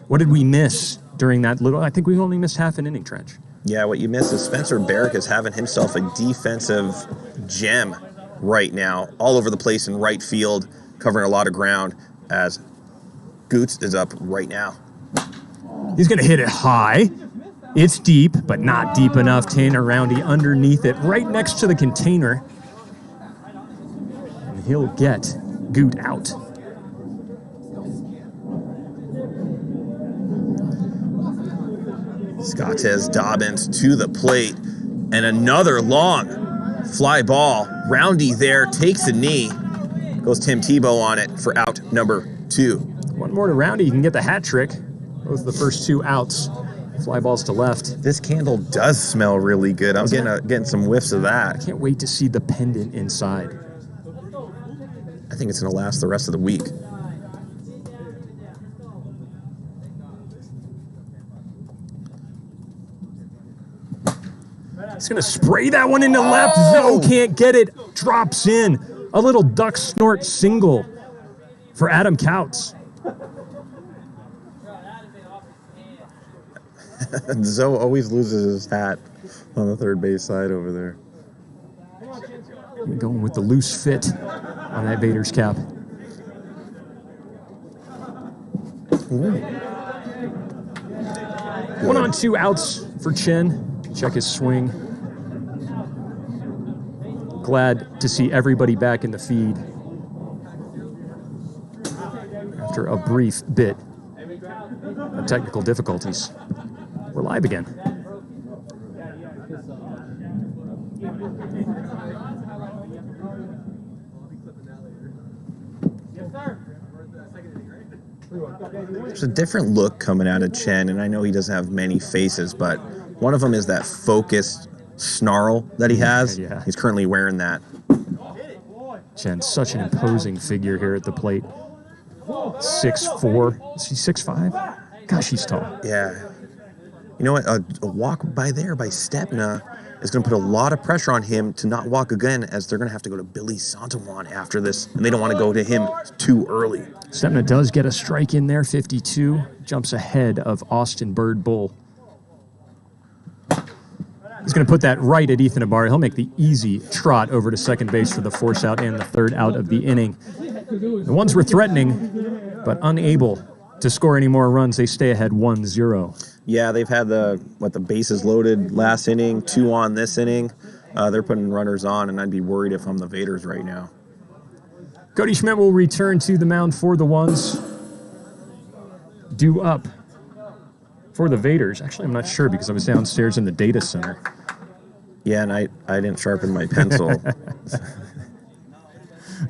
What did we miss during that little? I think we only missed half an inning, Trench. Yeah, what you missed is Spencer Barrick is having himself a defensive gem right now, all over the place in right field, covering a lot of ground as Koutz is up right now. He's going to hit it high. It's deep, but not deep enough. Tanner Roundy underneath it, right next to the container. And he'll get Koutz out. Scottez Dobbins to the plate, and another long fly ball. Roundy there takes a knee. Goes Tim Tebow on it for out number 2. One more to Roundy, you can get the hat trick. Both the first 2 outs. Fly balls to left. This candle does smell really good. I'm getting some whiffs of that. I can't wait to see the pendant inside. I think it's going to last the rest of the week. He's going to spray that one into left. Zoe can't get it. Drops in. A little duck snort single for Adam Koutz. Zoe always loses his hat on the third base side over there. Going with the loose fit on that Vaderz cap. Ooh. 1 on 2 outs for Chen. Check his swing. Glad to see everybody back in the feed after a brief bit of technical difficulties. We're live again. There's a different look coming out of Chen, and I know he doesn't have many faces, but one of them is that focused snarl that he has. Yeah. He's currently wearing that. Chen, such an imposing figure here at the plate. 6'4". Is he 6'5"? Gosh, he's tall. Yeah. You know what? A walk by there by Stepna is going to put a lot of pressure on him to not walk again, as they're going to have to go to Billy Santiwan after this, and they don't want to go to him too early. Stepna does get a strike in there, 52. Jumps ahead of Austin Bird Bull. He's going to put that right at Ethan Ibarra. He'll make the easy trot over to second base for the force out and the third out of the inning. The ones were threatening, but unable to score any more runs. They stay ahead 1-0. Yeah, they've had the bases loaded last inning, 2 on this inning. They're putting runners on, and I'd be worried if I'm the Vaderz right now. Cody Schmidt will return to the mound for the ones. Due up for the Vaderz. Actually, I'm not sure because I was downstairs in the data center. Yeah, and I didn't sharpen my pencil. I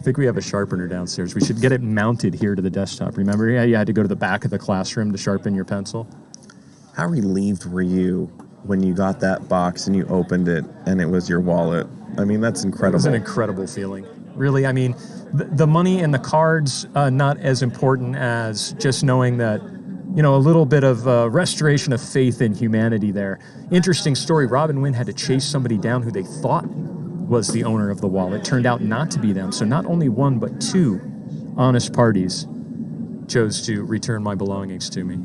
think we have a sharpener downstairs. We should get it mounted here to the desktop. Remember, yeah, you had to go to the back of the classroom to sharpen your pencil. How relieved were you when you got that box and you opened it and it was your wallet? I mean, that's incredible. It was an incredible feeling. Really, I mean, the money and the cards, not as important as just knowing that, you know, a little bit of restoration of faith in humanity there. Interesting story. Robin Wynn had to chase somebody down who they thought was the owner of the wallet. Turned out not to be them. So not only 1, but 2 honest parties chose to return my belongings to me.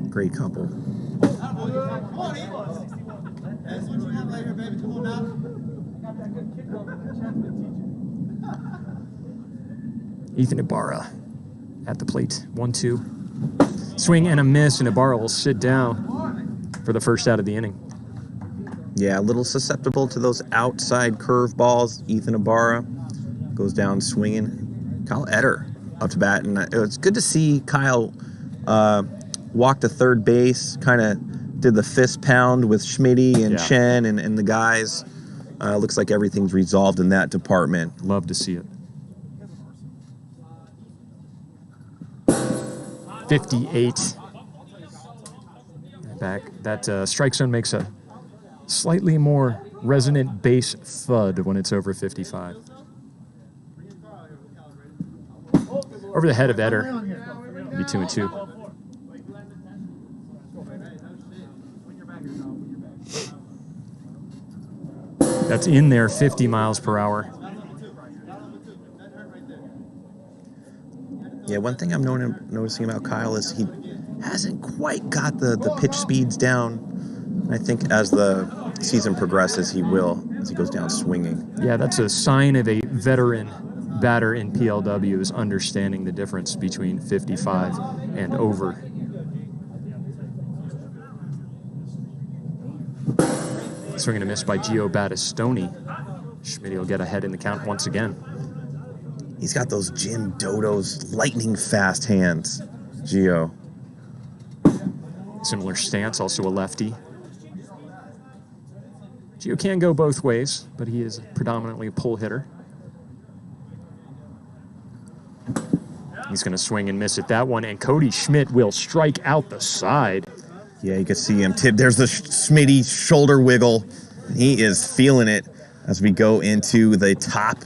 Great couple. Ethan Ibarra at the plate. 1-2. Swing and a miss, and Ibarra will sit down for the first out of the inning. Yeah, a little susceptible to those outside curveballs. Ethan Ibarra goes down swinging. Kyle Eder up to bat, and it's good to see Kyle walk to third base, kind of did the fist pound with Schmitty and Chen and the guys. Looks like everything's resolved in that department. Love to see it. 58. Back. That strike zone makes a slightly more resonant bass thud when it's over 55. Over the head of Eder. It'll be 2-2. That's in there, 50 miles per hour. Yeah, one thing I'm noticing about Kyle is he hasn't quite got the pitch speeds down. I think as the season progresses, he will, as he goes down swinging. Yeah, that's a sign of a veteran batter in PLW, is understanding the difference between 55 and over. Swing and a miss by Gio Battistoni. Schmidt will get ahead in the count once again. He's got those Jim Dodo's lightning fast hands, Gio. Similar stance, also a lefty. Gio can go both ways, but he is predominantly a pull hitter. He's going to swing and miss at that one, and Cody Schmidt will strike out the side. Yeah, you can see him tip. There's the Schmitty shoulder wiggle. He is feeling it as we go into the top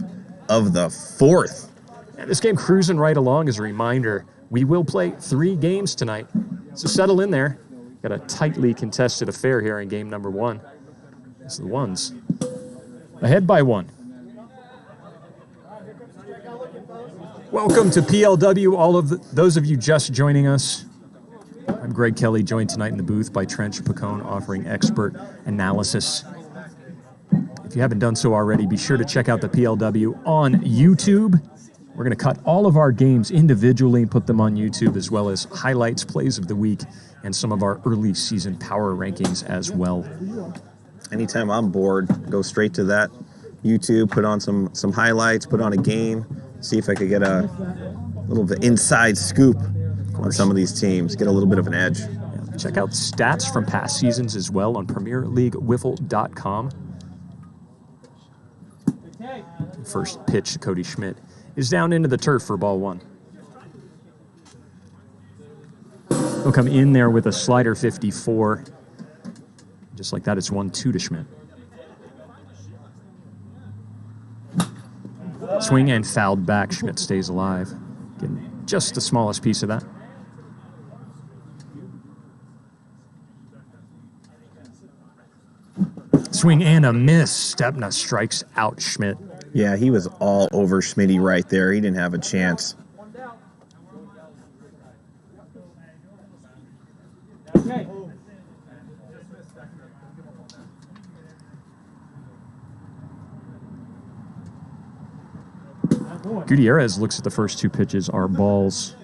of the fourth. And this game cruising right along. As a reminder, we will play 3 games tonight, so settle in there. Got a tightly contested affair here in game number 1. It's the Ones ahead by 1. Welcome to PLW, all of those of you just joining us. I'm Greg Kelly, joined tonight in the booth by Trench Pacone, offering expert analysis. If you haven't done so already, be sure to check out the PLW on YouTube. We're going to cut all of our games individually and put them on YouTube, as well as highlights, plays of the week, and some of our early season power rankings as well. Anytime I'm bored, go straight to that YouTube, put on some highlights, put on a game, see if I could get a little bit inside scoop on some of these teams, get a little bit of an edge. Yeah, check out stats from past seasons as well on PremierLeagueWiffle.com. First pitch to Cody Schmidt is down into the turf for ball 1. He'll come in there with a slider 54. Just like that, it's 1-2 to Schmidt. Swing and fouled back. Schmidt stays alive. Getting just the smallest piece of that. Swing and a miss. Stepna strikes out Schmidt. Yeah, he was all over Schmitty right there. He didn't have a chance. Gutierrez looks at the first 2 pitches are balls.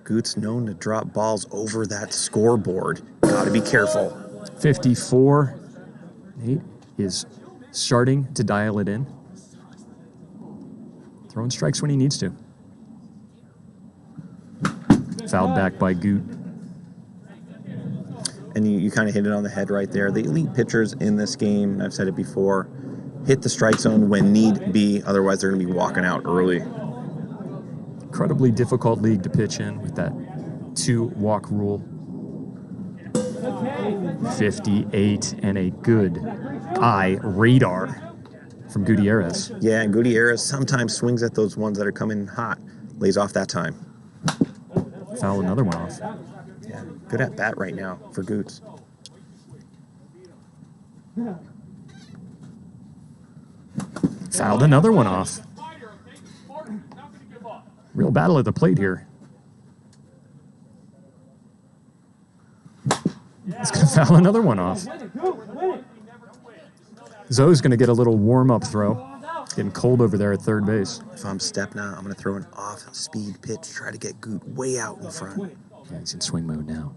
Goot's known to drop balls over that scoreboard. Got to be careful. 54. Nate is starting to dial it in. Throwing strikes when he needs to. Fouled back by Goot. And you kind of hit it on the head right there. The elite pitchers in this game, I've said it before, hit the strike zone when need be. Otherwise, they're going to be walking out early. Incredibly difficult league to pitch in with that 2-walk rule. 58 and a good eye radar from Gutierrez. Yeah, and Gutierrez sometimes swings at those ones that are coming hot. Lays off that time. Foul another one off. Yeah, good at bat right now for Goots. Fouled another one off. Real battle at the plate here. He's going to foul another one off. Zoe's going to get a little warm-up throw. Getting cold over there at third base. If I'm Stepna, I'm going to throw an off-speed pitch, try to get Goot way out in front. Yeah, he's in swing mode now.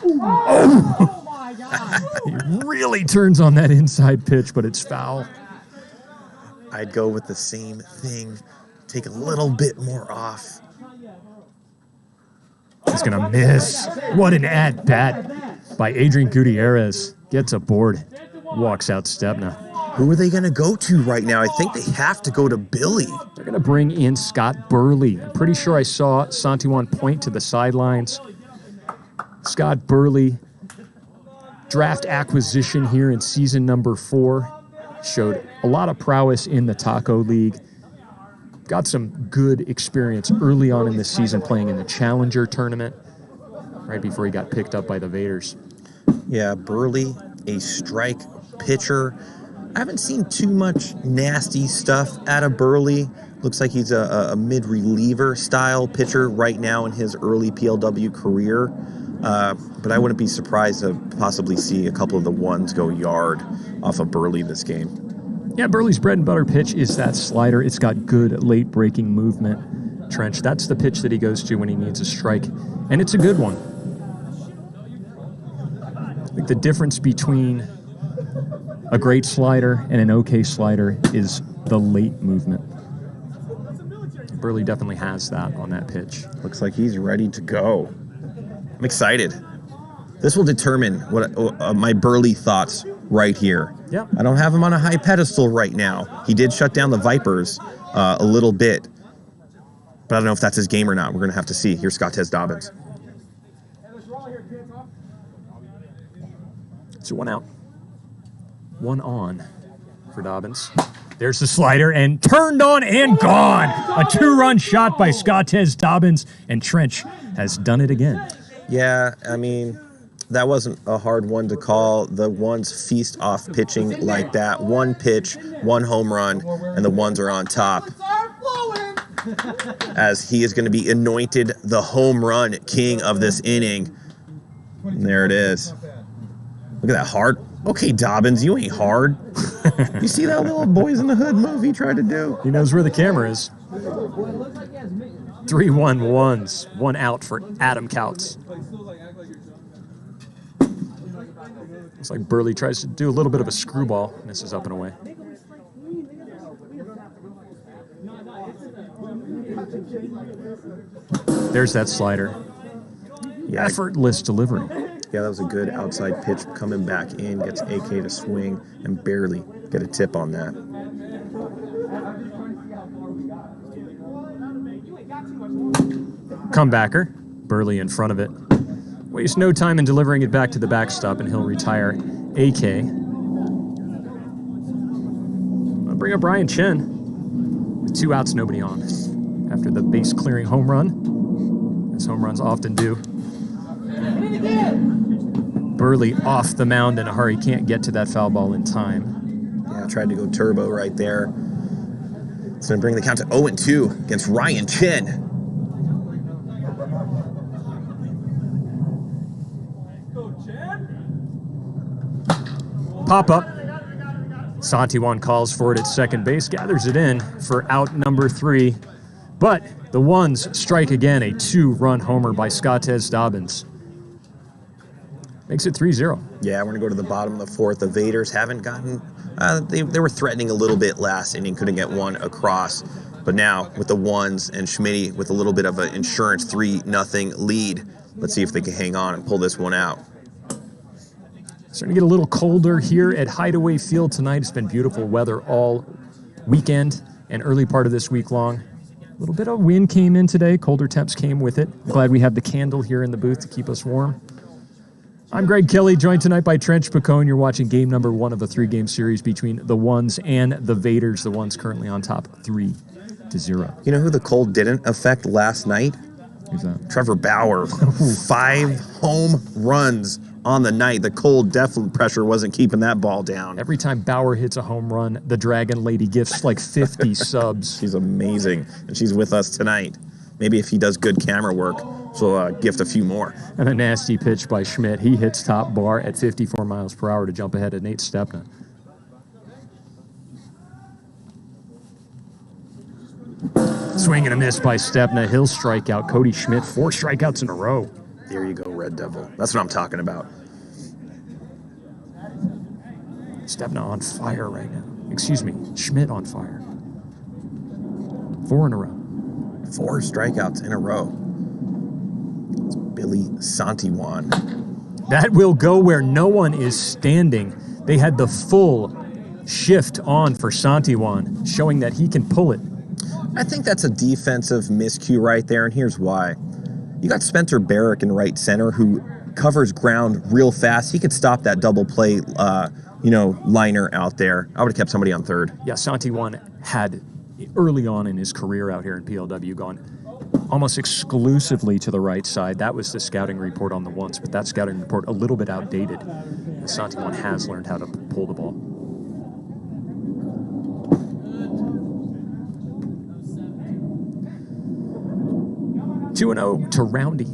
Oh my God! He really turns on that inside pitch, but it's foul. I'd go with the same thing. Take a little bit more off. He's going to miss. What an at-bat by Adrian Gutierrez. Gets aboard. Walks out Stepna. Who are they going to go to right now? I think they have to go to Billy. They're going to bring in Scott Burley. I'm pretty sure I saw Santiwan point to the sidelines. Scott Burley, draft acquisition here in season number 4. Showed a lot of prowess in the Taco League. Got some good experience early on in the season playing in the Challenger tournament, right before he got picked up by the Vaderz. Yeah, Burley, a strike pitcher. I haven't seen too much nasty stuff out of Burley. Looks like he's a mid-reliever style pitcher right now in his early PLW career. But I wouldn't be surprised to possibly see a couple of the ones go yard off of Burley this game. Yeah, Burley's bread and butter pitch is that slider. It's got good late-breaking movement. Trench, that's the pitch that he goes to when he needs a strike, and it's a good one. I think the difference between a great slider and an okay slider is the late movement. Burley definitely has that on that pitch. Looks like he's ready to go. I'm excited. This will determine what my Burley thoughts right here. Yeah. I don't have him on a high pedestal right now. He did shut down the Vipers a little bit, but I don't know if that's his game or not. We're going to have to see. Here's Scottez Dobbins. So 1 out. 1 on for Dobbins. There's the slider, and turned on and gone. A 2-run shot by Scottez Dobbins, and Trench has done it again. Yeah, I mean, that wasn't a hard one to call. The ones feast off pitching like that. 1 pitch, 1 home run, and the ones are on top. As he is going to be anointed the home run king of this inning. And there it is. Look at that hard. Okay, Dobbins, you ain't hard. You see that little Boys in the Hood move he tried to do? He knows where the camera is. 3-1 ones. 1 out for Adam Koutz. Looks like Burley tries to do a little bit of a screwball. Misses up and away. There's that slider. Yeah. Effortless delivery. Yeah, that was a good outside pitch coming back in. Gets AK to swing and barely get a tip on that. Comebacker. Burley in front of it. Waste no time in delivering it back to the backstop, and he'll retire AK. I'll bring up Ryan Chen. With 2 outs, nobody on. After the base clearing home run, as home runs often do. Burley off the mound in a hurry, can't get to that foul ball in time. Yeah, tried to go turbo right there. It's going to bring the count to 0-2 against Ryan Chen. Pop up. Santiwan calls for it at second base, gathers it in for out number 3. But the ones strike again, a 2-run homer by Scottez Dobbins. Makes it 3-0. Yeah, we're going to go to the bottom of the 4th. The Vaderz haven't gotten... They were threatening a little bit last inning, couldn't get one across. But now, with the ones and Schmidt with a little bit of an insurance 3-0 lead, let's see if they can hang on and pull this one out. Starting to get a little colder here at Hideaway Field tonight. It's been beautiful weather all weekend and early part of this week long. A little bit of wind came in today. Colder temps came with it. Glad we have the candle here in the booth to keep us warm. I'm Greg Kelly, joined tonight by Trench Pacone. You're watching game number 1 of a 3-game series between the ones and the Vaderz. The ones currently on top 3-0. You know who the cold didn't affect last night? Who's that? Trevor Bauer. 5 home runs on the night. The cold definitely pressure wasn't keeping that ball down. Every time Bauer hits a home run, the Dragon Lady gifts like 50 subs. She's amazing, and she's with us tonight. Maybe if he does good camera work, she'll gift a few more. And a nasty pitch by Schmidt. He hits top bar at 54 miles per hour to jump ahead of Nate Stepna. Swing and a miss by Stepna. He'll strike out Cody Schmidt. 4 strikeouts in a row. There you go, Red Devil. That's what I'm talking about. Stepna on fire right now. Excuse me, Schmidt on fire. 4 in a row. 4 strikeouts in a row. It's Billy Santiwan. That will go where no one is standing. They had the full shift on for Santiwan, showing that he can pull it. I think that's a defensive miscue right there, and here's why. You got Spencer Barrick in right center who covers ground real fast. He could stop that double play, liner out there. I would have kept somebody on third. Yeah, Santiwan had early on in his career out here in PLW gone almost exclusively to the right side. That was the scouting report on the ones, but that scouting report a little bit outdated. Santiwan has learned how to pull the ball. 2-0 to Roundy.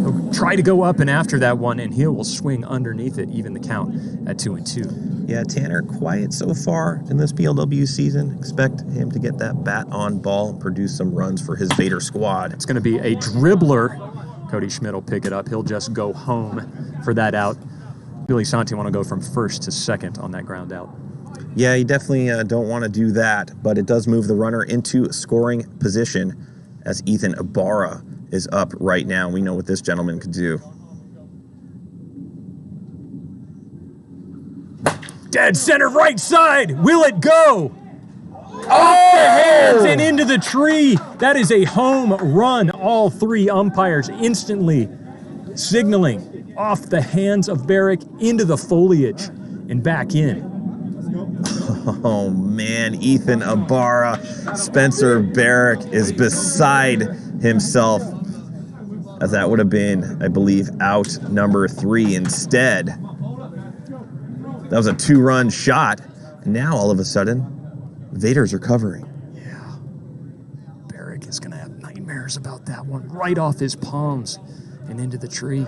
He'll try to go up and after that one, and he will swing underneath it, even the count at 2-2. Yeah, Tanner, quiet so far in this PLW season. Expect him to get that bat on ball and produce some runs for his Vader squad. It's going to be a dribbler. Cody Schmidt will pick it up. He'll just go home for that out. Billy Santiwan will go from first to second on that ground out. Yeah, you definitely don't want to do that, but it does move the runner into scoring position as Ethan Ibarra is up right now. We know what this gentleman could do. Dead center right side. Will it go? Off the hands and into the tree. That is a home run. All three umpires instantly signaling off the hands of Barrick into the foliage and back in. Oh man, Ethan Ibarra, Spencer Barrick is beside himself, as that would have been, I believe, out number 3 instead. That was a 2-run shot, and now all of a sudden, Vader's recovering. Yeah, Barrick is gonna have nightmares about that one. Right off his palms and into the tree.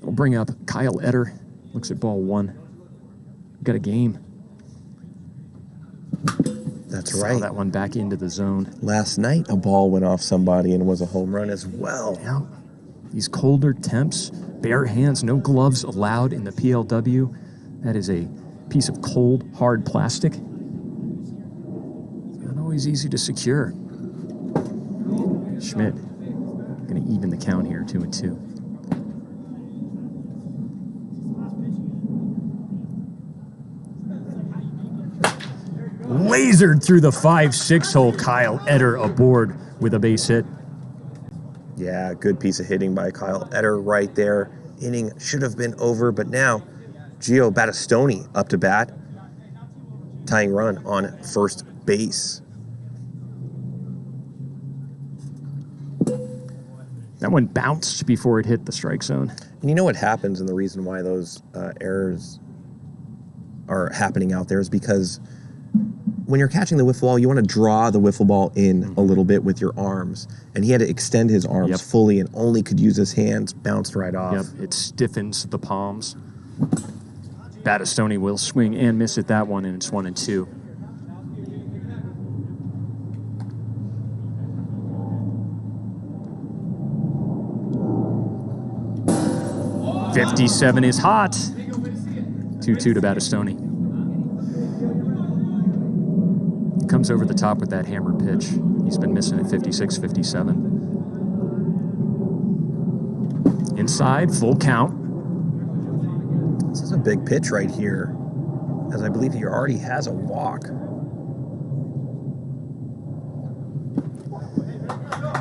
We'll bring up Kyle Eder. Looks at ball 1. Got a game. That's Foul right. that one back into the zone. Last night, a ball went off somebody and was a home run as well. Yeah. These colder temps, bare hands, no gloves allowed in the PLW. That is a piece of cold, hard plastic. Not always easy to secure. Schmidt going to even the count here, 2-2. Lasered through the 5-6 hole. Kyle Eder aboard with a base hit. Yeah, good piece of hitting by Kyle Eder right there. Inning should have been over, but now Gio Battistoni up to bat. Tying run on first base. That one bounced before it hit the strike zone. And you know what happens, and the reason why those errors are happening out there is because when you're catching the wiffle ball, you want to draw the wiffle ball in a little bit with your arms. And he had to extend his arms fully and only could use his hands, bounced right off. Yep, it stiffens the palms. Battistoni will swing and miss at that one, and it's 1-2. '57 is hot. 2-2 to Battistoni. Comes over the top with that hammer pitch. He's been missing at 56, 57. Inside, full count. This is a big pitch right here, as I believe he already has a walk.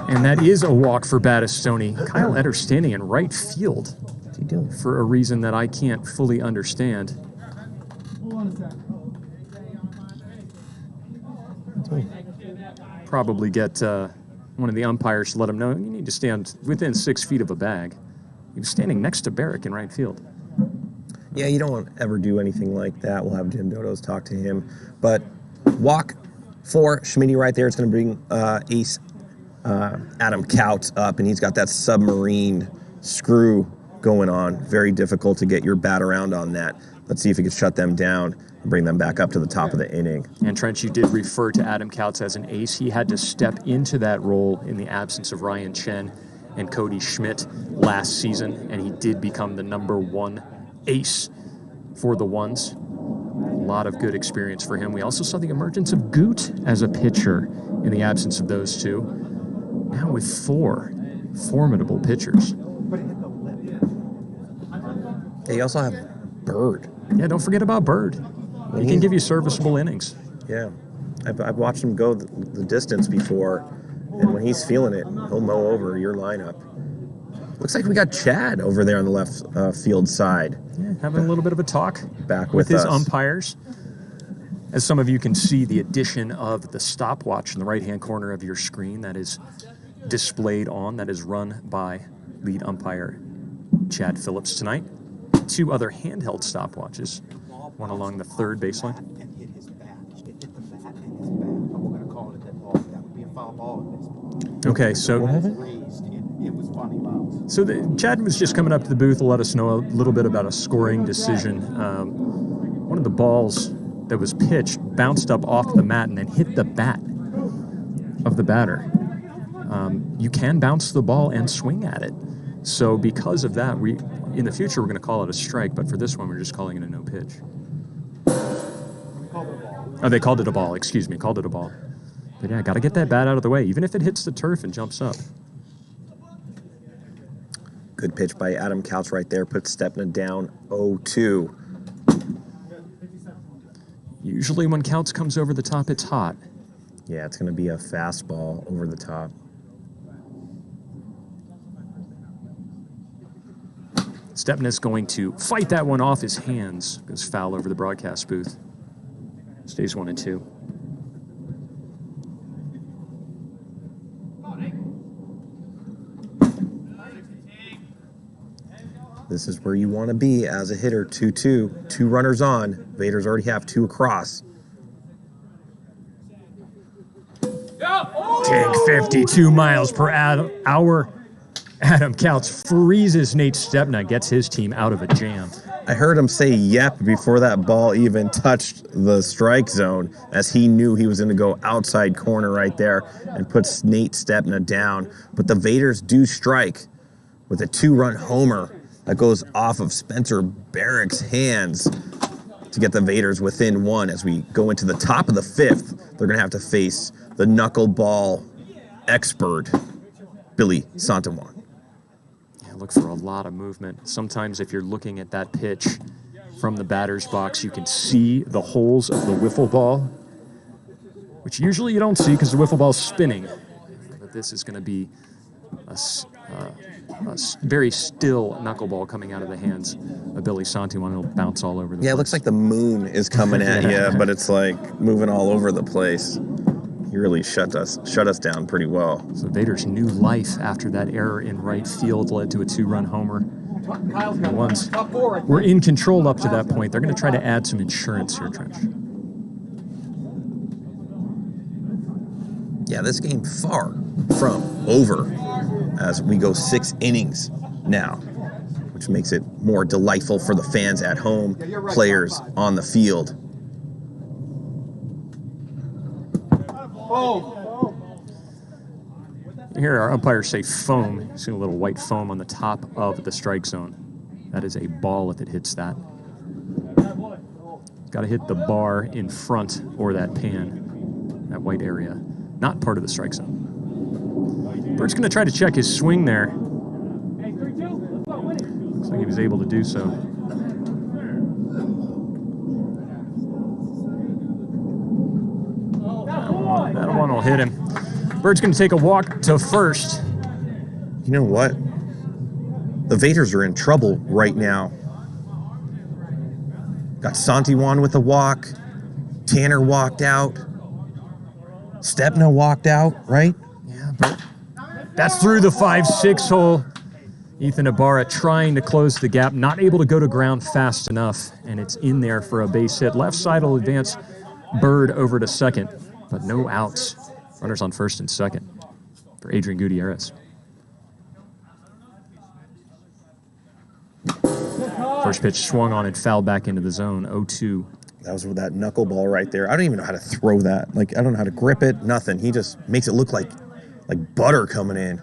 And that is a walk for Battistoni. Kyle Eder standing in right field. What's he doing? For a reason that I can't fully understand. Probably get one of the umpires to let him know you need to stand within 6 feet of a bag. He was standing next to Barrick in right field. Yeah, you don't want to ever do anything like that. We'll have Jim Dodos talk to him. But walk for Schmitty right there. It's going to bring ace Adam Koutz up, and he's got that submarine screw going on. Very difficult to get your bat around on that. Let's see if he can shut them down and bring them back up to the top of the inning. And Trent, you did refer to Adam Koutz as an ace. He had to step into that role in the absence of Ryan Chen and Cody Schmidt last season, and he did become the #1 ace for the Ones. A lot of good experience for him. We also saw the emergence of Goot as a pitcher in the absence of those two. Now with 4 formidable pitchers. Yeah, you also have Bird. Yeah, don't forget about Bird. He can give you serviceable innings. Yeah, I've watched him go the distance before, and when he's feeling it, he'll mow over your lineup. Looks like we got Chad over there on the left field side. Yeah, having a little bit of a talk back with his us. Umpires. As some of you can see, the addition of the stopwatch in the right-hand corner of your screen that is displayed on, that is run by lead umpire Chad Phillips tonight. 2 other handheld stopwatches One along the third baseline. And hit his bat. It hit the bat and his bat. But we're going to call it a dead ball. That would be a foul ball in baseball. Okay, so It was funny bounce. So Chad was just coming up to the booth to let us know a little bit about a scoring decision. One of the balls that was pitched bounced up off the mat and then hit the bat of the batter. You can bounce the ball and swing at it. So because of that, in the future we're going to call it a strike, but for this one we're just calling it a no pitch. Oh, they called it a ball. Excuse me, called it a ball. But yeah, got to get that bat out of the way, even if it hits the turf and jumps up. Good pitch by Adam Koutz right there. Puts Stepna down 0-2. Usually when Koutz comes over the top, it's hot. Yeah, it's going to be a fastball over the top. Stepna's going to fight that one off his hands. Goes foul over the broadcast booth. Stays 1-2. This is where you want to be as a hitter. 2-2. 2 runners on. Vaderz already have 2 across. Take 52 miles per hour. Adam Koutz freezes Nate Stepna, gets his team out of a jam. I heard him say yep before that ball even touched the strike zone, as he knew he was going to go outside corner right there and puts Nate Stepna down. But the Vaderz do strike with a 2-run homer that goes off of Spencer Barrick's hands to get the Vaderz within 1 as we go into the top of the 5th. They're going to have to face the knuckleball expert, Billy Santiwan. Yeah, look for a lot of movement. Sometimes if you're looking at that pitch from the batter's box, you can see the holes of the wiffle ball, which usually you don't see because the wiffle ball's spinning. But this is going to be a very still knuckleball coming out of the hands of Billy Santiwan. It'll bounce all over the place. Yeah, it looks like the moon is coming at you, but it's like moving all over the place. He really shut us down pretty well. So Vader's new life after that error in right field led to a 2-run homer. Once we're in control up to that point, they're going to try to add some insurance here, Trench. Yeah, this game far from over as we go 6 innings now, which makes it more delightful for the fans at home, players on the field. You hear our umpires say foam. You see a little white foam on the top of the strike zone. That is a ball if it hits that. It's got to hit the bar in front or that pan, that white area. Not part of the strike zone. Bert's going to try to check his swing there. Looks like he was able to do so. That one will hit him. Bert's going to take a walk to first. You know what? The Vaderz are in trouble right now. Got Santiwan with a walk. Tanner walked out. Stepna walked out, right? Yeah, but that's through the 5-6 hole. Ethan Ibarra trying to close the gap, not able to go to ground fast enough, and it's in there for a base hit. Left side will advance Bird over to second, but no outs. Runners on first and second for Adrian Gutierrez. First pitch swung on and fouled back into the zone, 0-2. That was with that knuckleball right there. I don't even know how to throw that. Like, I don't know how to grip it, nothing. He just makes it look like butter coming in.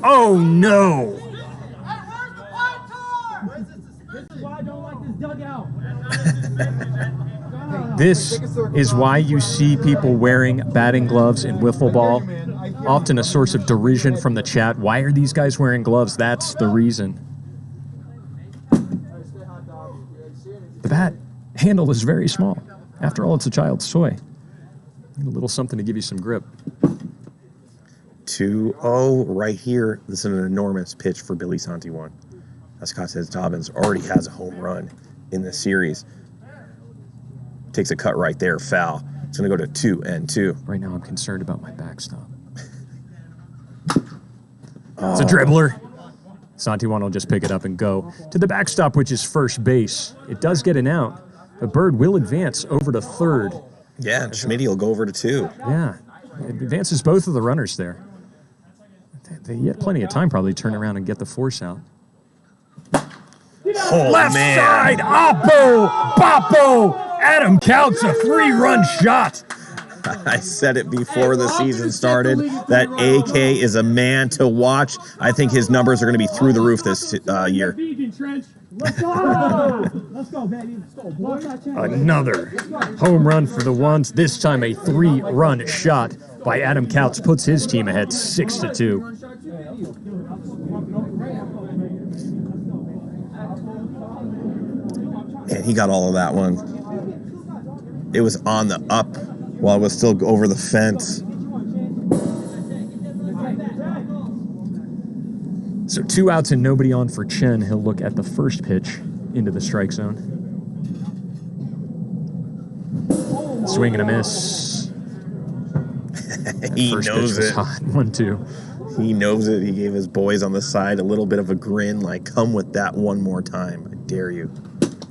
Oh, no. This is why you see people wearing batting gloves in wiffle ball. Often a source of derision from the chat. Why are these guys wearing gloves? That's the reason. The bat handle is very small. After all, it's a child's toy. A little something to give you some grip. 2-0 right here. This is an enormous pitch for Billy Santiwan. Scottez Dobbins already has a home run in this series. Takes a cut right there, foul. It's going to go to 2-2. Right now I'm concerned about my backstop. It's a dribbler. Santiwan will just pick it up and go to the backstop, which is first base. It does get an out. The bird will advance over to third. Yeah, Schmidt will go over to 2. Yeah, it advances both of the runners there. They get plenty of time probably to turn around and get the force out. Oh, Left man. side, Oppo, Boppo, Adam Koutz, a 3-run shot. I said it before the season started that AK is a man to watch. I think his numbers are going to be through the roof this year. Let's go! Let's go, baby. Let's go. Another home run for the ones. This time a 3-run shot by Adam Koutz puts his team ahead 6-2. And he got all of that one. It was on the up while it was still over the fence. So 2 outs and nobody on for Chen. He'll look at the first pitch into the strike zone. Swing and a miss. He First knows pitch was it. hot. 1-2. He knows it. He gave his boys on the side a little bit of a grin, like, come with that one more time. I dare you.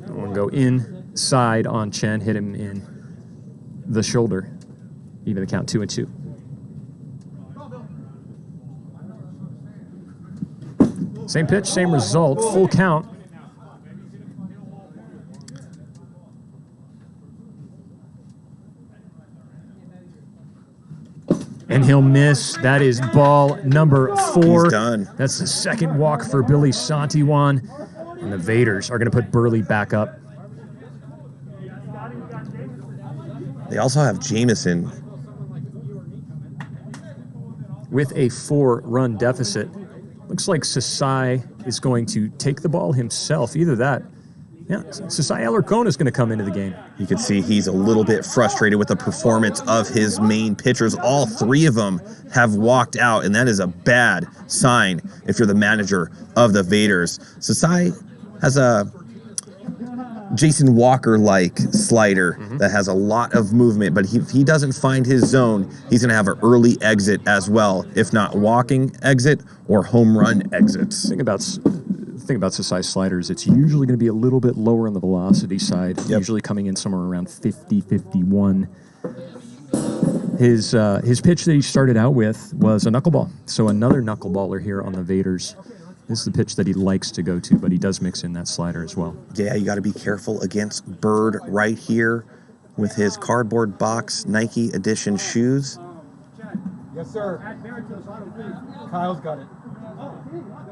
We'll go inside on Chen, hit him in the shoulder. Even the count 2-2. Same pitch, same result, full count. And he'll miss. That is ball number 4. He's done. That's the second walk for Billy Santiwan. And the Vaderz are going to put Burley back up. They also have Jameson. With a 4-run deficit. Looks like Sesai is going to take the ball himself. Either that. Yeah, Sesai Alarcon is going to come into the game. You can see he's a little bit frustrated with the performance of his main pitchers. All 3 of them have walked out, and that is a bad sign if you're the manager of the Vaderz. Sesai has a Jason Walker-like slider that has a lot of movement, but if he doesn't find his zone, he's going to have an early exit as well, if not walking exit or home run exits. The thing about Sesai's sliders, it's usually going to be a little bit lower on the velocity side, usually coming in somewhere around 50, 51. His pitch that he started out with was a knuckleball, so another knuckleballer here on the Vaderz. This is the pitch that he likes to go to, but he does mix in that slider as well. Yeah, you got to be careful against Bird right here with his cardboard box Nike edition shoes. Yes, sir. Kyle's got it.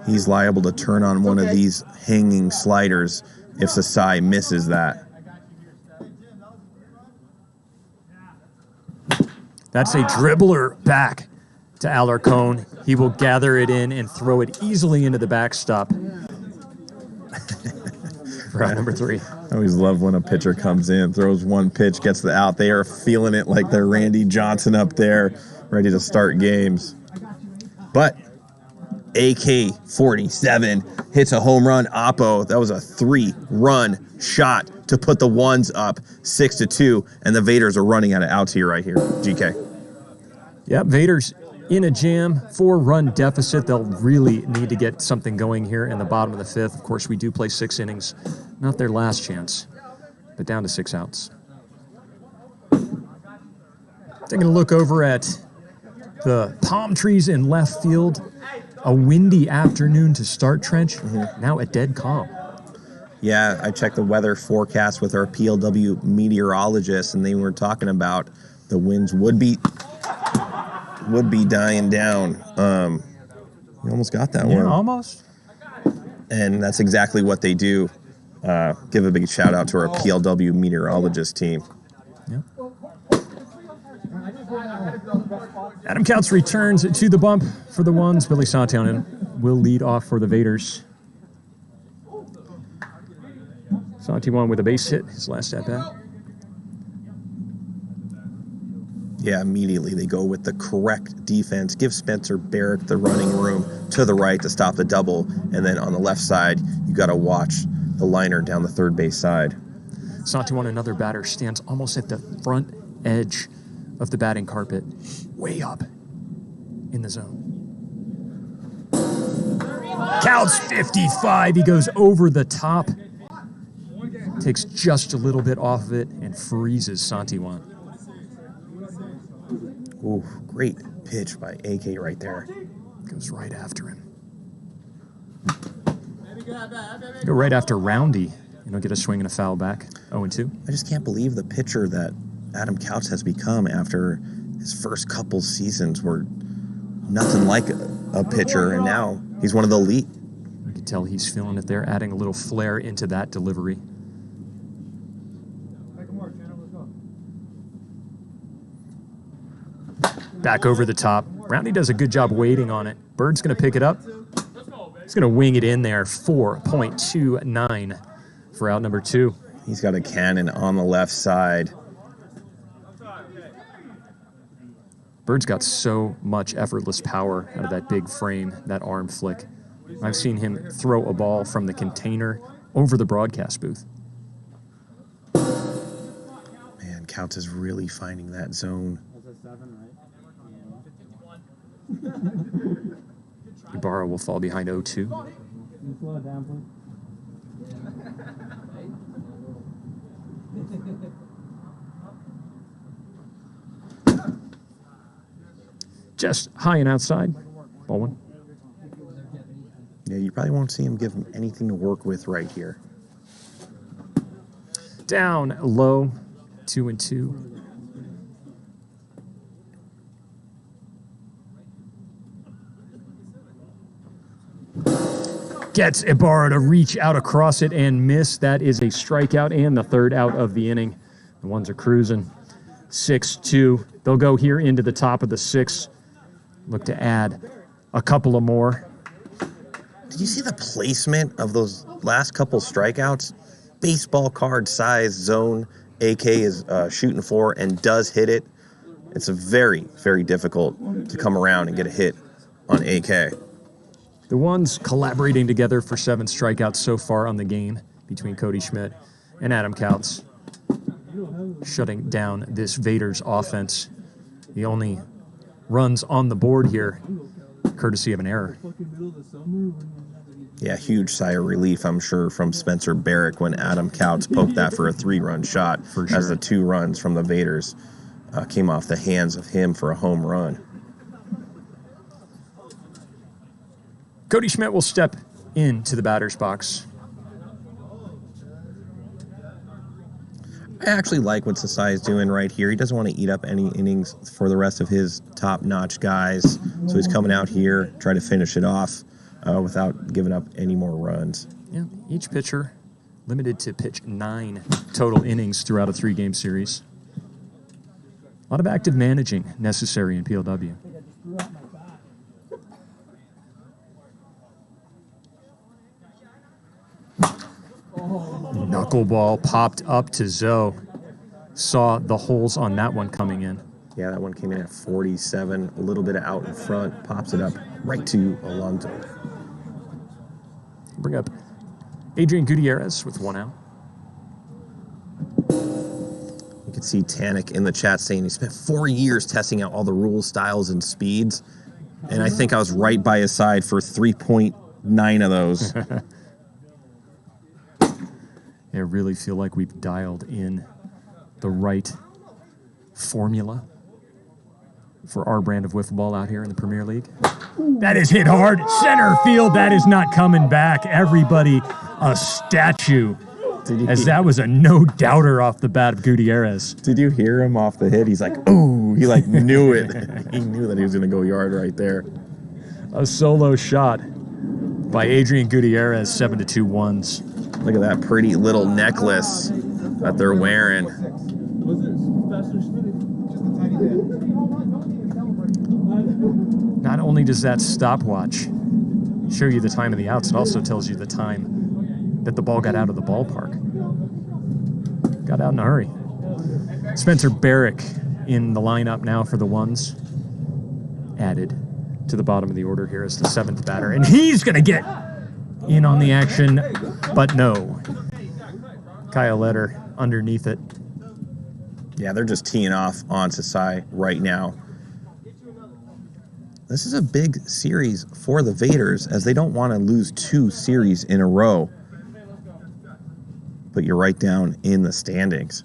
He's liable to turn on one of these hanging sliders if Sesai misses that. That's a dribbler back to Alarcon. He will gather it in and throw it easily into the backstop. For out number 3. I always love when a pitcher comes in, throws one pitch, gets the out. They are feeling it like they're Randy Johnson up there, ready to start games. But AK-47 hits a home run. Oppo, that was a 3-run shot to put the ones up 6-2, and the Vaderz are running out of outs here right here. GK. Yep, Vaderz in a jam, 4-run deficit. They'll really need to get something going here in the bottom of the 5th. Of course, we do play 6 innings. Not their last chance, but down to 6 outs. Taking a look over at the palm trees in left field. A windy afternoon to start, Trench. Now a dead calm. Yeah, I checked the weather forecast with our PLW meteorologist, and they were talking about the winds would be dying down. You almost got that one. Yeah, almost. And that's exactly what they do. Give a big shout out to our PLW meteorologist team. Yep. Adam Koutz returns to the bump for the ones. Billy Santiwan will lead off for the Vaderz. Santiwan with a base hit, his last at-bat. Yeah, immediately they go with the correct defense. Give Spencer Barrick the running room to the right to stop the double. And then on the left side, you got to watch the liner down the third base side. Santiwan, another batter, stands almost at the front edge of the batting carpet, way up in the zone. Koutz 55, he goes over the top, takes just a little bit off of it, and freezes Santiwan. Ooh, great pitch by AK right there. Goes right after him. Go right after Roundy, and he'll get a swing and a foul back, 0-2. I just can't believe the pitcher that Adam Koutz has become after his first couple seasons were nothing like a pitcher, and now he's one of the elite. You can tell he's feeling it there, adding a little flair into that delivery. Back over the top. Roundy does a good job waiting on it. Bird's going to pick it up. He's going to wing it in there, 4.29 for out number 2. He's got a cannon on the left side. Bird's got so much effortless power out of that big frame, that arm flick. I've seen him throw a ball from the container over the broadcast booth. Man, Koutz is really finding that zone. Ibarra will fall behind 0-2. Just high and outside. Ball 1. Yeah, you probably won't see him give him anything to work with right here. Down low, 2-2. Gets Ibarra to reach out across it and miss. That is a strikeout and the third out of the inning. The ones are cruising. 6-2. They'll go here into the top of the 6th. Look to add a couple of more. Did you see the placement of those last couple strikeouts? Baseball card size zone AK is shooting for and does hit it. It's a very, very difficult to come around and get a hit on AK. The ones collaborating together for 7 strikeouts so far on the game between Cody Schmidt and Adam Koutz, shutting down this Vaderz offense. The only runs on the board here, courtesy of an error. Yeah, huge sigh of relief, I'm sure, from Spencer Barrick when Adam Koutz poked that for a 3-run shot, For sure. as the 2 runs from the Vaderz came off the hands of him for a home run. Cody Schmidt will step into the batter's box. I actually like what Sesai is doing right here. He doesn't want to eat up any innings for the rest of his top-notch guys. So he's coming out here, try to finish it off without giving up any more runs. Yeah, each pitcher limited to pitch 9 total innings throughout a 3-game series. A lot of active managing necessary in PLW. Knuckleball popped up to Zoe. Saw the holes on that one coming in. Yeah, that one came in at 47, a little bit out in front, pops it up right to Alonzo. Bring up Adrian Gutierrez with 1 out. You can see Tannic in the chat saying he spent 4 years testing out all the rules, styles, and speeds. And I think I was right by his side for 3.9 of those. I really feel like we've dialed in the right formula for our brand of wiffle ball out here in the Premier League. That is hit hard. Center field, that is not coming back. Everybody a statue, as that was a no-doubter off the bat of Gutierrez. Did you hear him off the hit? He's like, ooh, he like knew it. He knew that he was going to go yard right there. A solo shot by Adrian Gutierrez, 7-2 ones. Look at that pretty little necklace that they're wearing. Not only does that stopwatch show you the time of the outs, it also tells you the time that the ball got out of the ballpark. Got out in a hurry. Spencer Barrick in the lineup now for the ones. Added to the bottom of the order here as the 7th batter. And he's going to get in on the action, but no. Kyle Eder underneath it. Yeah, they're just teeing off on Sesai right now. This is a big series for the Vaderz, as they don't want to lose 2 series in a row. But you're right down in the standings.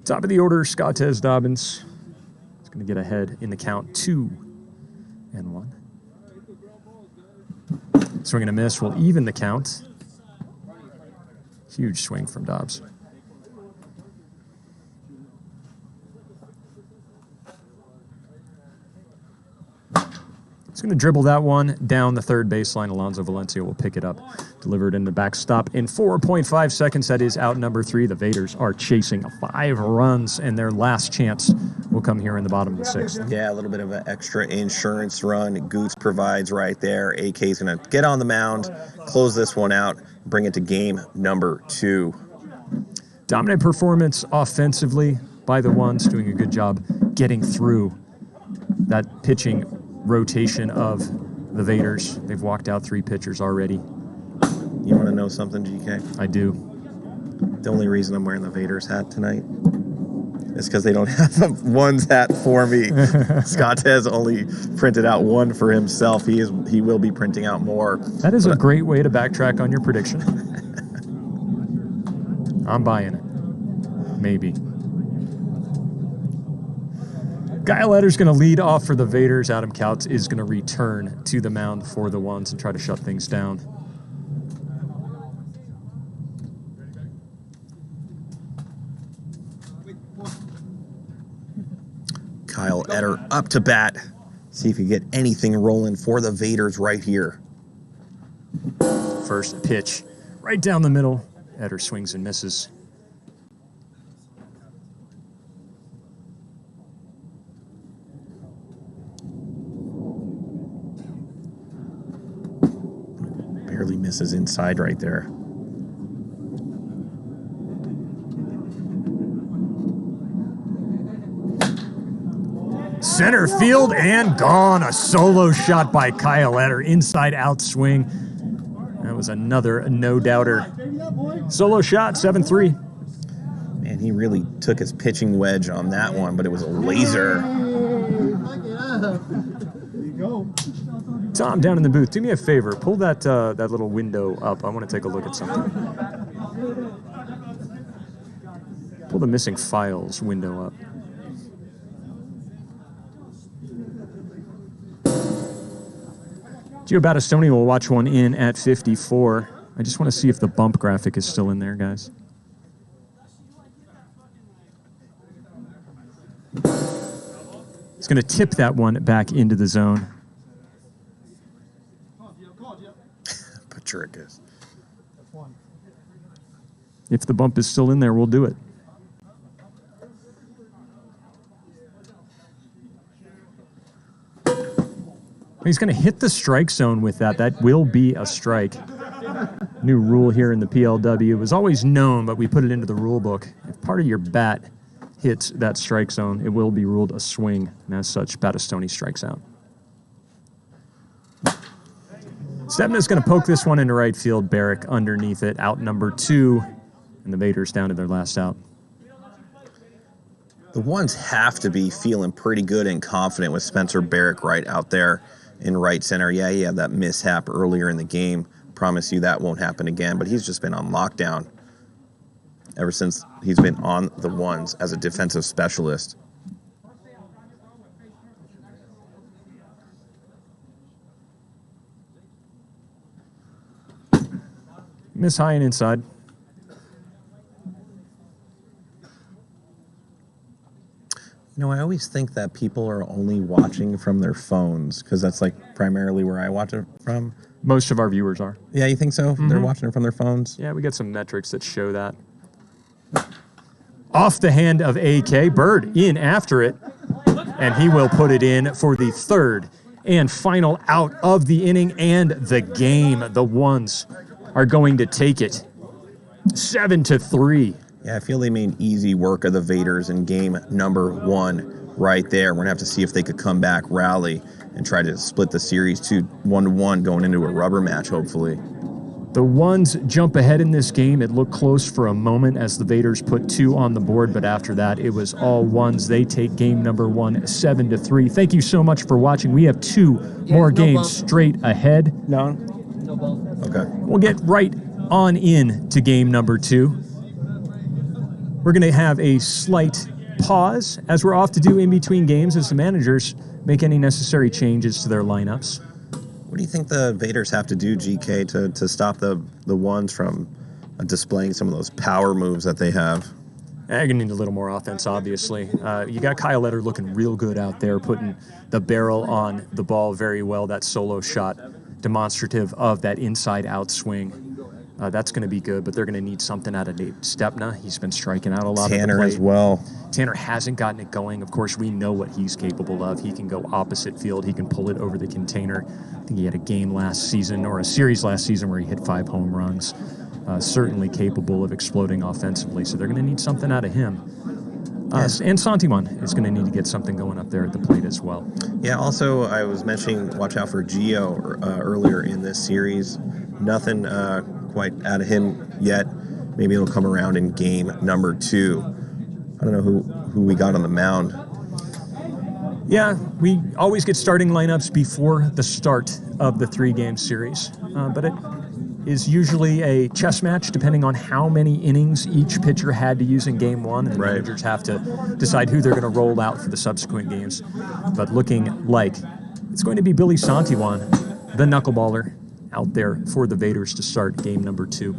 Top of the order, Scottez Dobbins. It's going to get ahead in the count 2-1. Swing and a miss will even the count. Huge swing from Dobbs. He's going to dribble that one down the third baseline. Alonzo Valencia will pick it up. Delivered in the backstop in 4.5 seconds. That is out number 3. The Vaderz are chasing 5 runs, and their last chance will come here in the bottom of the 6th. Yeah, a little bit of an extra insurance run Koutz provides right there. AK's going to get on the mound, close this one out, bring it to game number 2. Dominant performance offensively by the ones, doing a good job getting through that pitching rotation of the Vaderz. They've walked out 3 pitchers already. You want to know something, GK? I do. The only reason I'm wearing the Vaderz hat tonight is because they don't have a ones hat for me. Scottez only printed out 1 for himself. He will be printing out more. That is a great way to backtrack on your prediction. I'm buying it. Maybe. Kyle Eder's going to lead off for the Vaderz. Adam Koutz is going to return to the mound for the ones and try to shut things down. Kyle Eder up to bat. See if you get anything rolling for the Vaderz right here. First pitch, right down the middle. Eder swings and misses. Barely misses inside right there. Center field and gone. A solo shot by Kyle Eder. Inside out swing. That was another no-doubter. Solo shot, 7-3. Man, he really took his pitching wedge on that one, but it was a laser. Tom, down in the booth, do me a favor. Pull that that little window up. I want to take a look at something. Pull the missing files window up. Gio Battistoni will watch one in at 54. I just want to see if the bump graphic is still in there, guys. It's going to tip that one back into the zone. Patricus. If the bump is still in there, we'll do it. He's going to hit the strike zone with that. That will be a strike. New rule here in the PLW. It was always known, but we put it into the rule book. If part of your bat hits that strike zone, it will be ruled a swing. And as such, Battistoni strikes out. Stepna's going to poke this one into right field. Barrick underneath it. Out number 2. And the Vaderz down to their last out. The ones have to be feeling pretty good and confident with Spencer Barrick right out there in right center. Yeah, he had that mishap earlier in the game. Promise you that won't happen again, but he's just been on lockdown ever since he's been on the ones as a defensive specialist. Miss high and inside. You know, I always think that people are only watching from their phones because that's like primarily where I watch it from. Most of our viewers are. Yeah, you think so? Mm-hmm. They're watching it from their phones? Yeah, we get some metrics that show that. Off the hand of AK. Bird in after it. And he will put it in for the third and final out of the inning and the game. The ones are going to take it 7-3. Yeah, I feel they made easy work of the Vaderz in game number 1 right there. We're going to have to see if they could come back, rally, and try to split the series to 1-1 going into a rubber match, hopefully. The ones jump ahead in this game. It looked close for a moment as the Vaderz put 2 on the board, but after that, it was all ones. They take game number 1, 7-3. Thank you so much for watching. We have 2 more games straight ahead. No. Okay. We'll get right on in to game number 2. We're going to have a slight pause, as we're off to do in between games, as the managers make any necessary changes to their lineups. What do you think the Vaderz have to do, GK, to stop the ones from displaying some of those power moves that they have? They're going to need a little more offense, obviously. You got Kyle Eder looking real good out there, putting the barrel on the ball very well. That solo shot demonstrative of that inside-out swing. That's going to be good, but they're going to need something out of Nate Stepna. He's been striking out a lot. Tanner as well. Tanner hasn't gotten it going. Of course, we know what he's capable of. He can go opposite field. He can pull it over the container. I think he had a game last season, or a series last season, where he hit 5 home runs. Certainly capable of exploding offensively, so they're going to need something out of him. And Santiwan is going to need to get something going up there at the plate as well. Yeah, also, I was mentioning watch out for Gio earlier in this series. Nothing quite out of him yet. Maybe it'll come around in game number 2. I don't know who we got on the mound. Yeah, we always get starting lineups before the start of the 3-game series, but it is usually a chess match depending on how many innings each pitcher had to use in game 1, and the managers have to decide who they're going to roll out for the subsequent games. But looking like it's going to be Billy Santiwan, the knuckleballer, out there for the Vaderz to start game number 2.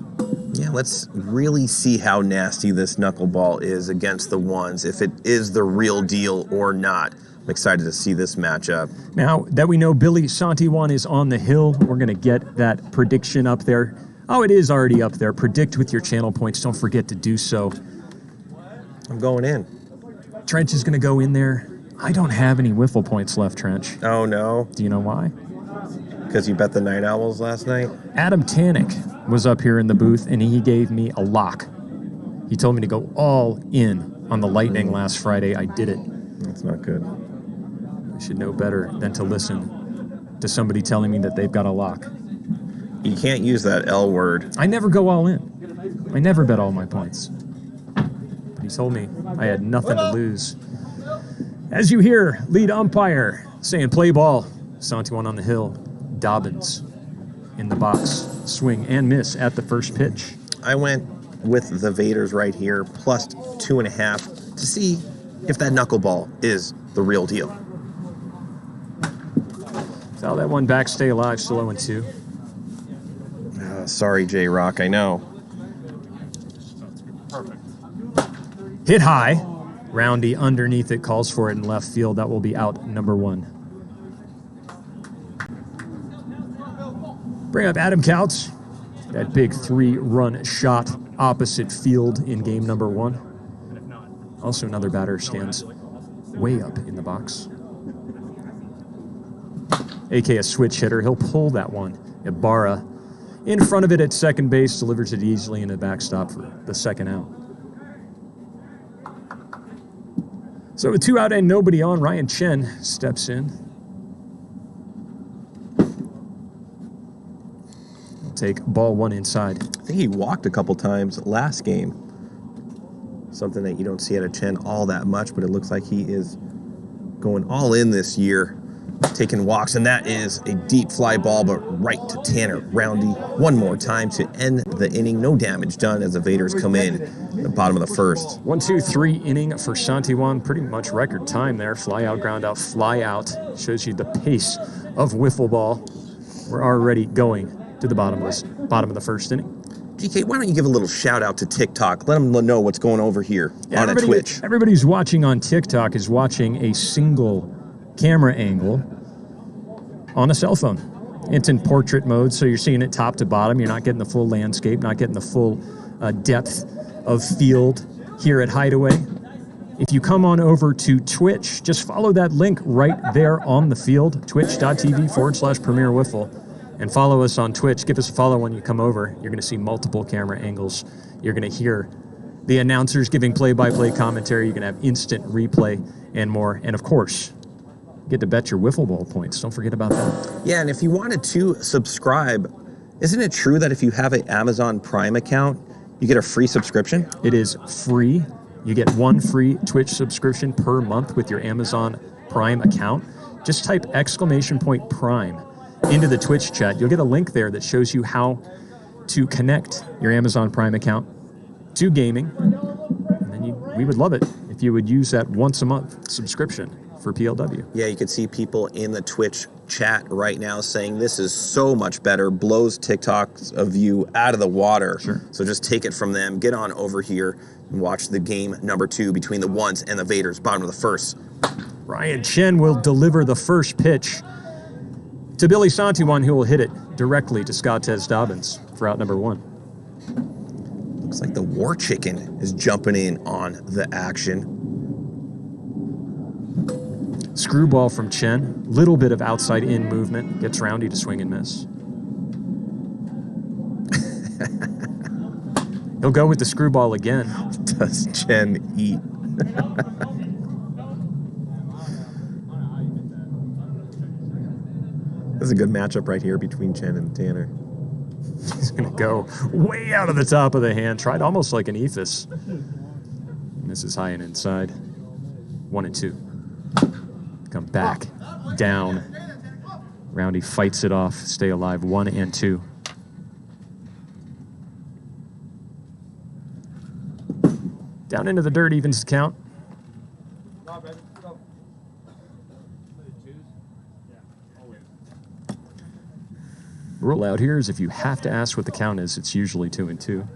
Yeah, let's really see how nasty this knuckleball is against the ones, if it is the real deal or not. I'm excited to see this matchup. Now that we know Billy Santiwan is on the hill, we're going to get that prediction up there. Oh, it is already up there. Predict with your channel points. Don't forget to do so. I'm going in. Trench is going to go in there. I don't have any WIFFLE points left, Trench. Oh, no. Do you know why? Because you bet the Night Owls last night? Adam Tannick was up here in the booth, and he gave me a lock. He told me to go all in on the Lightning last Friday. I did it. That's not good. I should know better than to listen to somebody telling me that they've got a lock. You can't use that L word. I never go all in. I never bet all my points. But he told me I had nothing to lose. As you hear, lead umpire saying play ball. Santiwan on the hill. Dobbins in the box. Swing and miss at the first pitch. I went with the Vaderz right here, plus 2.5, to see if that knuckleball is the real deal. Foul that one back, stay alive, still 0-2. Sorry, J-Rock, I know. Hit high. Roundy underneath it, calls for it in left field. That will be out number 1. Bring up Adam Koutz. That big 3-run shot opposite field in game number 1. Also another batter stands way up in the box. AK a switch hitter. He'll pull that one. Ibarra in front of it at second base, delivers it easily in a backstop for the second out. So with 2 out and nobody on, Ryan Chen steps in. Take ball 1 inside. I think he walked a couple times last game. Something that you don't see out of Chen all that much, but it looks like he is going all in this year, taking walks, and that is a deep fly ball, but right to Tanner Roundy one more time to end the inning. No damage done as the Vaderz come in at the bottom of the first. 1-2-3 inning for Santiwan. Pretty much record time there. Fly out, ground out, fly out. Shows you the pace of wiffle ball. We're already going to the bottom of the first inning. GK, why don't you give a little shout out to TikTok? Let them know what's going over here on a Twitch. Everybody's watching on TikTok is watching a single camera angle on a cell phone. It's in portrait mode, so you're seeing it top to bottom. You're not getting the full landscape, not getting the full depth of field here at Hideaway. If you come on over to Twitch, just follow that link right there on the field, twitch.tv/Premier Wiffle. And follow us on Twitch. Give us a follow when you come over. You're going to see multiple camera angles. You're going to hear the announcers giving play-by-play commentary. You're going to have instant replay and more. And, of course, get to bet your wiffle ball points. Don't forget about that. Yeah, and if you wanted to subscribe Isn't it true that if you have an Amazon Prime account, you get a free subscription? It is free. You get 1 free Twitch subscription per month with your Amazon Prime account. Just type !Prime into the Twitch chat. You'll get a link there that shows you how to connect your Amazon Prime account to gaming. And then we would love it if you would use that once a month subscription for PLW. Yeah, you can see people in the Twitch chat right now saying this is so much better, blows TikTok's of you out of the water. Sure. So just take it from them, get on over here and watch the game number 2 between the Ones and the Vaderz, bottom of the first. Ryan Chen will deliver the first pitch to Billy Santiwan, who will hit it directly to Scottez Dobbins for out number 1. Looks like the War Chicken is jumping in on the action. Screwball from Chen, little bit of outside in movement, gets Roundy to swing and miss. He'll go with the screwball again. Does Chen eat? This is a good matchup right here between Chen and Tanner. He's going to go way out of the top of the hand. Tried almost like an ephus. Misses high and inside. 1 and 2. Come back, down. Roundy fights it off. Stay alive. 1 and 2. Down into the dirt, evens the count. Rule out here is if you have to ask what the count is, it's usually 2 and 2.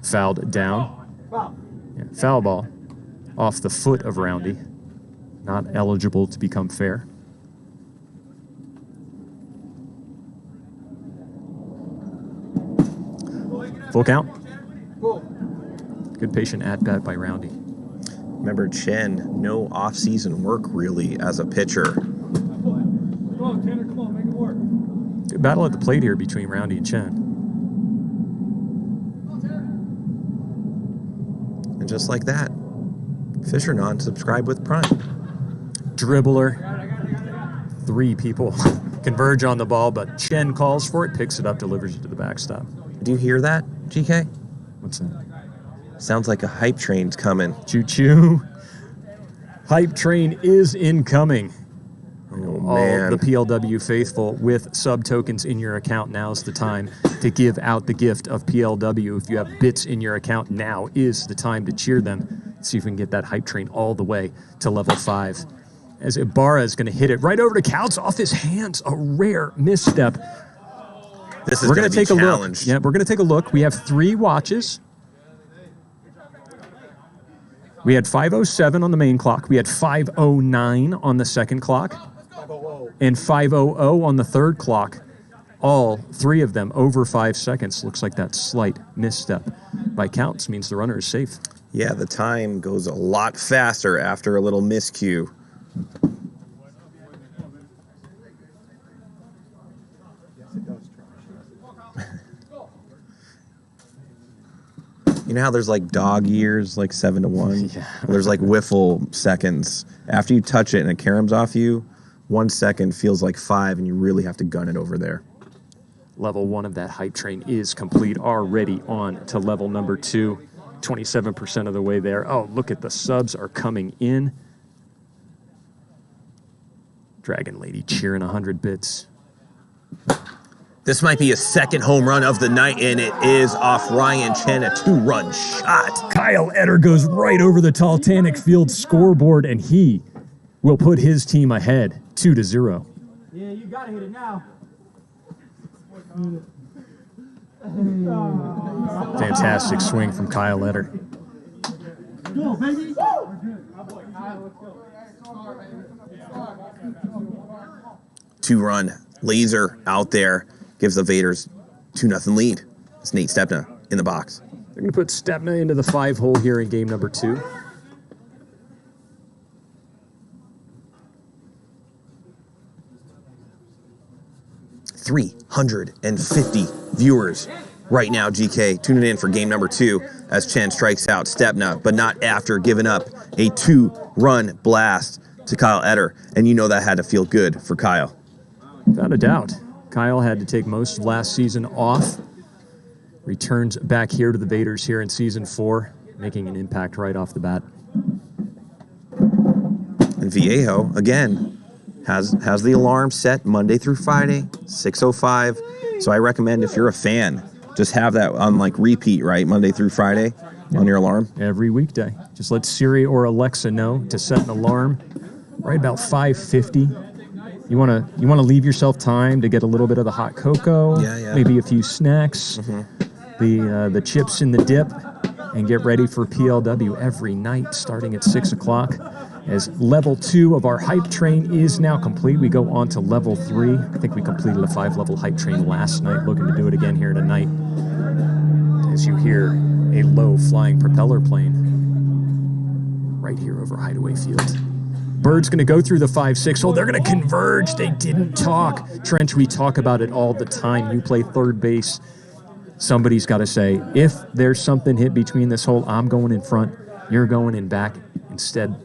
Fouled down. Yeah, foul ball off the foot of Roundy. Not eligible to become fair. Full count. Good patient at-bat by Roundy. Remember, Chen, no off-season work really as a pitcher. Come on, Tanner, come on, make it work. Good battle at the plate here between Roundy and Chen. And just like that, Fisher non-subscribe with Prime. Dribbler. 3 people converge on the ball, but Chen calls for it, picks it up, delivers it to the backstop. Do you hear that, GK? What's that? Sounds like a hype train's coming. Choo-choo. Hype train is incoming. Oh, All man. the PLW faithful with sub tokens in your account, now's the time to give out the gift of PLW. If you have bits in your account, now is the time to cheer them. See if we can get that hype train all the way to level 5. As Ibarra is going to hit it right over to Koutz off his hands. A rare misstep. This is We're going to take be a challenged. look. Yeah, we're going to take a look. We have 3 watches. We had 5:07 on the main clock. We had 5:09 on the second clock. And 5:00 on the third clock. All 3 of them over 5 seconds. Looks like that slight misstep by Koutz means the runner is safe. Yeah, the time goes a lot faster after a little miscue. You know how there's like dog years, like 7 to 1? Yeah. There's like WIFFLE seconds. After you touch it and it caroms off you, 1 second feels like 5 and you really have to gun it over there. Level 1 of that hype train is complete, already on to level number 2. 27% of the way there. Oh, look at the subs are coming in. Dragon Lady cheering 100 bits. This might be a second home run of the night, and it is off Ryan Chen, a 2-run shot. Kyle Eder goes right over the Titanic Field scoreboard, and he will put his team ahead 2-0. Yeah, you gotta hit it now. Fantastic swing from Kyle Eder. Go, baby. 2-run laser out there gives the Vaderz 2-0 lead. It's Nate Stepna in the box. They're going to put Stepna into the 5 hole here in game number 2. $350 viewers right now, GK, tuning in for game number 2 as Chen strikes out Stepna, but not after giving up a 2-run blast to Kyle Eder. And you know that had to feel good for Kyle. Without a doubt. Kyle had to take most of last season off. Returns back here to the Vaderz here in Season 4, making an impact right off the bat. And Viejo, again, has the alarm set Monday through Friday, 6:05. So I recommend if you're a fan, just have that on like repeat, right? Monday through Friday on your alarm. Every weekday. Just let Siri or Alexa know to set an alarm right about 5:50. You want to leave yourself time to get a little bit of the hot cocoa, maybe a few snacks, the chips in the dip, and get ready for PLW every night starting at 6 o'clock. As level 2 of our hype train is now complete, we go on to level 3. I think we completed a 5-level hype train last night, looking to do it again here tonight. As you hear a low flying propeller plane right here over Hideaway Field. Bird's going to go through the 5-6 hole. They're going to converge. They didn't talk. Trench, we talk about it all the time. You play third base. Somebody's got to say, if there's something hit between this hole, I'm going in front, you're going in back. Instead,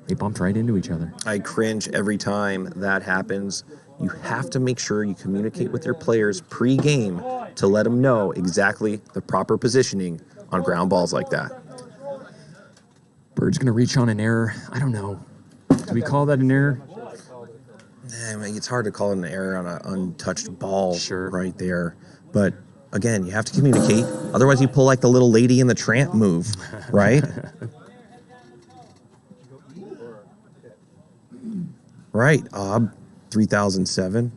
they bumped right into each other. I cringe every time that happens. You have to make sure you communicate with your players pre-game to let them know exactly the proper positioning on ground balls like that. Bird's going to reach on an error. I don't know. Do we call that an error? I mean, it's hard to call it an error on an untouched ball right there. But again, you have to communicate. Otherwise, you pull like the little lady in the tramp move, right? Right, 3007.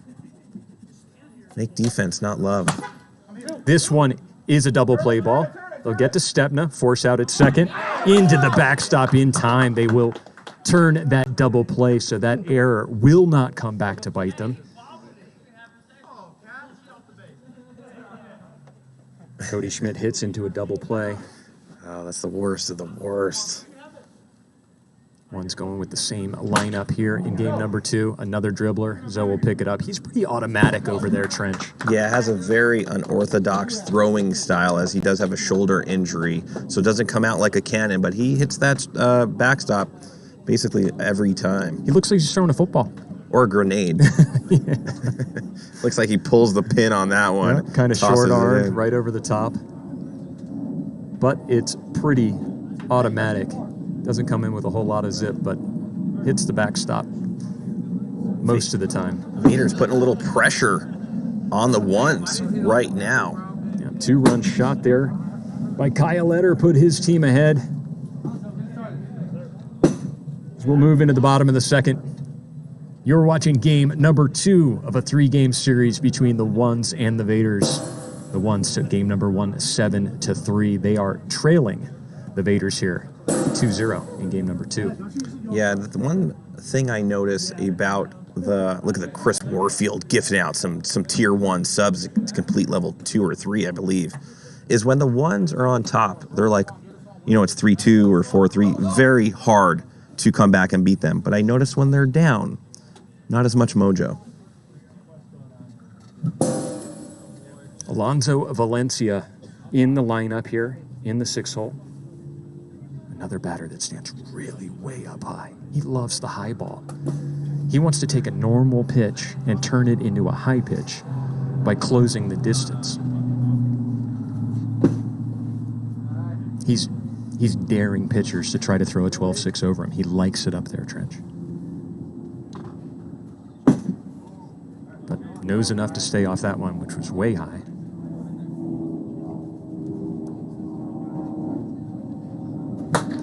Make defense, not love. This one is a double play ball. They'll get to Stepna, force out at second, into the backstop in time. They will turn that double play, so that error will not come back to bite them. Cody Schmidt hits into a double play. Oh, that's the worst of the worst. One's going with the same lineup here in game number 2. Another dribbler. Zoe will pick it up. He's pretty automatic over there, Trench. Yeah, has a very unorthodox throwing style, as he does have a shoulder injury. So it doesn't come out like a cannon, but he hits that backstop basically every time. He looks like he's throwing a football. Or a grenade. Looks like he pulls the pin on that one. Yeah, kind of short-armed, right over the top. But it's pretty automatic. Doesn't come in with a whole lot of zip, but hits the backstop most of the time. Vader's putting a little pressure on the ones right now. Yeah, 2-run shot there by Kyle Eder, put his team ahead. As we'll move into the bottom of the second. You're watching game number 2 of a 3-game series between the Ones and the Vaderz. The Ones took game number 1 7-3. They are trailing the Vaderz here 2-0 in game number 2. Yeah, the one thing I notice about look at the Chris Warfield gifting out some tier 1 subs to complete level 2 or 3, I believe, is when the Ones are on top, they're like, it's 3-2 or 4-3, very hard to come back and beat them. But I notice when they're down, not as much mojo. Alonzo Valencia in the lineup here in the 6-hole. Another batter that stands really way up high. He loves the high ball. He wants to take a normal pitch and turn it into a high pitch by closing the distance. He's daring pitchers to try to throw a 12-6 over him. He likes it up there, Trench. But knows enough to stay off that one, which was way high.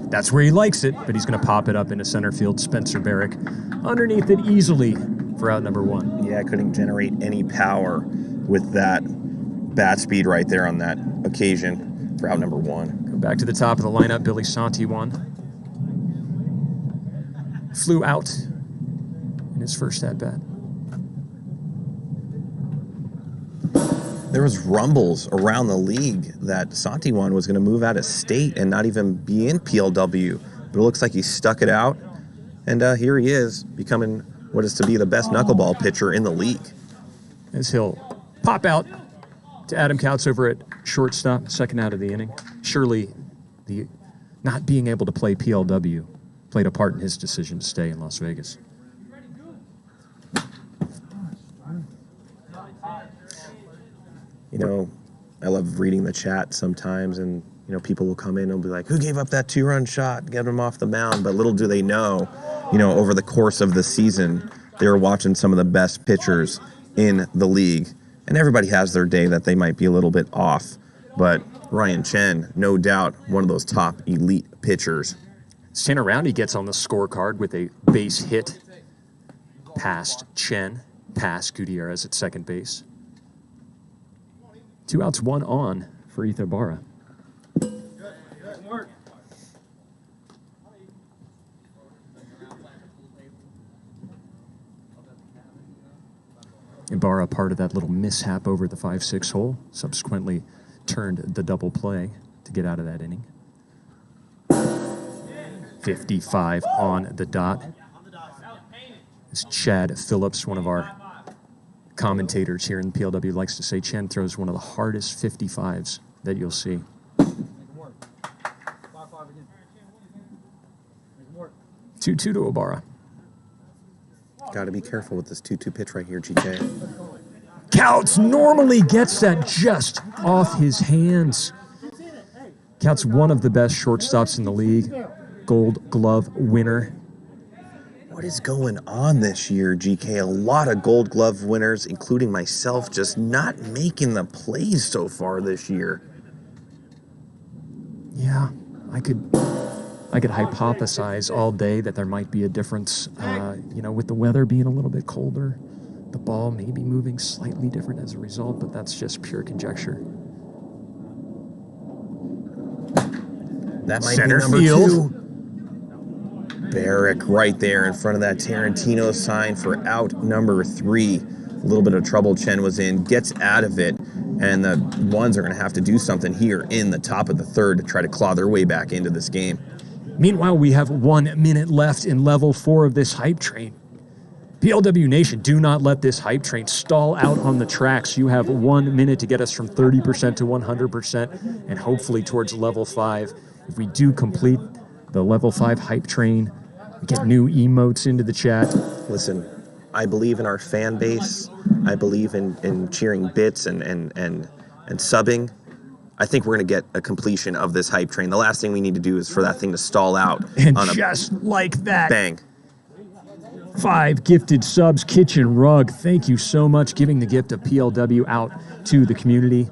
That's where he likes it, but he's going to pop it up into center field. Spencer Barrick underneath it easily for out number 1. Yeah, couldn't generate any power with that bat speed right there on that occasion for out number 1. Go back to the top of the lineup. Billy Santiwan flew out in his first at-bat. There was rumbles around the league that Santiwan was going to move out of state and not even be in PLW, but it looks like he stuck it out, and here he is, becoming what is to be the best knuckleball pitcher in the league. As he'll pop out to Adam Koutz over at shortstop, second out of the inning. Surely the not being able to play PLW played a part in his decision to stay in Las Vegas. You know, I love reading the chat sometimes, and you know, people will come in and be like, "Who gave up that 2-run shot? Get him off the mound." But little do they know, you know, over the course of the season, they were watching some of the best pitchers in the league, and everybody has their day that they might be a little bit off. But Ryan Chen, no doubt, one of those top elite pitchers. Tanner Roundy gets on the scorecard with a base hit past Chen, past Gutierrez at second base. 2 outs, 1 on for Ibarra. Ibarra, part of that little mishap over the 5-6 hole, subsequently turned the double play to get out of that inning. 55 on the dot. As Chad Phillips, one of our commentators here in PLW, likes to say, Chen throws one of the hardest 55s that you'll see. 2-2 to Ibarra. Got to be careful with this 2-2 pitch right here, GK. Koutz normally gets that just off his hands. Koutz, one of the best shortstops in the league, Gold Glove winner. What is going on this year, GK? A lot of Gold Glove winners, including myself, just not making the plays so far this year. Yeah, I could hypothesize all day that there might be a difference, you know, with the weather being a little bit colder, the ball may be moving slightly different as a result, but that's just pure conjecture. That might Center be number field. 2. Barrick right there in front of that Tarantino sign for out number 3. A little bit of trouble Chen was in, gets out of it, and the ones are going to have to do something here in the top of the third to try to claw their way back into this game. Meanwhile, we have 1 minute left in level 4 of this hype train. PLW Nation, do not let this hype train stall out on the tracks. You have 1 minute to get us from 30% to 100%, and hopefully towards level 5. If we do complete the level 5 hype train, we get new emotes into the chat. Listen, I believe in our fan base. I believe in cheering bits and subbing. I think we're going to get a completion of this hype train. The last thing we need to do is for that thing to stall out. And on just like that, bang. 5 gifted subs, Kitchen Rug. Thank you so much, giving the gift of PLW out to the community.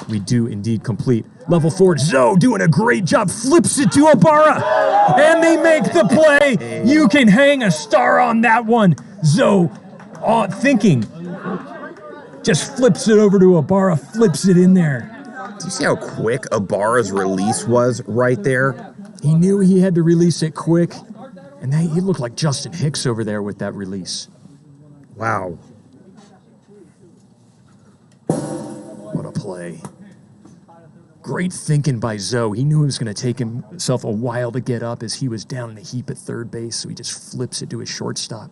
We do indeed complete level 4. Zoe doing a great job, flips it to Ibarra, and they make the play. You can hang a star on that one. Zoe, thinking, just flips it over to Ibarra, flips it in there. Do you see how quick Ibarra's release was right there? He knew he had to release it quick, and he looked like Justin Hicks over there with that release. Wow. What a play. Great thinking by Zoe. He knew it was going to take himself a while to get up as he was down in a heap at third base, so he just flips it to his shortstop.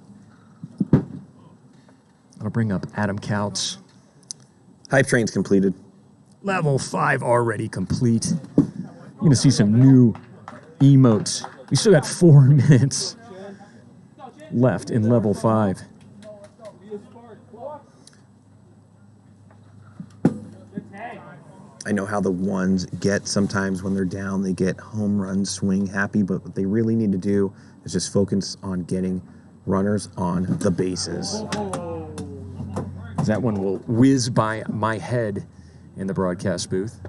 I'll bring up Adam Koutz. Hype train's completed. Level 5 already complete. You're going to see some new emotes. We still got 4 minutes left in level 5. I know how the ones get sometimes when they're down, they get home run swing happy, but what they really need to do is just focus on getting runners on the bases. That one will whiz by my head in the broadcast booth.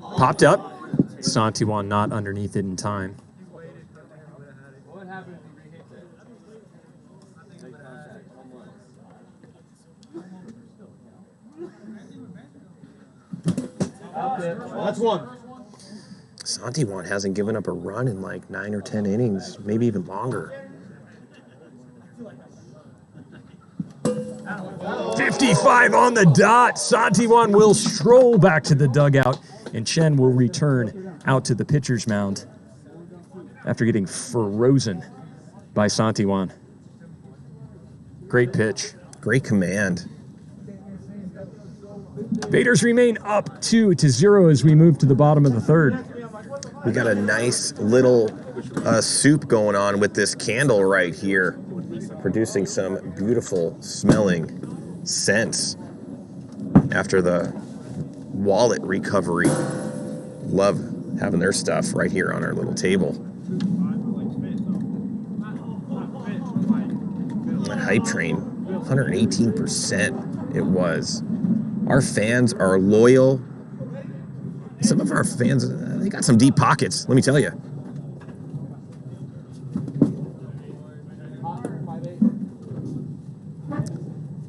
Popped up. Santiwan not underneath it in time. That's one. Santiwan hasn't given up a run in like 9 or 10 innings, maybe even longer. 55 on the dot. Santiwan will stroll back to the dugout, and Chen will return out to the pitcher's mound after getting frozen by Santiwan. Great pitch. Great command. Vaderz remain up 2-0 as we move to the bottom of the third. We got a nice little soup going on with this candle right here. producing some beautiful smelling scents after the wallet recovery. Love having their stuff right here on our little table. That hype train, 118% it was. Our fans are loyal. Some of our fans, they got some deep pockets, let me tell you.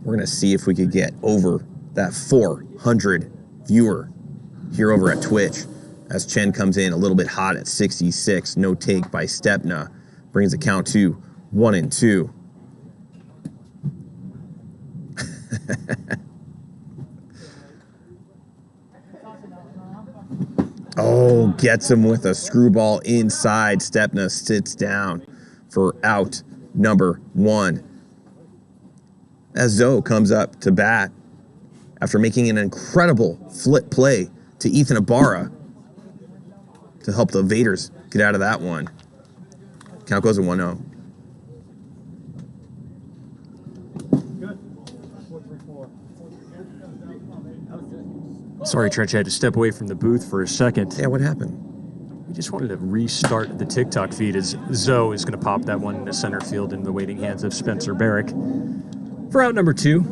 We're going to see if we could get over that 400 viewer here over at Twitch as Chen comes in a little bit hot at 66. No take by Stepna. Brings the count to 1-2. Oh, gets him with a screwball inside. Stepna sits down for out number 1. As Zoe comes up to bat after making an incredible flip play to Ethan Ibarra to help the Vaderz get out of that one. Count goes to 1-0. Sorry, Trench, I had to step away from the booth for a second. Yeah, what happened? We just wanted to restart the TikTok feed as Zoe is going to pop that one into center field in the waiting hands of Spencer Barrick. For out number 2.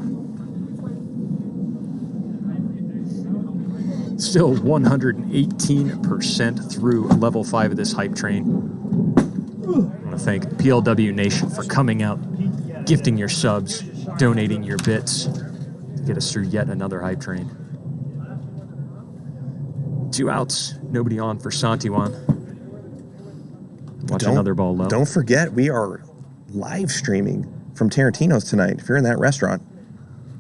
Still 118% through level 5 of this hype train. I want to thank PLW Nation for coming out, gifting your subs, donating your bits to get us through yet another hype train. 2 outs, nobody on for Santiwan. Watch another ball low. Don't forget, we are live streaming from Tarantino's tonight. If you're in that restaurant,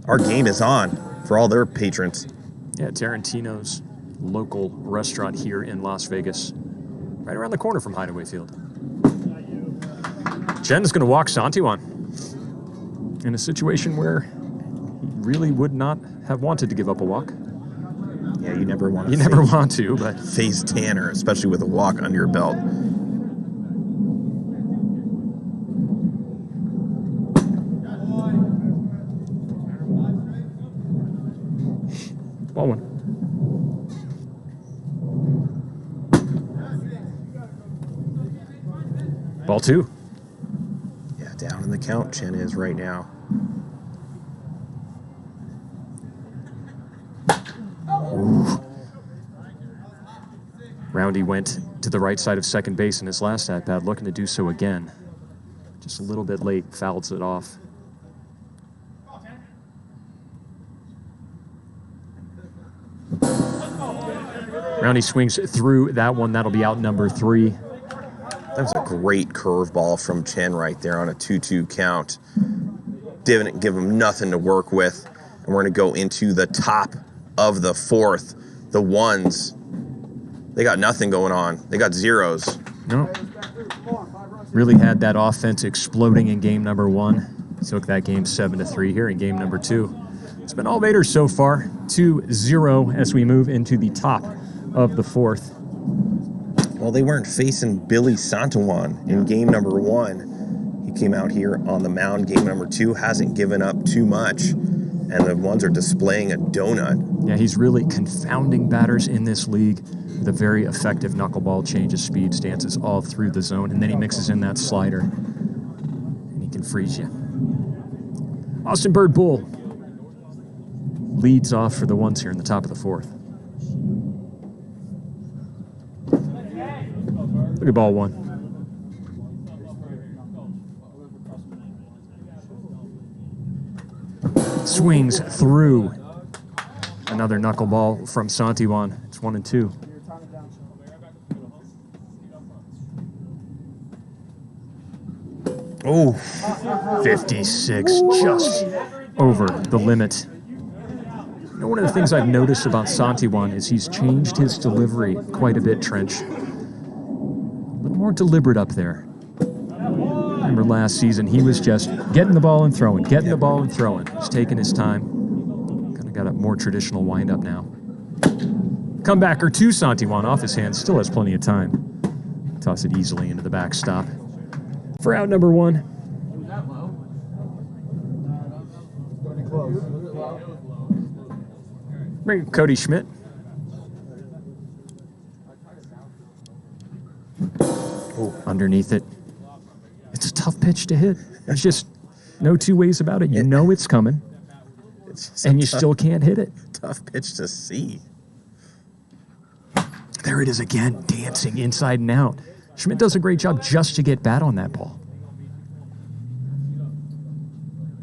our game is on for all their patrons. Yeah, Tarantino's local restaurant here in Las Vegas, right around the corner from Hideaway Field. Chen is going to walk Santiwan in a situation where he really would not have wanted to give up a walk. Yeah, you never want to, but face Tanner, especially with a walk under your belt. Ball 1. Ball 2. Yeah, down in the count, Chen is right now. Ooh. Roundy went to the right side of second base in his last at-bat, looking to do so again. Just a little bit late, fouls it off. Roundy swings through that one. That'll be out number 3. That was a great curveball from Chen right there on a 2-2 count. Didn't give him nothing to work with. And we're going to go into the top of the 4th. The ones, they got nothing going on. They got zeros. No. Really had that offense exploding in game number 1. Took that game 7-3 here in game number 2. It's been all Vaderz so far. 2-0 as we move into the top of the 4th. Well, they weren't facing Billy Santiwan in game number 1. He came out here on the mound. Game number 2 hasn't given up too much. And the ones are displaying a donut. Yeah, he's really confounding batters in this league with a very effective knuckleball, change of speed, stances all through the zone, and then he mixes in that slider, and he can freeze you. Austin Bird Bull leads off for the ones here in the top of the 4th. Look at ball 1. Swings through. Another knuckleball from Santiwan. It's 1-2. Oh, 56, just over the limit. You know, one of the things I've noticed about Santiwan is he's changed his delivery quite a bit, Trench. A little more deliberate up there. Remember last season, he was just getting the ball and throwing, getting the ball and throwing. He's taking his time. Kind of got a more traditional windup now. Comebacker to Santiwan off his hands, still has plenty of time. Toss it easily into the backstop. For out number 1. Bring Cody Schmidt. Oh, underneath it. It's a tough pitch to hit. There's just no two ways about it. You know it's coming, and you still can't hit it. Tough pitch to see. There it is again, dancing inside and out. Schmidt does a great job just to get bat on that ball.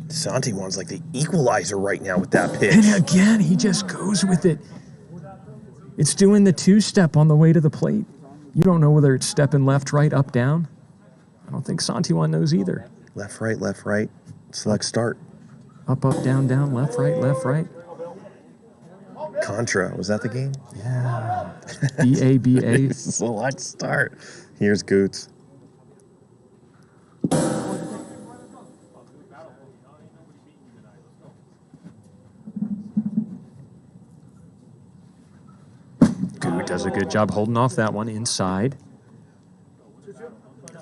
Santiwan's like the equalizer right now with that pitch. And again, he just goes with it. It's doing the two-step on the way to the plate. You don't know whether it's stepping left, right, up, down. I don't think Santiwan knows either. Left, right. Select start. Up, down, left, right. Contra, was that the game? Yeah. B-A-B-A. Select start. Here's Koutz. Koutz does a good job holding off that one inside.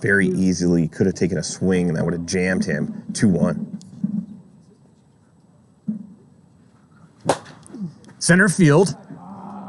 Very easily could have taken a swing and that would have jammed him. 2-1. Center field.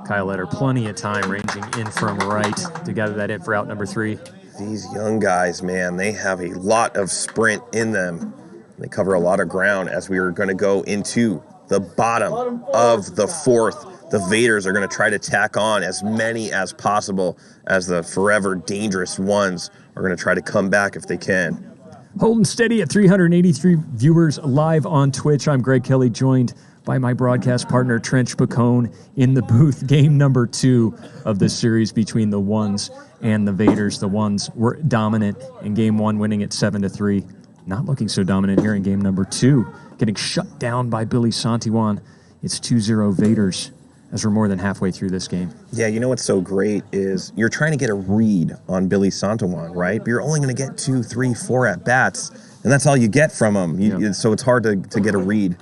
Kyle Eder, plenty of time ranging in from right to gather that in for out number 3. These young guys, man, they have a lot of sprint in them. They cover a lot of ground as we are going to go into the bottom of the 4th. The Vaderz are going to try to tack on as many as possible as the forever dangerous ones are going to try to come back if they can. Holding steady at 383 viewers live on Twitch. I'm Greg Kelly, joined by my broadcast partner, Trench Pacone, in the booth. Game number 2 of the series between the Ones and the Vaderz. The Ones were dominant in game 1, winning it 7-3. Not looking so dominant here in game number 2, getting shut down by Billy Santiwan. It's 2-0 Vaderz as we're more than halfway through this game. Yeah, you know what's so great is you're trying to get a read on Billy Santiwan, right? But you're only going to get 2, 3, 4 at-bats, and that's all you get from him. So it's hard to get a read.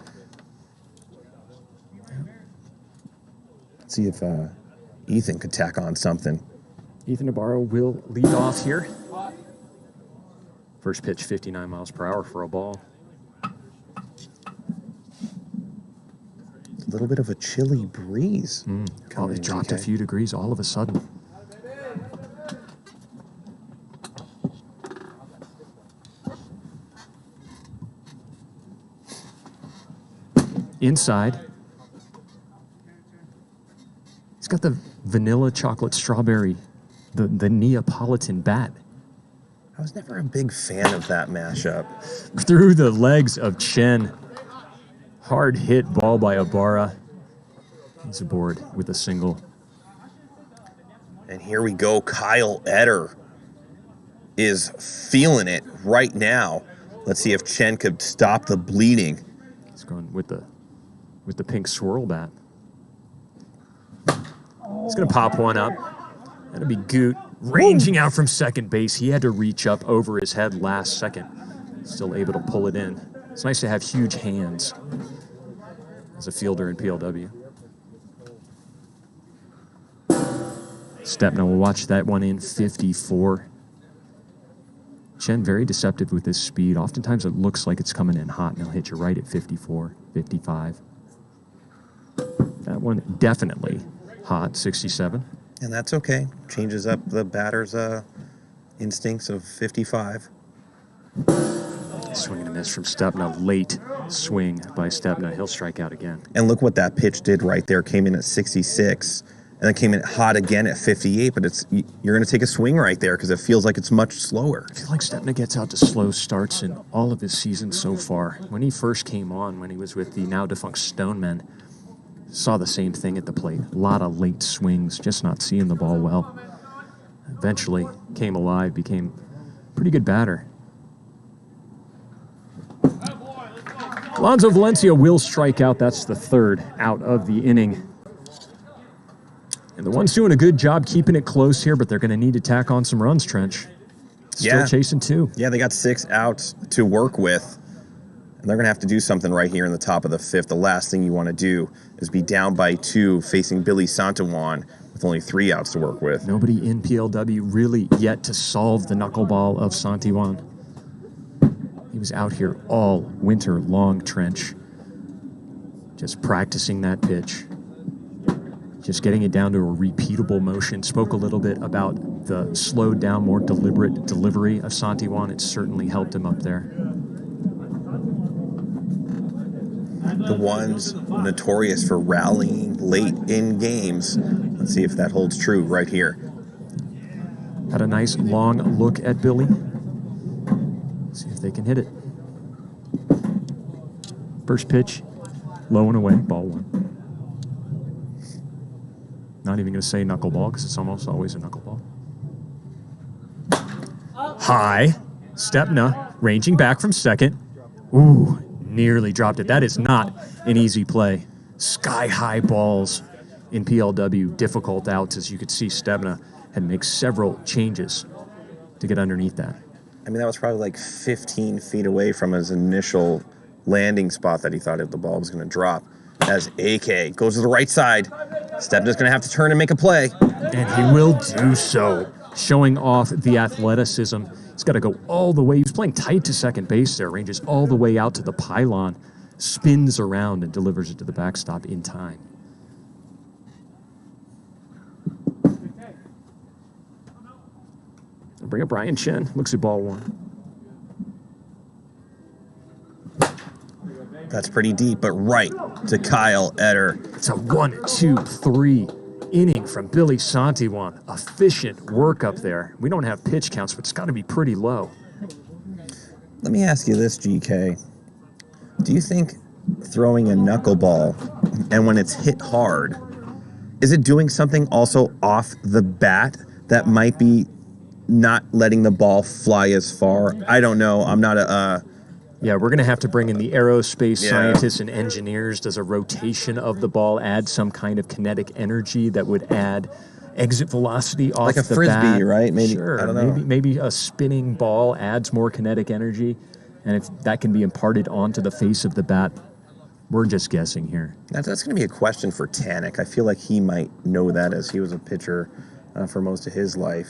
Let's see if Ethan could tack on something. Ethan Ibarra will lead off here. First pitch, 59 miles per hour for a ball. A little bit of a chilly breeze. It dropped a few degrees all of a sudden. Inside. He's got the vanilla chocolate strawberry, the Neapolitan bat. I was never a big fan of that mashup. Through the legs of Chen. Hard hit ball by Ibarra. He's aboard with a single. And here we go. Kyle Eder is feeling it right now. Let's see if Chen could stop the bleeding. He's going with the pink swirl bat. He's going to pop one up. That'll be Koutz ranging out from second base. He had to reach up over his head last second. Still able to pull it in. It's nice to have huge hands as a fielder in PLW. Stepna will watch that one in 54. Chen very deceptive with his speed. Oftentimes it looks like it's coming in hot, and he'll hit you right at 54, 55. That one definitely hot, 67. And that's okay. Changes up the batter's instincts of 55. Swing and a miss from Stepna. Late swing by Stepna. He'll strike out again. And look what that pitch did right there. Came in at 66, and then came in hot again at 58. But you're going to take a swing right there because it feels like it's much slower. I feel like Stepna gets out to slow starts in all of his seasons so far. When he first came on, when he was with the now defunct Stonemen, saw the same thing at the plate. A lot of late swings, just not seeing the ball well. Eventually came alive, became a pretty good batter. Alonzo Valencia will strike out. That's the 3rd out of the inning. And the Ones doing a good job keeping it close here, but they're going to need to tack on some runs, Trench. Still chasing 2. Yeah, they got 6 outs to work with. And they're going to have to do something right here in the top of the 5th. The last thing you want to do is be down by 2 facing Billy Santiwan with only 3 outs to work with. Nobody in PLW really yet to solve the knuckleball of Santiwan. He was out here all winter long, Trench. Just practicing that pitch. Just getting it down to a repeatable motion. Spoke a little bit about the slowed down, more deliberate delivery of Santiwan. It certainly helped him up there. The one's notorious for rallying late in games. Let's see if that holds true right here. Had a nice long look at Billy. See if they can hit it. First pitch, low and away, ball 1. Not even going to say knuckleball because it's almost always a knuckleball. High, Stepna ranging back from second. Ooh, nearly dropped it. That is not an easy play. Sky-high balls in PLW, difficult outs, as you could see Stepna had to make several changes to get underneath that. I mean, that was probably like 15 feet away from his initial landing spot that he thought the ball was going to drop. As AK goes to the right side, Stepna's going to have to turn and make a play. And he will do so, showing off the athleticism. He's got to go all the way. He was playing tight to second base there, ranges all the way out to the pylon, spins around and delivers it to the backstop in time. Bring up Brian Chen, looks at ball 1. That's pretty deep, but right to Kyle Eder. It's a 1, 2, 3 inning from Billy Santiwan. Efficient work up there. We don't have pitch counts, but it's got to be pretty low. Let me ask you this, GK. Do you think throwing a knuckleball, and when it's hit hard, is it doing something also off the bat that might be not letting the ball fly as far? I don't know. I'm not a... Yeah, we're going to have to bring in the aerospace scientists and engineers. Does a rotation of the ball add some kind of kinetic energy that would add exit velocity off like a the frisbee, bat? right? Maybe, sure. I don't know. Maybe a spinning ball adds more kinetic energy, and if that can be imparted onto the face of the bat, we're just guessing here. That's going to be a question for Tanek. I feel like he might know that as he was a pitcher for most of his life.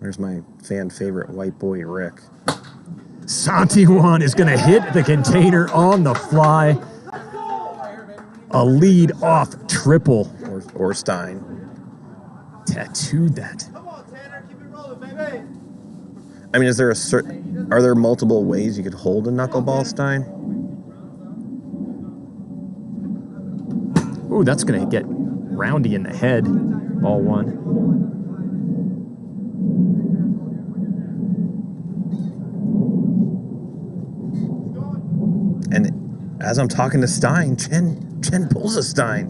There's my fan favorite white boy, Rick. Santiwan is going to hit the container on the fly. A lead-off triple. Or Stein. Tattooed that. I mean, are there multiple ways you could hold a knuckleball, Stein? Ooh, that's going to get Roundy in the head. Ball 1. And as I'm talking to Stein, Chen pulls a Stein.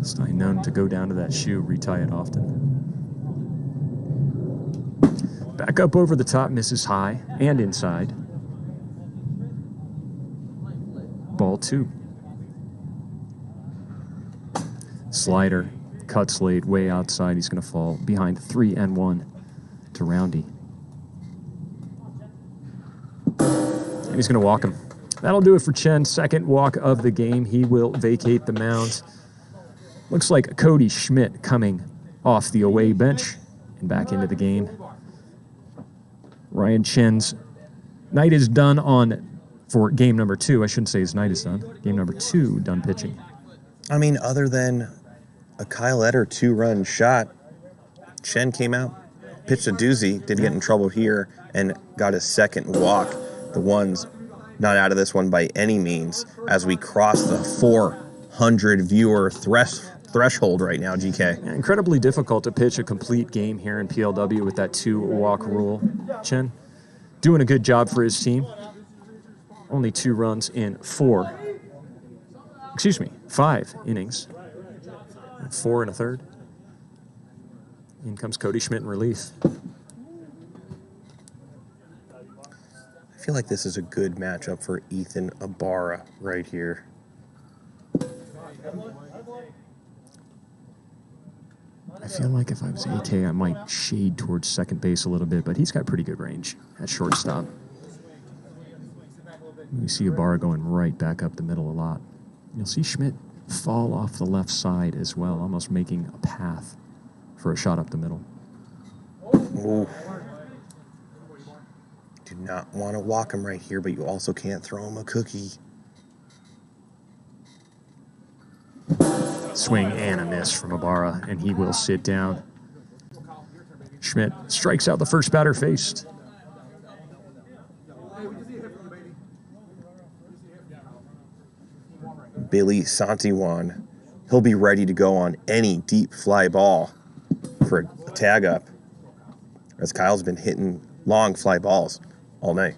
Stein known to go down to that shoe, retie it often. Back up over the top, misses high and inside. Ball 2. Slider, cuts late, way outside. He's going to fall behind 3-1 to Roundy. And he's going to walk him. That'll do it for Chen. Second walk of the game. He will vacate the mound. Looks like Cody Schmidt coming off the away bench and back into the game. Ryan Chen's night is done for game number 2. I shouldn't say his night is done. Game number 2, done pitching. I mean, other than a Kyle Eder 2-run shot, Chen came out, pitched a doozy, didn't get in trouble here, and got his second walk. The one's not out of this one by any means as we cross the 400 viewer threshold right now, GK. Yeah, incredibly difficult to pitch a complete game here in PLW with that 2-walk rule. Chen doing a good job for his team. Only 2 runs in 5 innings. 4 1/3. In comes Cody Schmidt in relief. I feel like this is a good matchup for Ethan Ibarra right here. I feel like if I was AK, I might shade towards second base a little bit, but he's got pretty good range at shortstop. You see Ibarra going right back up the middle a lot. You'll see Schmidt fall off the left side as well, almost making a path for a shot up the middle. Ooh. Do not want to walk him right here, but you also can't throw him a cookie. Swing and a miss from Ibarra, and he will sit down. Schmidt strikes out the first batter faced. Billy Santiwan, he'll be ready to go on any deep fly ball for a tag up, as Kyle's been hitting long fly balls all night.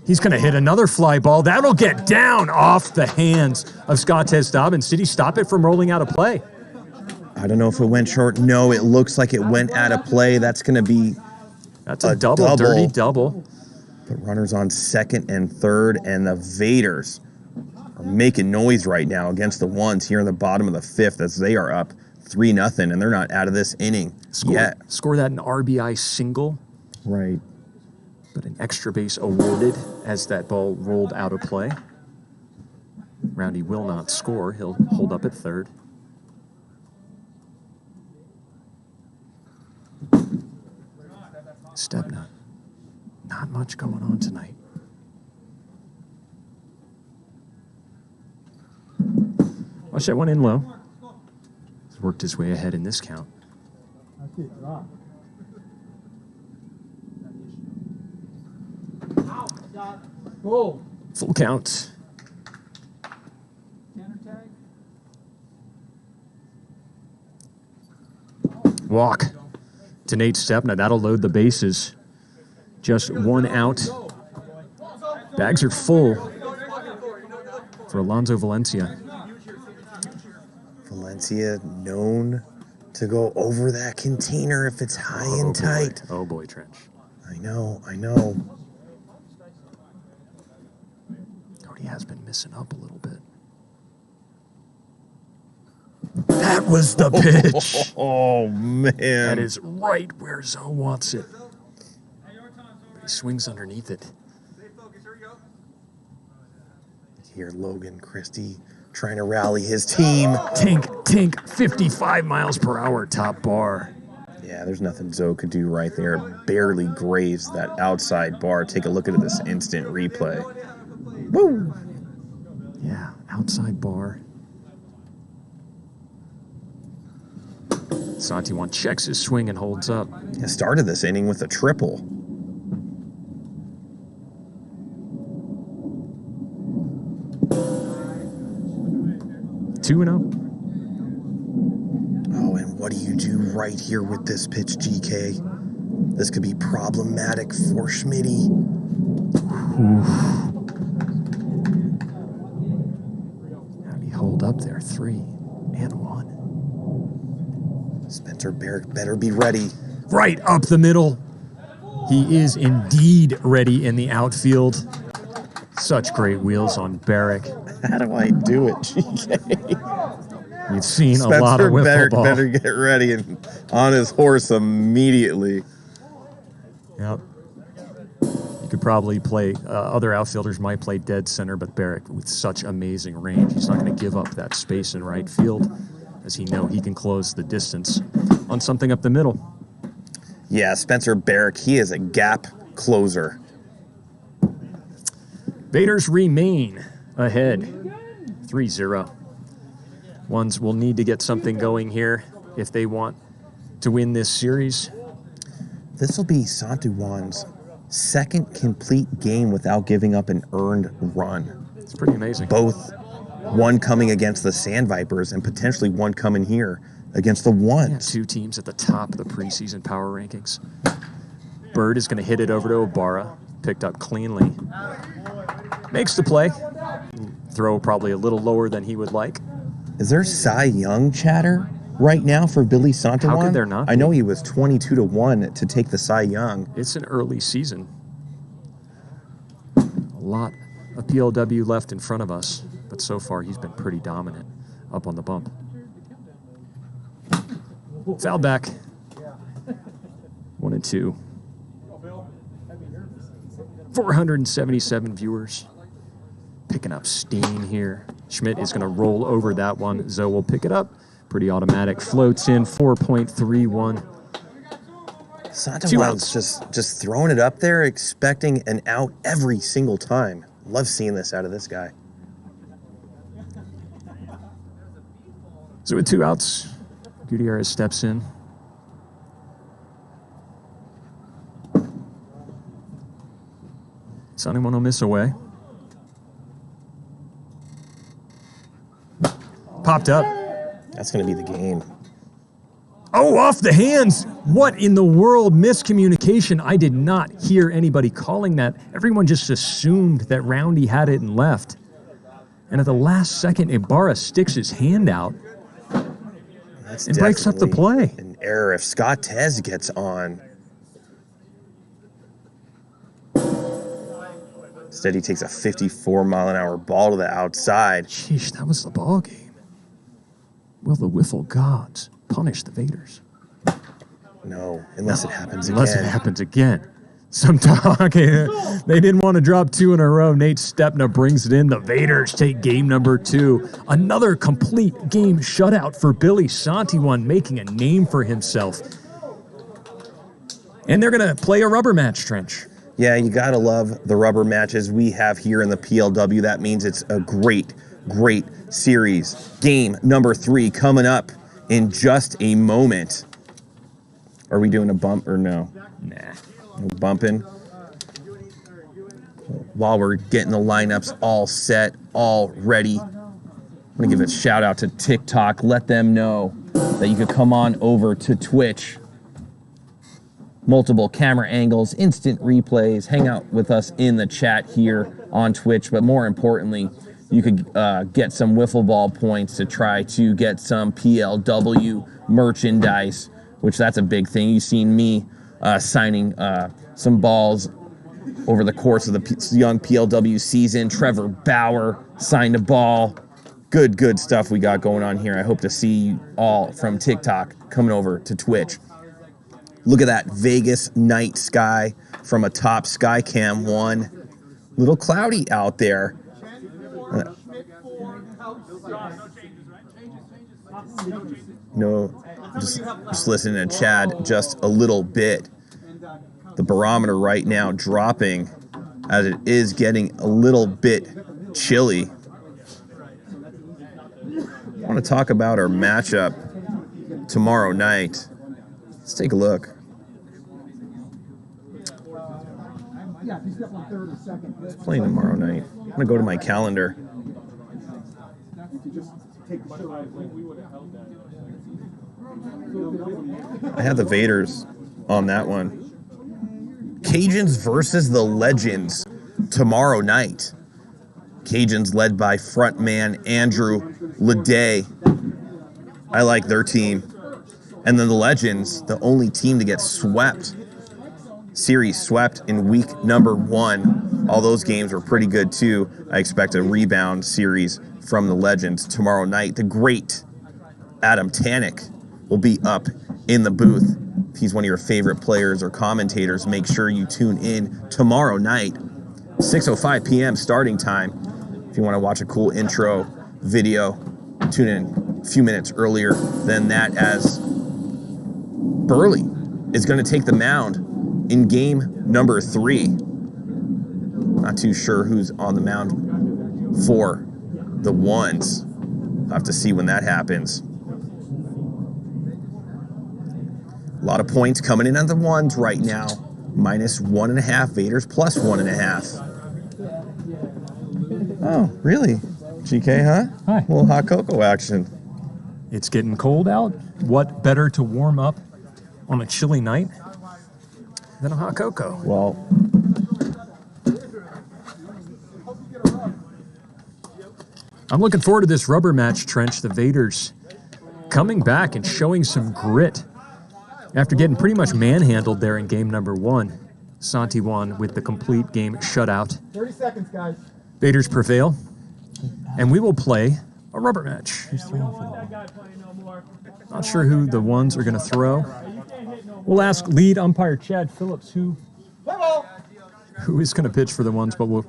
He's going to hit another fly ball. That'll get down off the hands of Scottez Dobbins. Did he stop it from rolling out of play? I don't know if it went short. No, it looks like it went out of play. That's going to be a double, dirty double. But runners on second and third, and the Vaderz are making noise right now against the ones here in the bottom of the fifth as they are up 3-0, and they're not out of this inning yet. Score that an RBI single. Right. But an extra base awarded as that ball rolled out of play. Roundy will not score. He'll hold up at third. Stepna. Not much going on tonight. Watch that one in low. He's worked his way ahead in this count. Full count. Walk to Nate Stepna. That'll load the bases. Just one out. Bags are full for Alonzo Valencia. Valencia known to go over that container if it's high and tight. Oh boy, Trench. I know, I know. Cody has been missing up a little bit. That was the pitch. Oh, man. That is right where Zoe wants it. He swings underneath it. Here, Logan Christie trying to rally his team. Tink, 55 miles per hour top bar. Yeah, there's nothing Zoe could do right there. Barely grazed that outside bar. Take a look at this instant replay. Woo! Yeah, outside bar. Santiwan checks his swing and holds up. He started this inning with a triple. Two and 0. Oh, and what do you do right here with this pitch, GK? This could be problematic for Schmitty. How'd he hold up there? 3 and 1. Spencer Barrick better be ready. Right up the middle. He is indeed ready in the outfield. Such great wheels on Barrick. How do I do it, GK? We've seen a lot of wiffle Barrick ball. better get ready and on his horse immediately. Yep. You could probably play, other outfielders might play dead center, but Barrick, with such amazing range, he's not going to give up that space in right field, as he know he can close the distance on something up the middle. Yeah, Spencer Barrick, he is a gap closer. Vaderz remain ahead, 3-0. Ones will need to get something going here if they want to win this series. This will be Santiwan's second complete game without giving up an earned run. It's pretty amazing. Both one coming against the Sand Vipers and potentially one coming here against the Ones. Yeah, 2 teams at the top of the preseason power rankings. Bird is going to hit it over to Ibarra. Picked up cleanly. Makes the play. Throw probably a little lower than he would like. Is there Cy Young chatter right now for Billy Santiwan? How could there not be? I know he was 22-1 to take the Cy Young. It's an early season. A lot of PLW left in front of us, but so far he's been pretty dominant up on the bump. Foul back. 1-2. 477 viewers. Picking up steam here. Schmidt is going to roll over that one. Zoe will pick it up. Pretty automatic. Floats in 4.31. Santiwan's just throwing it up there, expecting an out every single time. Love seeing this out of this guy. So with 2 outs, Gutierrez steps in. Santiwan will miss away. Popped up. That's going to be the game. Oh, off the hands. What in the world? Miscommunication. I did not hear anybody calling that. Everyone just assumed that Roundy had it and left. And at the last second, Ibarra sticks his hand out and breaks up the play. An error if Scottez gets on. Instead, he takes a 54-mile-an-hour ball to the outside. Sheesh, that was the ball game. Will the WIFFLE gods punish the Vaderz? No, unless it happens again. Unless it happens again. Some talk. They didn't want to drop 2 in a row. Nate Stepna brings it in. The Vaderz take game number 2. Another complete game shutout for Billy Santiwan, making a name for himself. And they're going to play a rubber match, Trench. Yeah, you got to love the rubber matches we have here in the PLW. That means it's a great, great series. Game number 3 coming up in just a moment. Are we doing a bump or no? Nah. No bumping. While we're getting the lineups all set, all ready, I'm going to give a shout out to TikTok. Let them know that you could come on over to Twitch. Multiple camera angles, instant replays, hang out with us in the chat here on Twitch. But more importantly, you could get some wiffle ball points to try to get some PLW merchandise, which that's a big thing. You've seen me signing some balls over the course of the young PLW season. Trevor Bauer signed a ball. Good stuff we got going on here. I hope to see you all from TikTok coming over to Twitch. Look at that Vegas night sky from a top sky cam 1. Little cloudy out there. No, just listening to Chad just a little bit. The barometer right now dropping as it is getting a little bit chilly. I want to talk about our matchup tomorrow night. Let's take a look. It's playing tomorrow night. I'm going to go to my calendar. I have the Vaderz on that one. Cajuns versus the Legends tomorrow night. Cajuns led by frontman Andrew Leday. I like their team. And then the Legends, the only team to get swept. Series swept in week number 1. All those games were pretty good too. I expect a rebound series from the Legends tomorrow night. The great Adam Tannick will be up in the booth. If he's one of your favorite players or commentators, make sure you tune in tomorrow night, 6:05 p.m. starting time. If you want to watch a cool intro video, tune in a few minutes earlier than that, as Burley is going to take the mound in game number 3. Not too sure who's on the mound for the Ones. I'll have to see when that happens. A lot of points coming in on the Ones right now. -1.5, Vaderz plus 1.5. Oh, really? GK, huh? Hi. A little hot cocoa action. It's getting cold out. What better to warm up on a chilly night than a hot cocoa? Well, I'm looking forward to this rubber match, Trench. The Vaderz coming back and showing some grit after getting pretty much manhandled there in game number 1. Santiwan with the complete game shutout. 30 seconds, guys. Vaderz prevail, and we will play a rubber match. Not sure who the Ones are going to throw. We'll ask lead umpire Chad Phillips who is going to pitch for the Ones, but we'll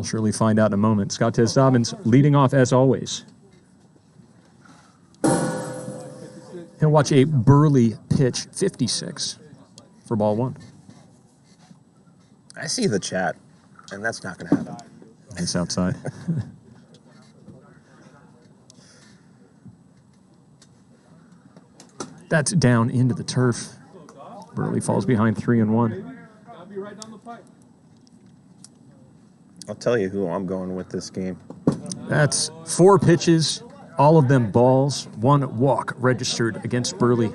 surely find out in a moment. Scottez Dobbins leading off as always. He'll watch a Burley pitch, 56. for ball 1. I see the chat, and that's not going to happen. Nice outside. That's down into the turf. Burley falls behind 3-1. I'll tell you who I'm going with this game. That's 4 pitches, all of them balls, 1 walk registered against Burley.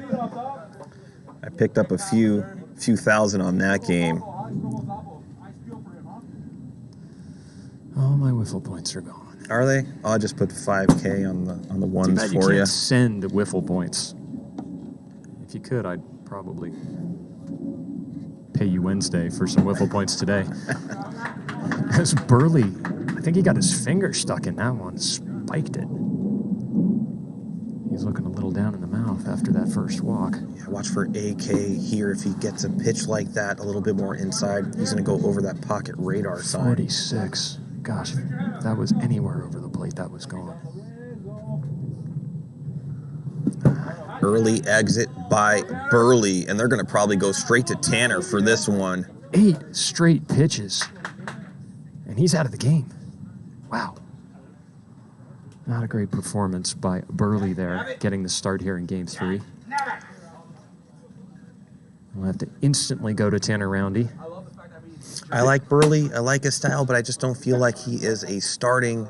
I picked up a few thousand on that game. Oh, my wiffle points are gone. Are they? I'll just put 5K on the ones Too bad for you you. can't send wiffle points. If you could, I'd probably pay you Wednesday for some wiffle points today. As Burley, I think he got his finger stuck in that one, spiked it. He's looking a little down in the mouth after that first walk. Yeah, watch for AK here. If he gets a pitch like that, a little bit more inside, he's going to go over that pocket radar sign. 46. Gosh, if that was anywhere over the plate, that was gone. Early exit by Burley, and they're going to probably go straight to Tanner for this one. 8 straight pitches, and he's out of the game. Wow. Not a great performance by Burley there, getting the start here in Game 3. We'll have to instantly go to Tanner Roundy. I like Burley. I like his style, but I just don't feel like he is a starting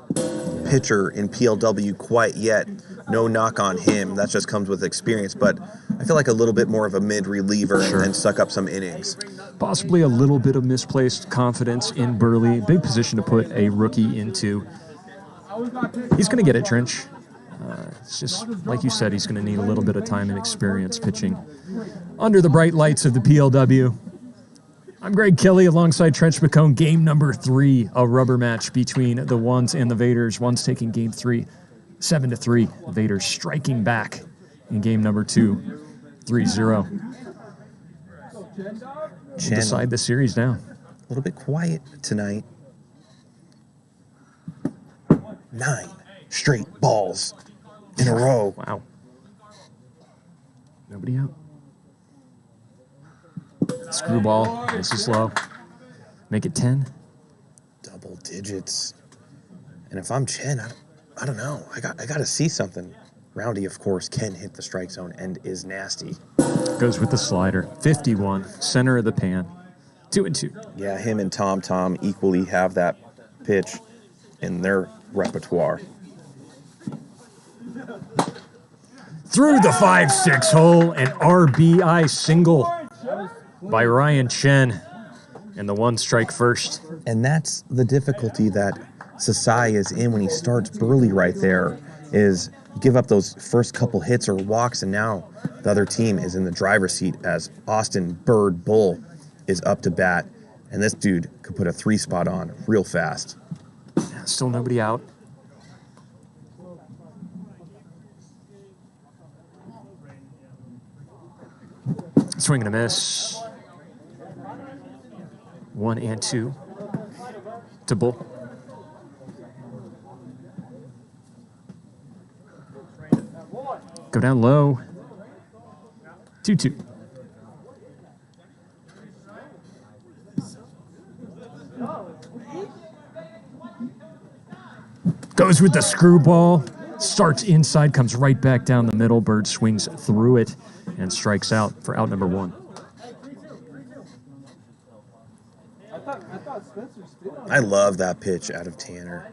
pitcher in PLW quite yet. No knock on him. That just comes with experience. But I feel like a little bit more of a mid-reliever and suck up some innings. Possibly a little bit of misplaced confidence in Burley. Big position to put a rookie into. He's going to get it, Trench. It's just, like you said, he's going to need a little bit of time and experience pitching under the bright lights of the PLW. I'm Greg Kelly alongside Trench McCone. Game number 3, a rubber match between the Ones and the Vaderz. Ones taking game 3, 7-3. Vaderz striking back in game number 2, 3-0. Chen, Decide the series now. a little bit quiet tonight. 9 straight balls in a row. Wow. Nobody out. Screwball. This is low. Make it 10. Double digits. And if I'm Chen, I don't know. I got to see something. Roundy, of course, can hit the strike zone and is nasty. Goes with the slider. 51. Center of the pan. 2-2. Yeah, him and Tom equally have that pitch in their repertoire. Through the 5-6 hole, an RBI single by Ryan Chen. And the 1 strike first. And that's the difficulty that Sesai is in when he starts Burley right there, is give up those first couple hits or walks, and now the other team is in the driver's seat as Austin Bird Bull is up to bat, and this dude could put a 3 spot on real fast. Still nobody out. Swing and a miss. 1 and 2 to Bull. Go down low. 2-2. Goes with the screwball. Starts inside, comes right back down the middle. Bird swings through it and strikes out for out number 1. I love that pitch out of Tanner.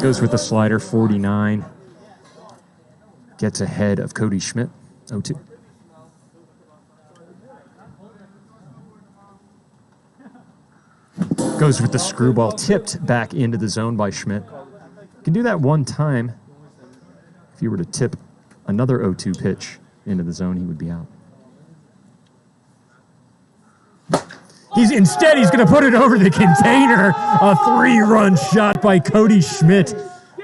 Goes with the slider, 49. Gets ahead of Cody Schmidt, 0-2. Goes with the screwball, tipped back into the zone by Schmidt. Can do that one time. If you were to tip another 0-2 pitch into the zone, he would be out. Instead, he's going to put it over the container. A 3-run shot by Cody Schmidt.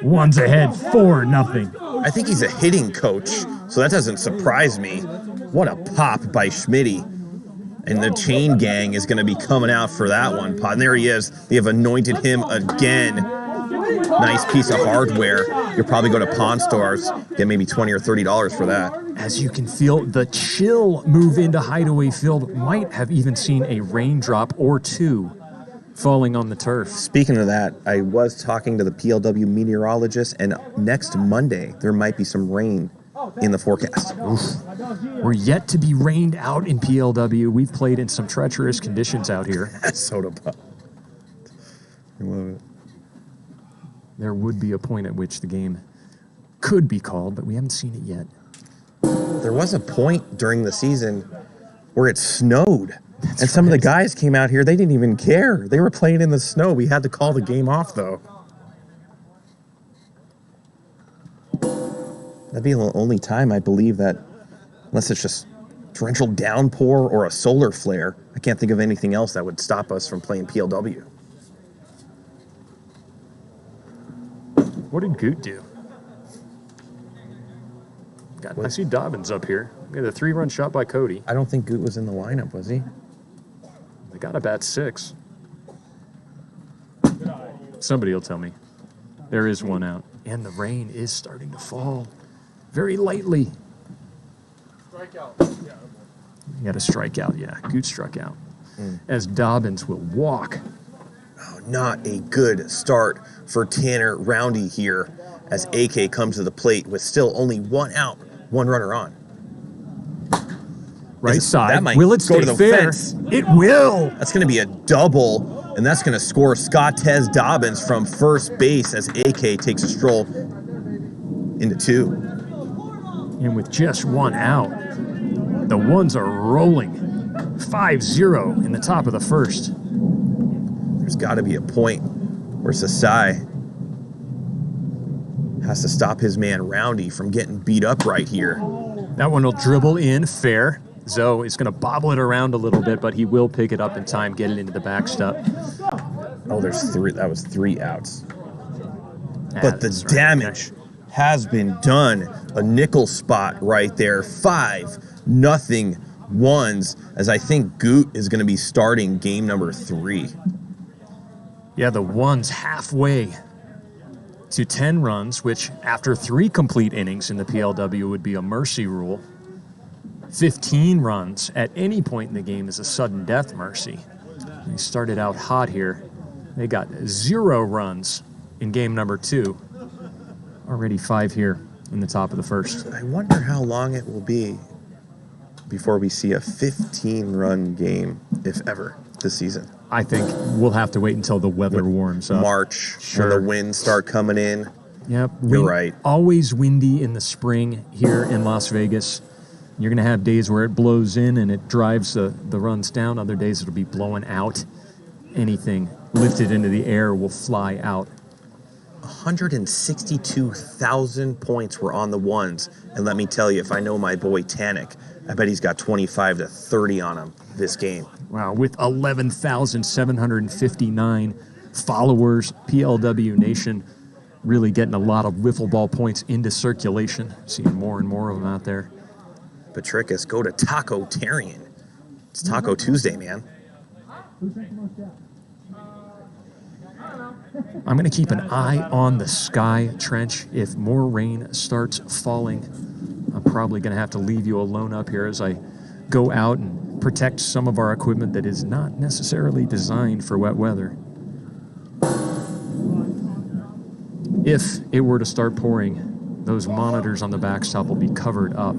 One's ahead, 4-0. I think he's a hitting coach, so that doesn't surprise me. What a pop by Schmitty. And the chain gang is going to be coming out for that one. And there he is. They have anointed him again. nice piece of hardware, you'll probably go to pawn stores, get maybe $20 or $30 for that. As you can feel, the chill move into Hideaway Field might have even seen a raindrop or two falling on the turf. Speaking of that, I was talking to the PLW meteorologist, and next Monday, there might be some rain in the forecast. Oof. We're yet to be rained out in PLW. We've played in some treacherous conditions out here. Soda pop. I love it. There would be a point at which the game could be called, but we haven't seen it yet. There was a point during the season where it snowed. And some of the guys came out here, they didn't even care. They were playing in the snow. We had to call the game off, though. That'd be the only time I believe that, unless it's just torrential downpour or a solar flare, I can't think of anything else that would stop us from playing PLW. What did Goot do? I see Dobbins up here. We had a 3-run shot by Cody. I don't think Goot was in the lineup, was he? They got to bat 6. Somebody will tell me. There is one out. And the rain is starting to fall very lightly. Strikeout. He had a strikeout, yeah. Goot struck out. As Dobbins will walk. Oh, not a good start for Tanner Roundy here as AK comes to the plate with still only 1 out, 1 runner on. Right side. That might will it go stay to the fair? fence. It will. That's going to be a double, and that's going to score Scottez Dobbins from first base as AK takes a stroll into 2. And with just 1 out, the ones are rolling. 5-0 in the top of the first. There's got to be a point where Sesai has to stop his man Roundy from getting beat up right here. That one will dribble in fair. Zoe is going to bobble it around a little bit, but he will pick it up in time, get it into the backstop. Oh, there's 3. That was 3 outs. But the That's right. damage has been done. A nickel spot right there. 5-0 ones, as I think Goot is going to be starting game number 3. Yeah, the ones halfway to 10 runs, which after 3 complete innings in the PLW would be a mercy rule. 15 runs at any point in the game is a sudden death mercy. They started out hot here. They got 0 runs in game number 2. Already 5 here in the top of the first. I wonder how long it will be before we see a 15-run game, if ever, this season. I think we'll have to wait until the weather warms up. March, Sure. when the winds start coming in. Yep. You're right. Always windy in the spring here in Las Vegas. You're going to have days where it blows in and it drives the runs down. Other days it'll be blowing out. Anything lifted into the air will fly out. 162,000 points were on the ones. And let me tell you, if I know my boy Tannic, I bet he's got 25 to 30 on him this game. Wow, with 11,759 followers, PLW Nation really getting a lot of wiffle ball points into circulation. Seeing more and more of them out there. Patricus, go to Taco Tarian. It's Taco Tuesday, man. I'm going to keep an eye on the sky, Trench. If more rain starts falling, I'm probably going to have to leave you alone up here as I go out and protect some of our equipment that is not necessarily designed for wet weather. If it were to start pouring, those monitors on the backstop will be covered up,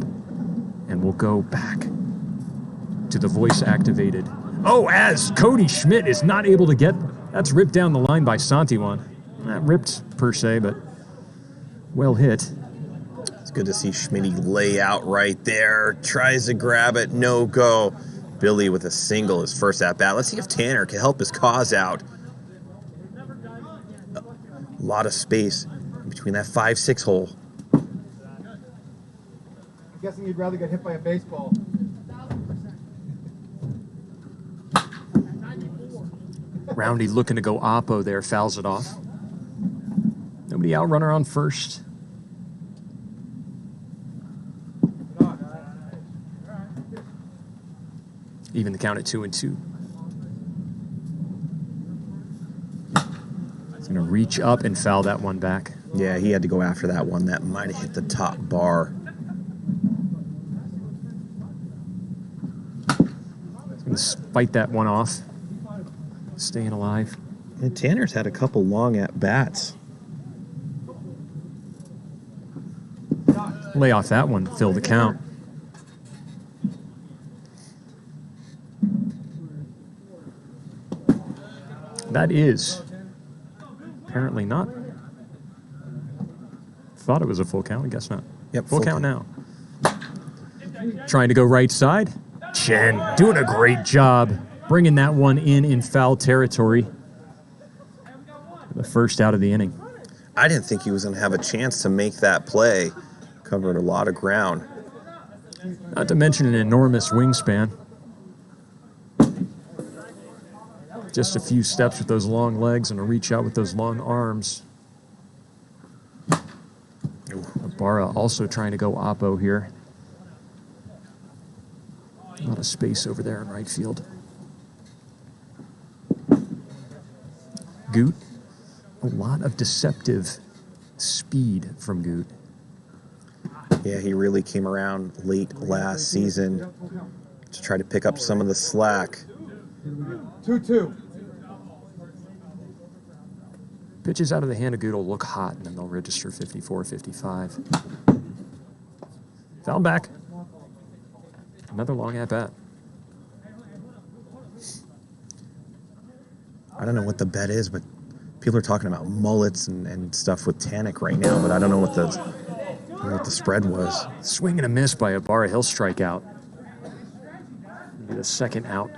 and we'll go back to the voice-activated. Oh, as Cody Schmidt is not able to get... That's ripped down the line by Santiwan. Not ripped, per se, but well hit. It's good to see Schmitty lay out right there. Tries to grab it, no go. Billy with a single, his first at-bat. Let's see if Tanner can help his cause out. A lot of space in between that 5-6 hole. I'm guessing you'd rather get hit by a baseball. Roundy looking to go oppo there, fouls it off. Nobody out, runner on first. Even the count at 2-2. He's going to reach up and foul that one back. Yeah, he had to go after that one. That might have hit the top bar. He's going to fight that one off. Staying alive. And Tanner's had a couple long at-bats. Lay off that one, fill the count. That is apparently not. Thought it was a full count, I guess not. Yep, full count now. Trying to go right side. Chen doing a great job bringing that one in foul territory. The first out of the inning. I didn't think he was going to have a chance to make that play. Covered a lot of ground. Not to mention an enormous wingspan. Just a few steps with those long legs and a reach out with those long arms. Ibarra also trying to go oppo here. A lot of space over there in right field. Goot, a lot of deceptive speed from Goot. Yeah, he really came around late last season to try to pick up some of the slack. 2-2. Pitches out of the hand of Goot will look hot, and then they'll register 54, 55. Foul back. Another long at bat. I don't know what the bet is, but people are talking about mullets and stuff with Tannic right now, but I don't know what the spread was. Swing and a miss by Ibarra. He'll strike out. Maybe the second out.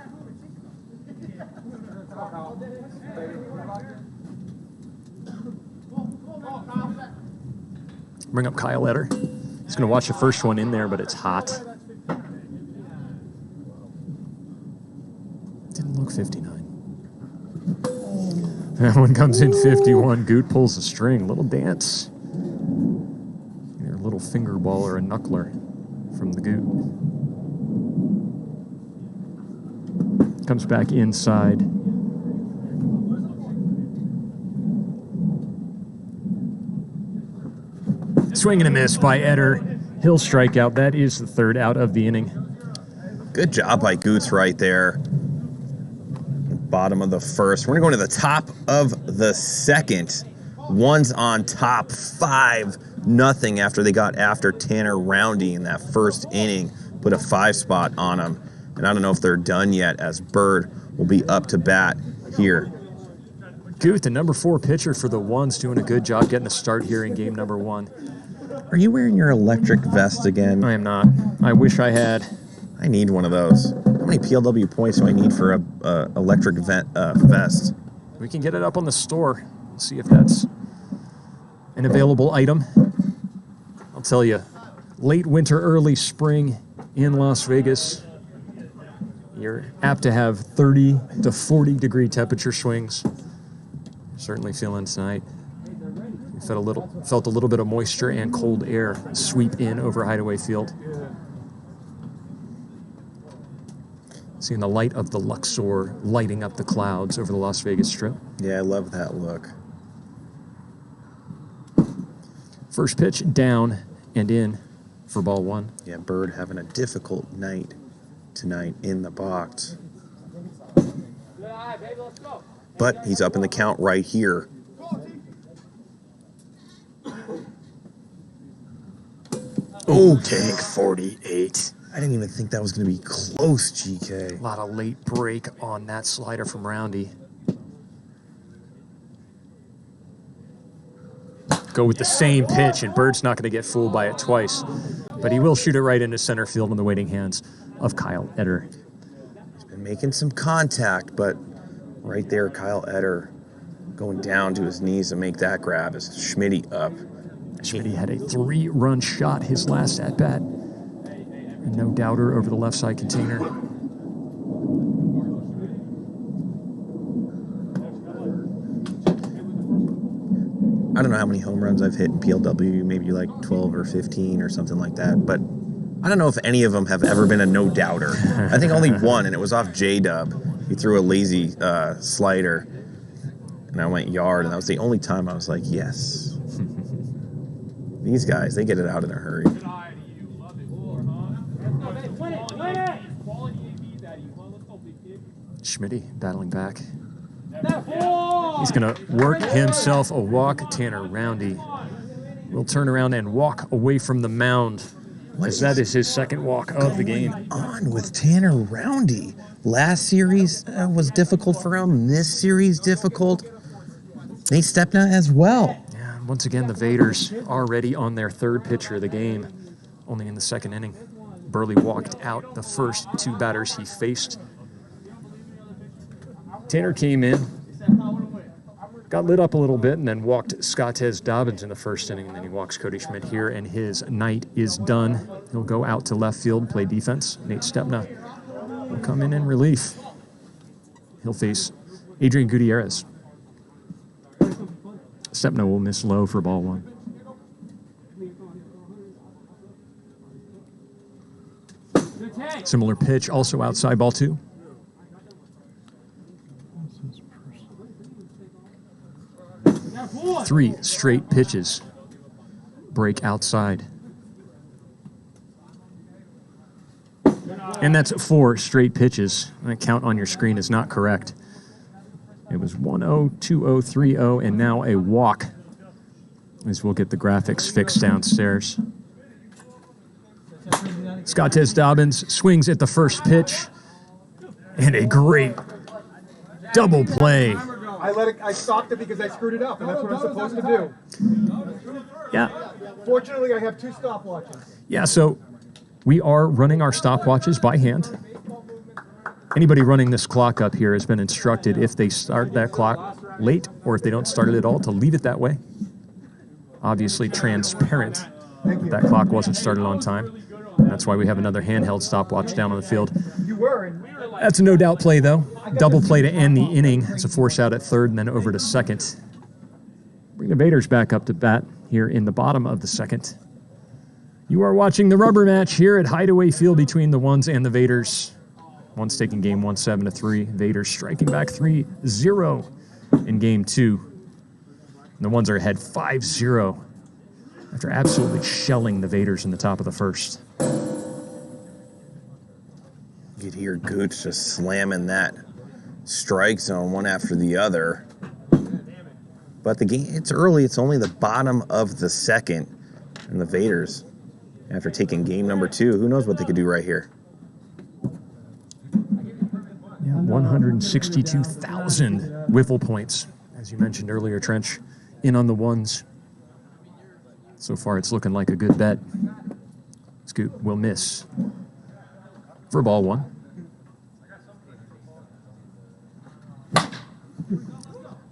Bring up Kyle Eder. He's going to watch the first one in there, but it's hot. Didn't look 59. That one comes in 51. Goot pulls the string. Little dance. Either a little finger ball or a knuckler from the Goot. Comes back inside. Swing and a miss by Eder. He'll strike out. That is the third out of the inning. Good job by Goots right there. Bottom of the first. We're going to go to the top of the second. One's on top, 5-0 after they got after Tanner Roundy in that first inning. Put a 5 spot on him. And I don't know if they're done yet, as Bird will be up to bat here. Goot, the number 4 pitcher for the Ones, doing a good job getting a start here in game number 1. Are you wearing your electric vest again? I am not. I wish I had. I need one of those. How many PLW points do I need for a electric vest? We can get it up on the store. See if that's an available item. I'll tell you, late winter, early spring in Las Vegas, you're apt to have 30 to 40 degree temperature swings. Certainly feeling tonight. We felt a little bit of moisture and cold air sweep in over Hideaway Field. Seeing the light of the Luxor lighting up the clouds over the Las Vegas Strip. Yeah, I love that look. First pitch down and in for ball 1. Yeah, Bird having a difficult night tonight in the box. But he's up in the count right here. Oh, take 48. I didn't even think that was going to be close, GK. A lot of late break on that slider from Roundy. Go with the same pitch, and Bird's not going to get fooled by it twice. But he will shoot it right into center field in the waiting hands of Kyle Eder. He's been making some contact, but right there, Kyle Eder going down to his knees to make that grab as Schmitty up. Schmitty had a 3-run shot his last at-bat. And no doubter over the left side container. I don't know how many home runs I've hit in PLW, maybe like 12 or 15 or something like that, but I don't know if any of them have ever been a no-doubter. I think only one, and it was off J-Dub. He threw a lazy slider. and I went yard, and that was the only time I was like, yes. These guys, they get it out in a hurry. Schmitty battling back. He's going to work himself a walk. Tanner Roundy will turn around and walk away from the mound, as that is his second walk of the game. On with Tanner Roundy. Last series was difficult for him. This series difficult. Nate Stepna as well. Yeah, once again, the Vaderz already on their third pitcher of the game, only in the second inning. Burley walked out the first two batters he faced. Tanner came in, got lit up a little bit, and then walked Scottez Dobbins in the first inning, and then he walks Cody Schmidt here, and his night is done. He'll go out to left field and play defense. Nate Stepna will come in relief. He'll face Adrian Gutierrez. Stepna will miss low for ball one. Similar pitch, also outside, ball two. Three straight pitches. Break outside. And that's 4 straight pitches. That count on your screen is not correct. It was 1-0, 2-0, 3-0, and now a walk, as we'll get the graphics fixed downstairs. Scottez Dobbins swings at the first pitch, and a great double play. I stopped it because I screwed it up, and that's what I'm supposed to do. Yeah. Fortunately, I have 2 stopwatches. Yeah, so we are running our stopwatches by hand. Anybody running this clock up here has been instructed, if they start that clock late or if they don't start it at all, to leave it that way. Obviously transparent. That clock wasn't started on time. That's why we have another handheld stopwatch down on the field. That's a no doubt play, though. Double play to end the inning. It's a force out at third and then over to second. Bring the Vaderz back up to bat here in the bottom of the second. You are watching the rubber match here at Hideaway Field between the Ones and the Vaderz. Ones taking game 1 7-3. Vaderz striking back 3-0 in game 2. And the Ones are ahead 5-0 after absolutely shelling the Vaderz in the top of the first. You could hear Koutz just slamming that strike zone one after the other. But the game, it's early. It's only the bottom of the second. And the Vaderz, after taking game number 2, who knows what they could do right here. 162,000 WIFFLE points, as you mentioned earlier, Trench, in on the Ones. So far, it's looking like a good bet. Scoot will miss for ball one.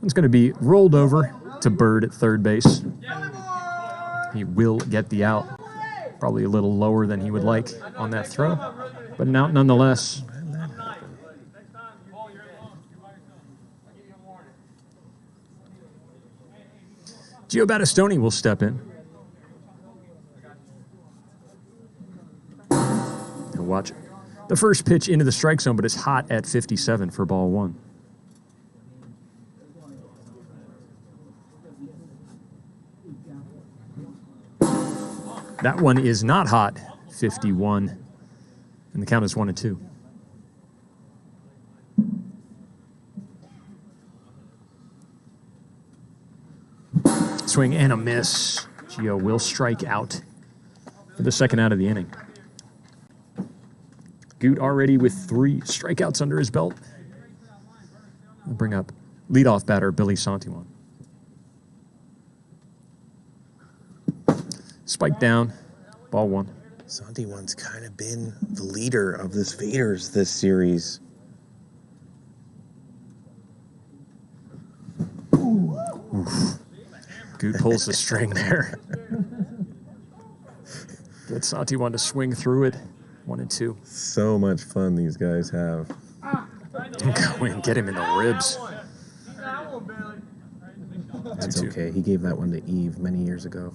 It's going to be rolled over to Bird at third base. He will get the out. Probably a little lower than he would like on that throw, but an out nonetheless. Gio Battistoni will step in. And watch the first pitch into the strike zone, but it's hot at 57 for ball one. That one is not hot, 51. And the count is 1-2. Swing and a miss. Gio will strike out for the second out of the inning. Goot already with 3 strikeouts under his belt. We'll bring up leadoff batter Billy Santiwan. Spike down, ball one. Santiwan's kind of been the leader of this Vaderz this series. Oof. Goot pulls the string there. Get Santiwan to swing through it. 1-2. So much fun these guys have. Go in, get him in the ribs. That's okay. He gave that one to Eve many years ago.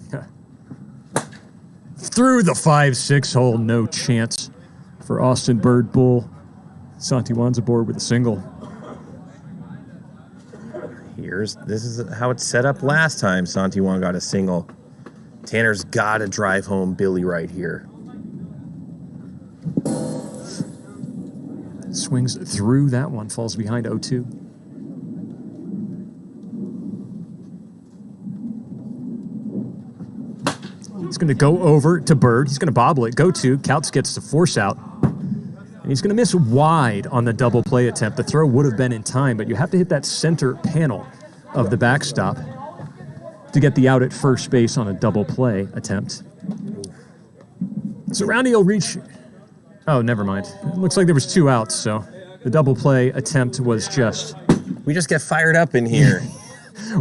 Through the 5-6 hole, no chance for Austin Bird Bull. Santiwan's aboard with a single. Here This is how it's set up last time Santiwan got a single. Tanner's got to drive home Billy right here. Swings through that one, falls behind 0-2. He's going to go over to Bird. He's going to bobble it. Go to. Koutz gets the force out. And he's going to miss wide on the double play attempt. The throw would have been in time, but you have to hit that center panel of the backstop to get the out at first base on a double play attempt. So Roundy will reach... Oh, never mind. It looks like there was 2 outs, so the double play attempt was just... We just get fired up in here.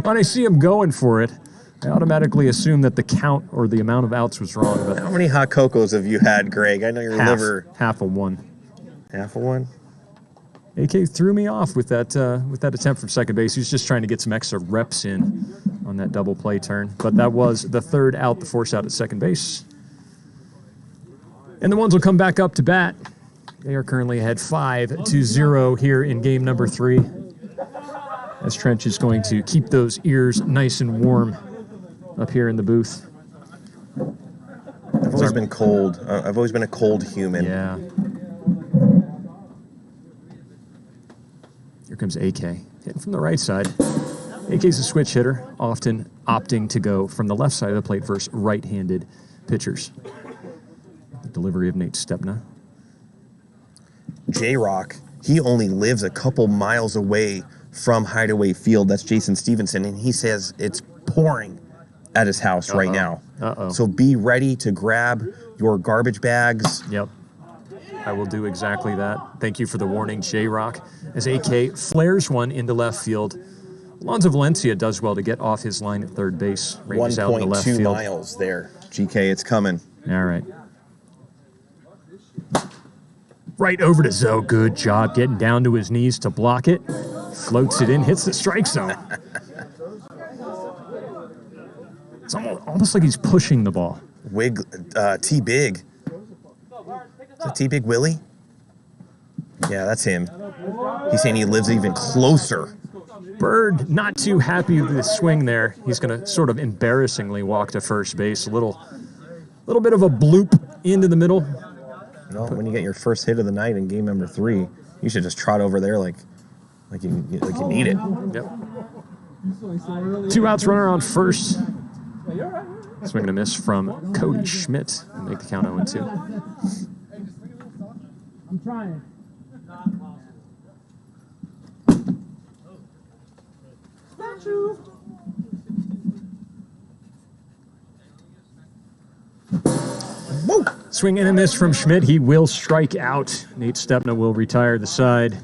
When I see him going for it, I automatically assume that the count or the amount of outs was wrong. But how many hot cocos have you had, Greg? I know your liver... Half a one. Half a one? AK threw me off with that attempt from second base. He was just trying to get some extra reps in on that double play turn. But that was the 3rd out, the force out at second base. And the ones will come back up to bat. They are currently ahead 5-0 here in game number 3. As Trench is going to keep those ears nice and warm up here in the booth. I've always been cold. I've always been a cold human. Yeah. Here comes AK, hitting from the right side. AK's a switch hitter, often opting to go from the left side of the plate versus right-handed pitchers. The delivery of Nate Stepna. J-Rock, he only lives a couple miles away from Hideaway Field. That's Jason Stevenson, and he says it's pouring at his house right now. So be ready to grab your garbage bags. Yep. I will do exactly that. Thank you for the warning, J-Rock. As AK flares one into left field, Alonzo Valencia does well to get off his line at third base. Ranges out in the left 1.2 field. miles there. GK, it's coming. All right. Right over to Zoe. Good job getting down to his knees to block it. Floats it in, hits the strike zone. It's almost like he's pushing the ball. T-Big. Is that T-Big Willie? Yeah, that's him. He's saying he lives even closer. Bird not too happy with the swing there. He's going to sort of embarrassingly walk to first base. A little bit of a bloop into the middle. No, when you get your first hit of the night in game number 3, you should just trot over there like you need it. Yep. 2 outs, runner on first. Swing and a miss from Cody Schmidt. Make the count 0-2. I'm trying. Woo! Swing and a miss from Schmidt. He will strike out. Nate Stepna will retire the side.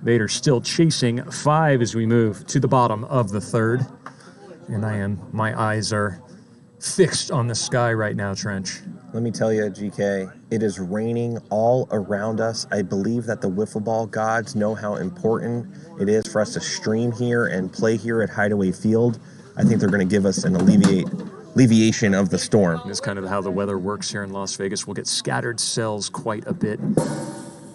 Vaderz still chasing 5 as we move to the bottom of the 3rd. And my eyes are fixed on the sky right now, Trench. Let me tell you, GK, it is raining all around us. I believe that the wiffle ball gods know how important it is for us to stream here and play here at Hideaway Field. I think they're going to give us an alleviation of the storm. That's kind of how the weather works here in Las Vegas. We'll get scattered cells quite a bit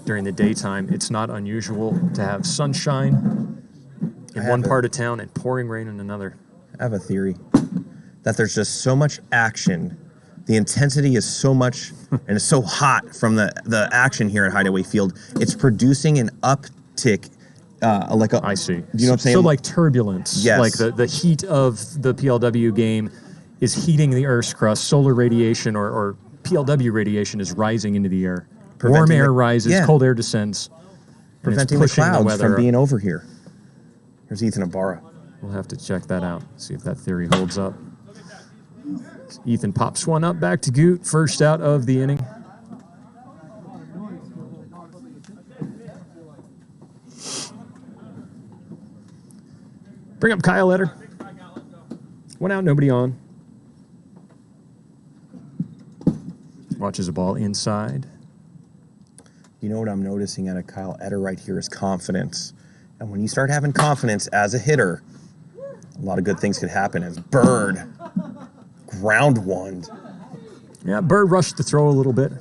during the daytime. It's not unusual to have sunshine in one part of town and pouring rain in another. I have a theory that there's just so much action. The intensity is so much and it's so hot from the action here at Hideaway Field. It's producing an uptick. I see. Do you know what I'm saying? So like turbulence. Yes. Like the heat of the PLW game is heating the Earth's crust. Solar radiation or PLW radiation is rising into the air. Warm air rises, cold air descends. Preventing the clouds from being over here. Here's Ethan Ibarra. We'll have to check that out, see if that theory holds up. Ethan pops one up back to Goot, first out of the inning. Bring up Kyle Eder. 1 out, nobody on. Watches a ball inside. You know what I'm noticing out of Kyle Eder right here is confidence. And when you start having confidence as a hitter, a lot of good things could happen. As Bird ground one. Yeah, Bird rushed the throw a little bit.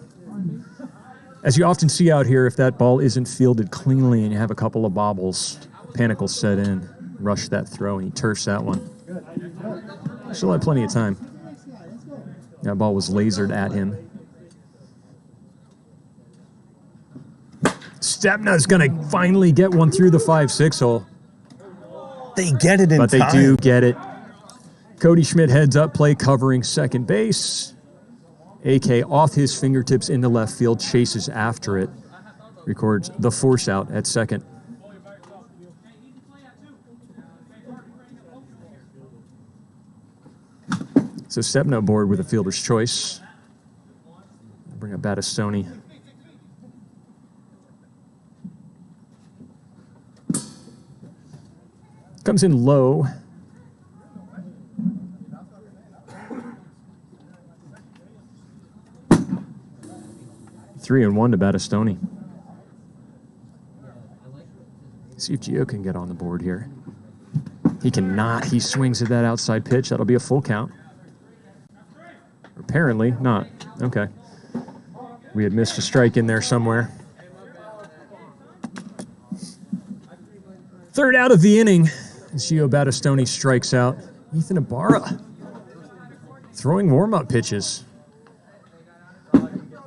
As you often see out here, if that ball isn't fielded cleanly and you have a couple of bobbles, panic will set in. rush that throw, and he turfs that one. Still had plenty of time. That ball was lasered at him. Stepna's going to finally get one through the 5-6 hole. They get it in time. But they do get it. Cody Schmidt heads up, play covering second base. AK off his fingertips into left field, chases after it. Records the force out at second. So Stepna aboard with a fielder's choice. Bring up Battistoni. Comes in low. Three and one to Battistoni. See if Gio can get on the board here. He cannot. He swings at that outside pitch. That'll be a full count. Apparently not. Okay. We had missed a strike in there somewhere. Third out of the inning. Gio Battistoni strikes out. Ethan Ibarra throwing warm-up pitches.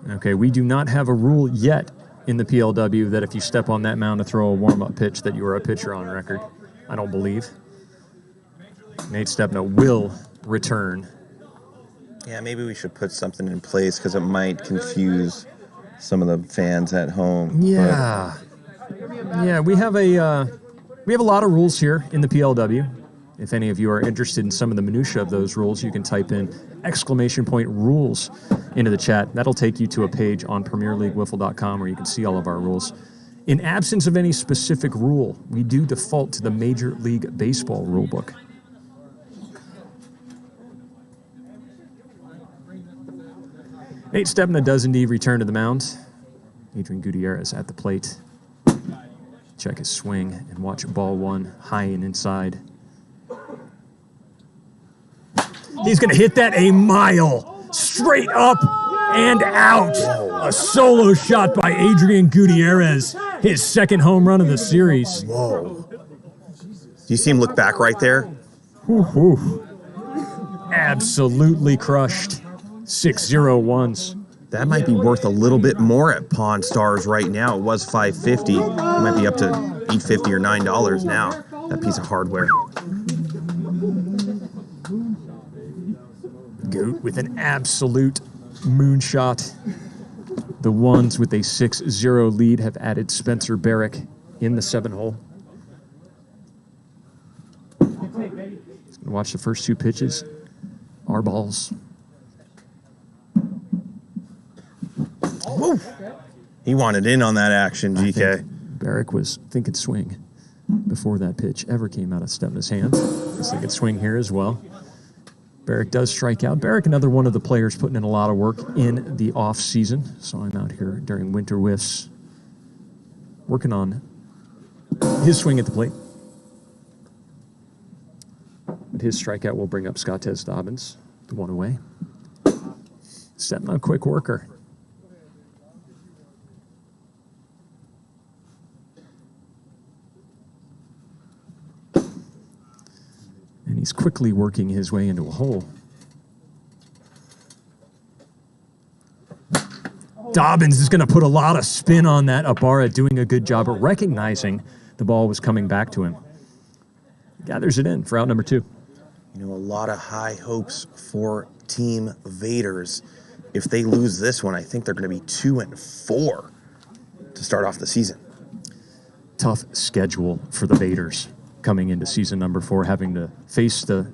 Okay, we do not have a rule yet in the PLW that if you step on that mound to throw a warm-up pitch that you are a pitcher on record. I don't believe. Nate Stepna will return. Yeah, maybe we should put something in place because it might confuse some of the fans at home. Yeah. Yeah, we have a lot of rules here in the PLW. If any of you are interested in some of the minutia of those rules, you can type in !rules into the chat. That'll take you to a page on PremierLeagueWiffle.com where you can see all of our rules. In absence of any specific rule, we do default to the Major League Baseball rulebook. Nate Stepna does indeed return to the mound. Adrian Gutierrez at the plate. Check his swing and watch ball one high and inside. He's going to hit that a mile straight up and out. A solo shot by Adrian Gutierrez, his second home run of the series. Whoa. Do you see him look back right there? Whew. Absolutely crushed. 6-0-1s. That might be worth a little bit more at Pawn Stars right now. It was $5.50. It might be up to $8.50 or $9 now. That piece of hardware. Goat with an absolute moonshot. The ones with a 6-0 lead have added Spencer Barrick in the 7-hole. Watch the first two pitches. Our balls. Woo. He wanted in on that action, GK. Barrick was thinking swing before that pitch ever came out of Stepna's hands. He's thinking swing here as well. Barrick does strike out. Barrick, another one of the players putting in a lot of work in the off season. Saw him out here during winter whiffs, working on his swing at the plate. But his strikeout will bring up Scottez Dobbins, the one away. Stepna, a quick worker. And he's quickly working his way into a hole. Dobbins is going to put a lot of spin on that. Ibarra doing a good job of recognizing the ball was coming back to him. Gathers it in for out number 2. You know, a lot of high hopes for Team Vaderz. If they lose this one, I think they're going to be 2-4 to start off the season. Tough schedule for the Vaderz coming into season number 4, having to face the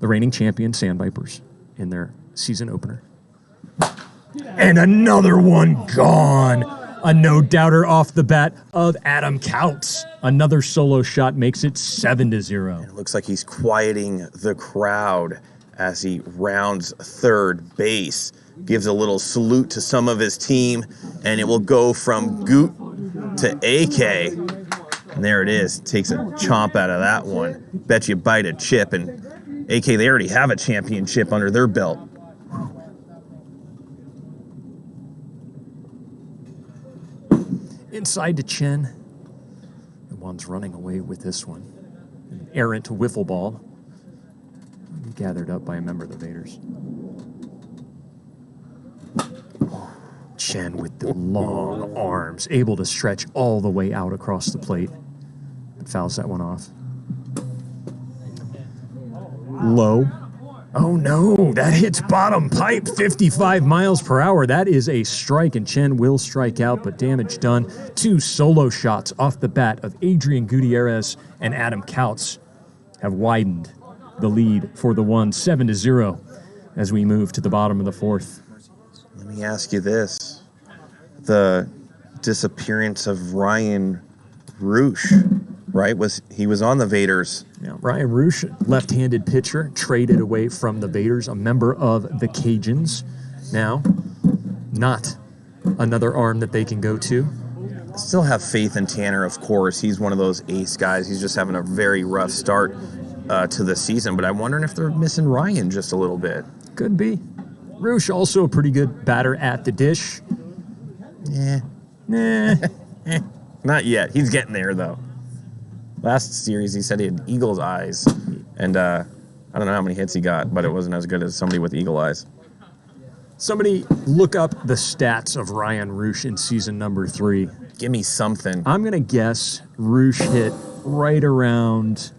reigning champion Sandvipers in their season opener. And another one gone. A no-doubter off the bat of Adam Koutz. Another solo shot makes it 7-0. It looks like he's quieting the crowd as he rounds third base. Gives a little salute to some of his team, and it will go from Goot to AK. And there it is. Takes a chomp out of that one. Bet you bite a chip. And AK, they already have a championship under their belt. Inside to Chen. The one's running away with this one. An errant wiffle ball gathered up by a member of the Vaderz. Chen with the long arms, able to stretch all the way out across the plate. But fouls that one off. Low. Oh no, that hits bottom pipe, 55 miles per hour. That is a strike, and Chen will strike out, but damage done. 2 solo shots off the bat of Adrian Gutierrez and Adam Koutz have widened the lead for the one, 7-0, as we move to the bottom of the 4th. Let me ask you this. The disappearance of Ryan Roosh, right? He was on the Vaderz. Yeah, Ryan Roosh, left-handed pitcher, traded away from the Vaderz, a member of the Cajuns. Now, not another arm that they can go to. Still have faith in Tanner, of course. He's one of those ace guys. He's just having a very rough start to the season, but I'm wondering if they're missing Ryan just a little bit. Could be. Roosh also a pretty good batter at the dish. Yeah. Nah. Not yet. He's getting there, though. Last series, he said he had eagle's eyes, and I don't know how many hits he got, but it wasn't as good as somebody with eagle eyes. Somebody look up the stats of Ryan Roosh in season number 3. Give me something. I'm going to guess Roosh hit right around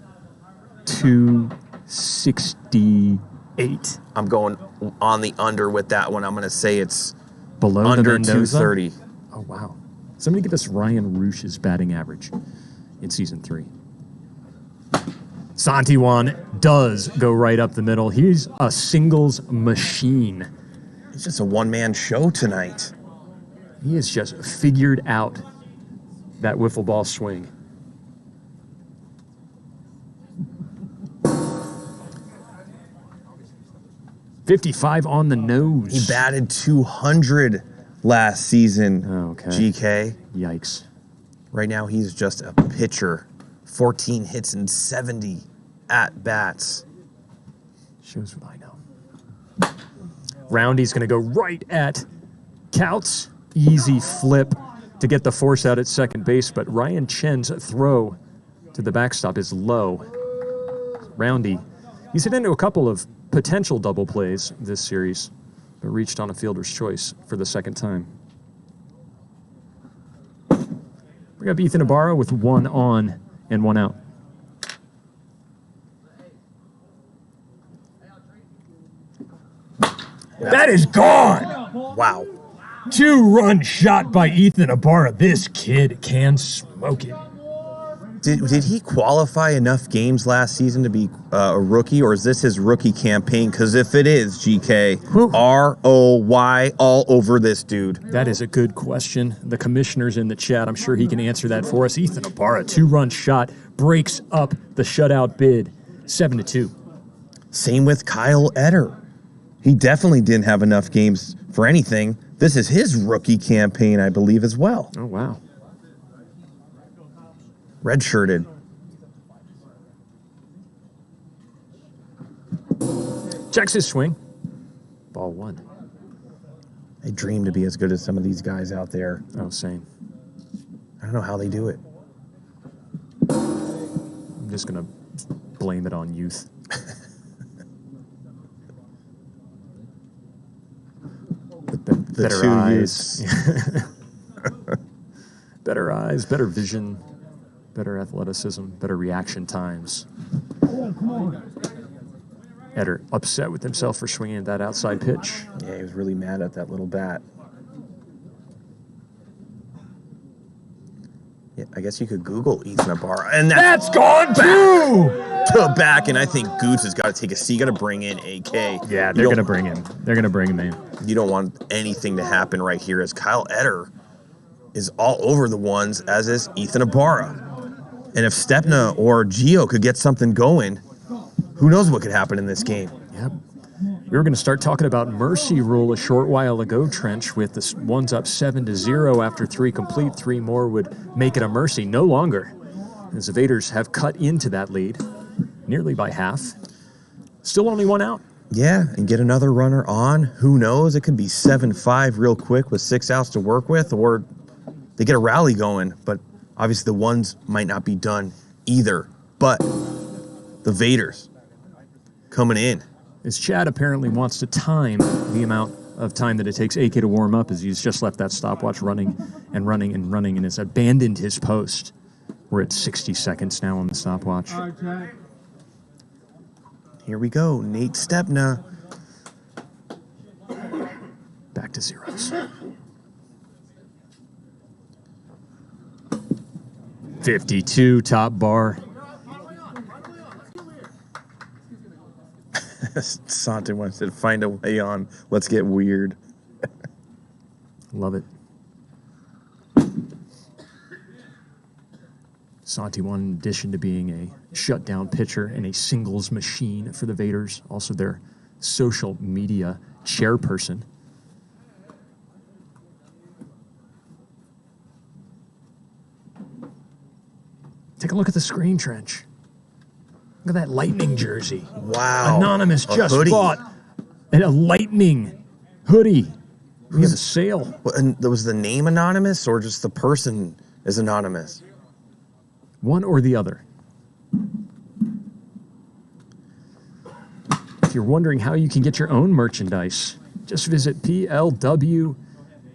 268. I'm going on the under with that one. I'm going to say it's Below under the Mendoza? 230. Oh, wow. Somebody give us Ryan Roosh's batting average in season 3. Santiwan does go right up the middle. He's a singles machine. It's just a one-man show tonight. He has just figured out that wiffle ball swing. .55 on the nose. He batted 200 last season, Okay. GK. Yikes. Right now, he's just a pitcher. 14 hits and 70 at-bats. Shows what I know. Roundy's going to go right at Koutz. Easy flip to get the force out at second base, but Ryan Chen's throw to the backstop is low. Roundy, he's hit into a couple of potential double plays this series, but reached on a fielder's choice for the second time. We got Ethan Ibarra with 1 on and 1 out. That is gone! Wow. 2-run shot by Ethan Ibarra. This kid can smoke it. Did he qualify enough games last season to be a rookie, or is this his rookie campaign? Because if it is, GK, ROY all over this dude. That is a good question. The commissioner's in the chat. I'm sure he can answer that for us. Ethan Ibarra, 2-run shot, breaks up the shutout bid, 7-2. Same with Kyle Eder. He definitely didn't have enough games for anything. This is his rookie campaign, I believe, as well. Oh, wow. Redshirted. Checks his swing. Ball 1. I dream to be as good as some of these guys out there. Oh, same. I don't know how they do it. I'm just going to blame it on youth. The better two eyes. youths. Better eyes, better vision, better athleticism, better reaction times. Eder upset with himself for swinging at that outside pitch. Yeah, he was really mad at that little bat. Yeah, I guess you could Google Ethan Ibarra. And That's gone too! back, and I think Goose has got to take a seat. Got to bring in AK. Yeah, they're going to bring him. They're going to bring him in. You don't want anything to happen right here as Kyle Eder is all over the ones, as is Ethan Ibarra. And if Stepna or Gio could get something going, who knows what could happen in this game. Yep. We were going to start talking about mercy rule a short while ago, Trench, with the ones up 7-0 after 3 complete. 3 more would make it a mercy. No longer, as the Vaderz have cut into that lead nearly by half. Still only 1 out. Yeah, and get another runner on. Who knows? It could be 7-5 real quick with 6 outs to work with, or they get a rally going. But obviously the ones might not be done either. But The Vaderz coming in. As Chad apparently wants to time the amount of time that it takes AK to warm up, as he's just left that stopwatch running and running and running and has abandoned his post. We're at 60 seconds now on the stopwatch. Here we go. Nate Stepna. Back to zeros. 52 top bar. Santiwan said, find a way on. Let's get weird. Love it. Santiwan, in addition to being a shutdown pitcher and a singles machine for the Vaderz, also their social media chairperson. Take a look at the screen, Trench. Look at that Lightning jersey. Wow. Anonymous A just hoodie. bought a Lightning hoodie. We have a sale. And was the name anonymous or just the person is anonymous? One or the other. If you're wondering how you can get your own merchandise, just visit PLW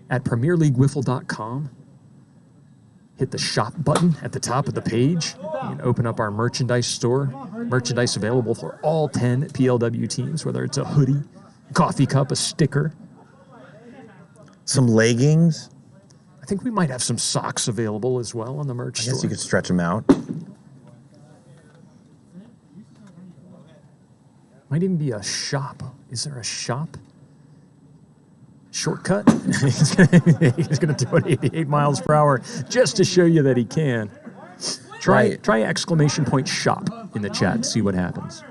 at PremierLeagueWiffle.com. Hit the shop button at the top of the page. You can open up our merchandise store. Merchandise available for all 10 PLW teams, whether it's a hoodie, coffee cup, a sticker. Some leggings. I think we might have some socks available as well on the merch I store. guess you could stretch them out. Might even be a shop. Is there a shop? Shortcut? He's going to do it 88 miles per hour just to show you that he can. Try exclamation point shop in the chat. See what happens.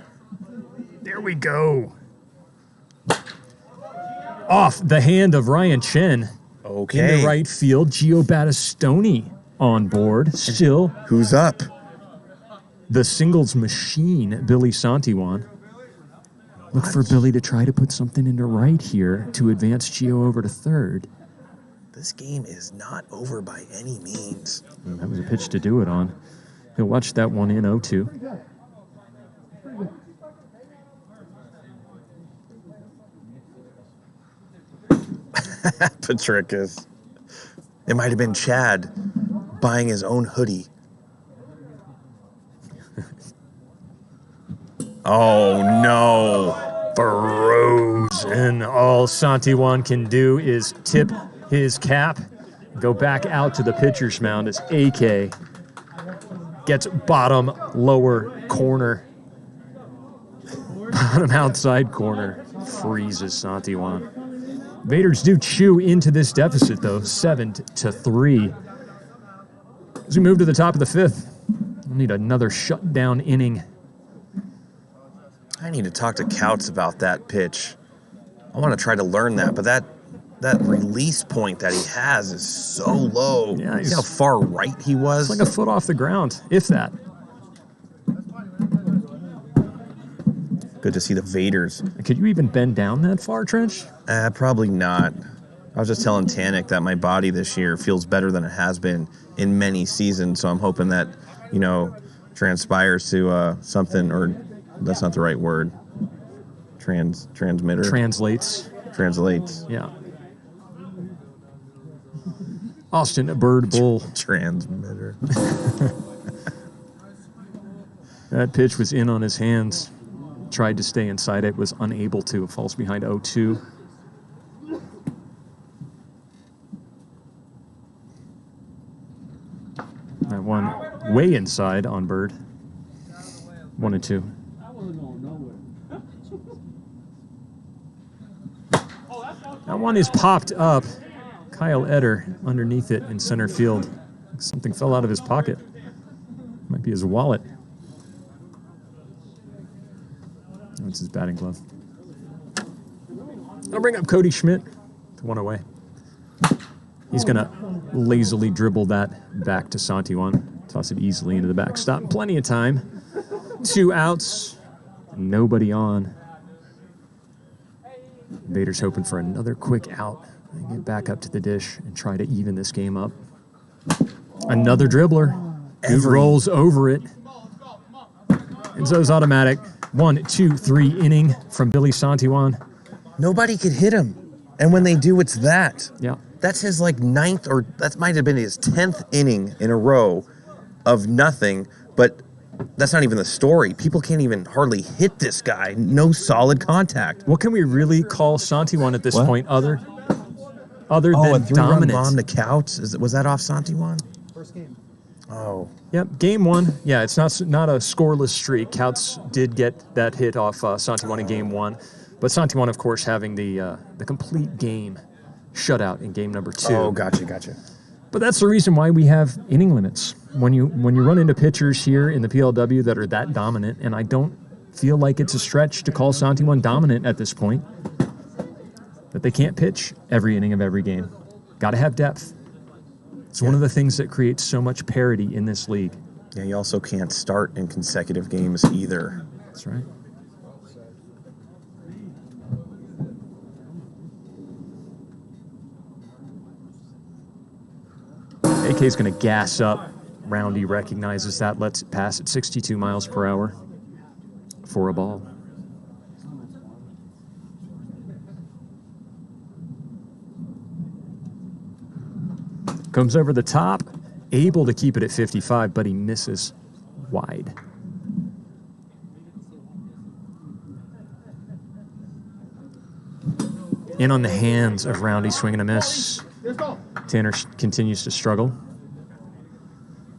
There we go. Off the hand of Ryan Chen. Okay. In the right field, Gio Battistoni on board. Still, Who's up? the singles machine, Billy Santiwan. Look for Billy to try to put something into right here to advance Gio over to third. This game is not over by any means. That was a pitch to do it on. He'll watch that one in 0-2. Patricus. It might have been Chad buying his own hoodie. Oh, no. Frozen. All Santiwan can do is tip his cap, go back out to the pitcher's mound as AK gets bottom lower corner. Bottom outside corner. Freezes Santiwan. Vaderz do chew into this deficit, though, 7-3. As we move to the top of the fifth, we'll need another shutdown inning. I need to talk to Koutz about that pitch. I want to try to learn that, but that release point that he has is so low. Yeah, See how far right he was? It's like a foot off the ground, if that. Good to see the Vaderz. Could you even bend down that far, Trench? Probably not. I was just telling Tannic that my body this year feels better than it has been in many seasons, so I'm hoping that, you know, transpires to something, or that's not the right word. Transmitter. Translates. Yeah. Austin, a bird bull. Transmitter. That pitch was in on his hands. Tried to stay inside it, was unable to. Falls behind 0-2. That one way inside on Bird. 1-2. That one is popped up. Kyle Eder underneath it in center field. Something fell out of his pocket. Might be his wallet. That's his batting glove. I'll bring up Cody Schmidt. One away. He's going to lazily dribble that back to Santiwan. Toss it easily into the backstop. Plenty of time. 2 outs. Nobody on. Vaderz hoping for another quick out. And get back up to the dish and try to even this game up. Another dribbler. He rolls over it. And so it's automatic. 1, 2, 3 inning from Billy Santiwan. Nobody could hit him. And when they do, it's that. Yeah. That's his like 9th, or that might have been his 10th inning in a row of nothing. But that's not even the story. People can't even hardly hit this guy. No solid contact. What can we really call Santiwan at this point other Oh, than a 3-run dominant? bomb to Koutz. Was that off Santiwan? First game. Oh. Yep, game 1. Yeah, it's not a scoreless streak. Koutz did get that hit off Santiwan in game 1. But Santiwan, of course, having the complete game shutout in game number 2. Oh, gotcha. But that's the reason why we have inning limits. When you run into pitchers here in the PLW that are that dominant, and I don't feel like it's a stretch to call Santiwan dominant at this point, that they can't pitch every inning of every game. Got to have depth. It's one of the things that creates so much parity in this league. Yeah, you also can't start in consecutive games either. That's right. AK's going to gas up. Roundy recognizes that, lets it pass at 62 miles per hour for a ball. Comes over the top, able to keep it at 55, but he misses wide. In on the hands of Roundy, swinging a miss. Tanner continues to struggle.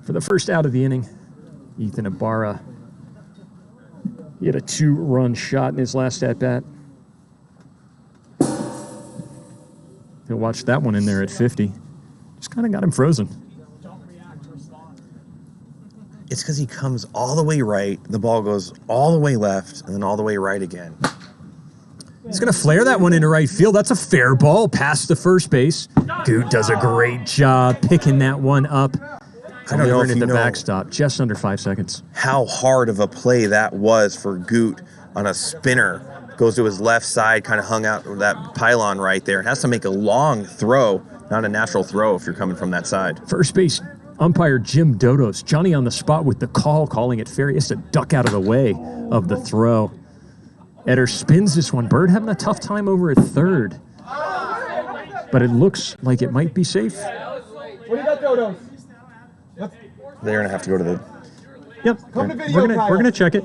For the first out of the inning, Ethan Ibarra, he had a 2-run shot in his last at-bat. He'll watch that one in there at 50. Just kind of got him frozen. It's because he comes all the way right, the ball goes all the way left, and then all the way right again. He's going to flare that one into right field. That's a fair ball past the first base. Goot does a great job picking that one up. I don't know if at you the know backstop, just under 5 seconds. how hard of a play that was for Goot on a spinner. Goes to his left side, kind of hung out with that pylon right there. Has to make a long throw, not a natural throw if you're coming from that side. First base umpire Jim Dodos, Johnny on the spot with the call, calling it fair. He has to duck out of the way of the throw. Eder spins this one. Bird having a tough time over at third. But it looks like it might be safe. What do you got, Dodos? They're gonna have to go to the. Yep. Come to video, We're gonna check it.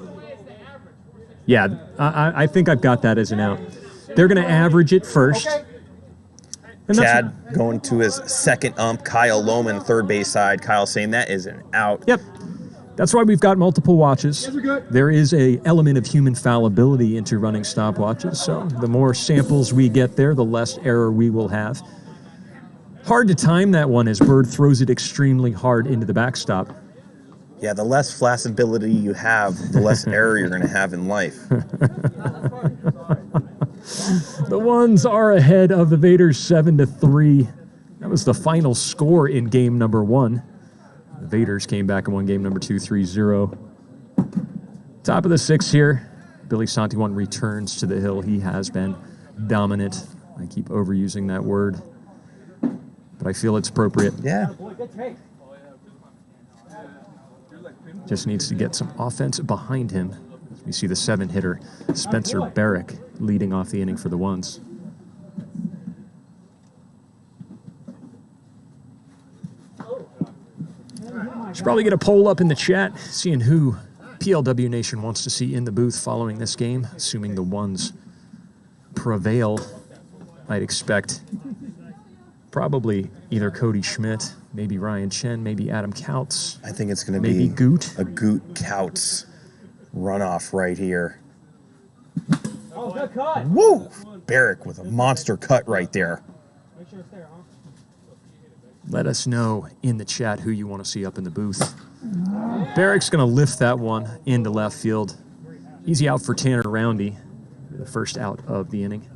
Yeah, I think I've got that as an out. They're gonna average it first. Okay. And Chad going to his second ump, Kyle Lohman, third base side. Kyle saying that is an out. Yep. That's why we've got multiple watches. There is a element of human fallibility into running stopwatches, so the more samples we get there, the less error we will have. Hard to time that one as Bird throws it extremely hard into the backstop. Yeah, the less flexibility you have, the less error you're gonna have in life. The ones are ahead of the Vaderz 7-3. That was the final score in game number 1. The Vaderz came back and won game number 2, 3-0. Top of the 6th here. Billy Santiwan returns to the hill. He has been dominant. I keep overusing that word, but I feel it's appropriate. Yeah. Just needs to get some offense behind him. We see the 7-hitter, Spencer Barrick, leading off the inning for the ones. Should probably get a poll up in the chat, seeing who PLW Nation wants to see in the booth following this game, assuming the ones prevail. I'd expect probably either Cody Schmidt, maybe Ryan Chen, maybe Adam Koutz. I think it's going to Maybe be Goot. a Goot Koutz runoff right here. Oh, good cut. Woo! Barrick with a monster cut right there. Make sure it's there, huh? Let us know in the chat who you want to see up in the booth. Barrick's going to lift that one into left field. Easy out for Tanner Roundy, the first out of the inning.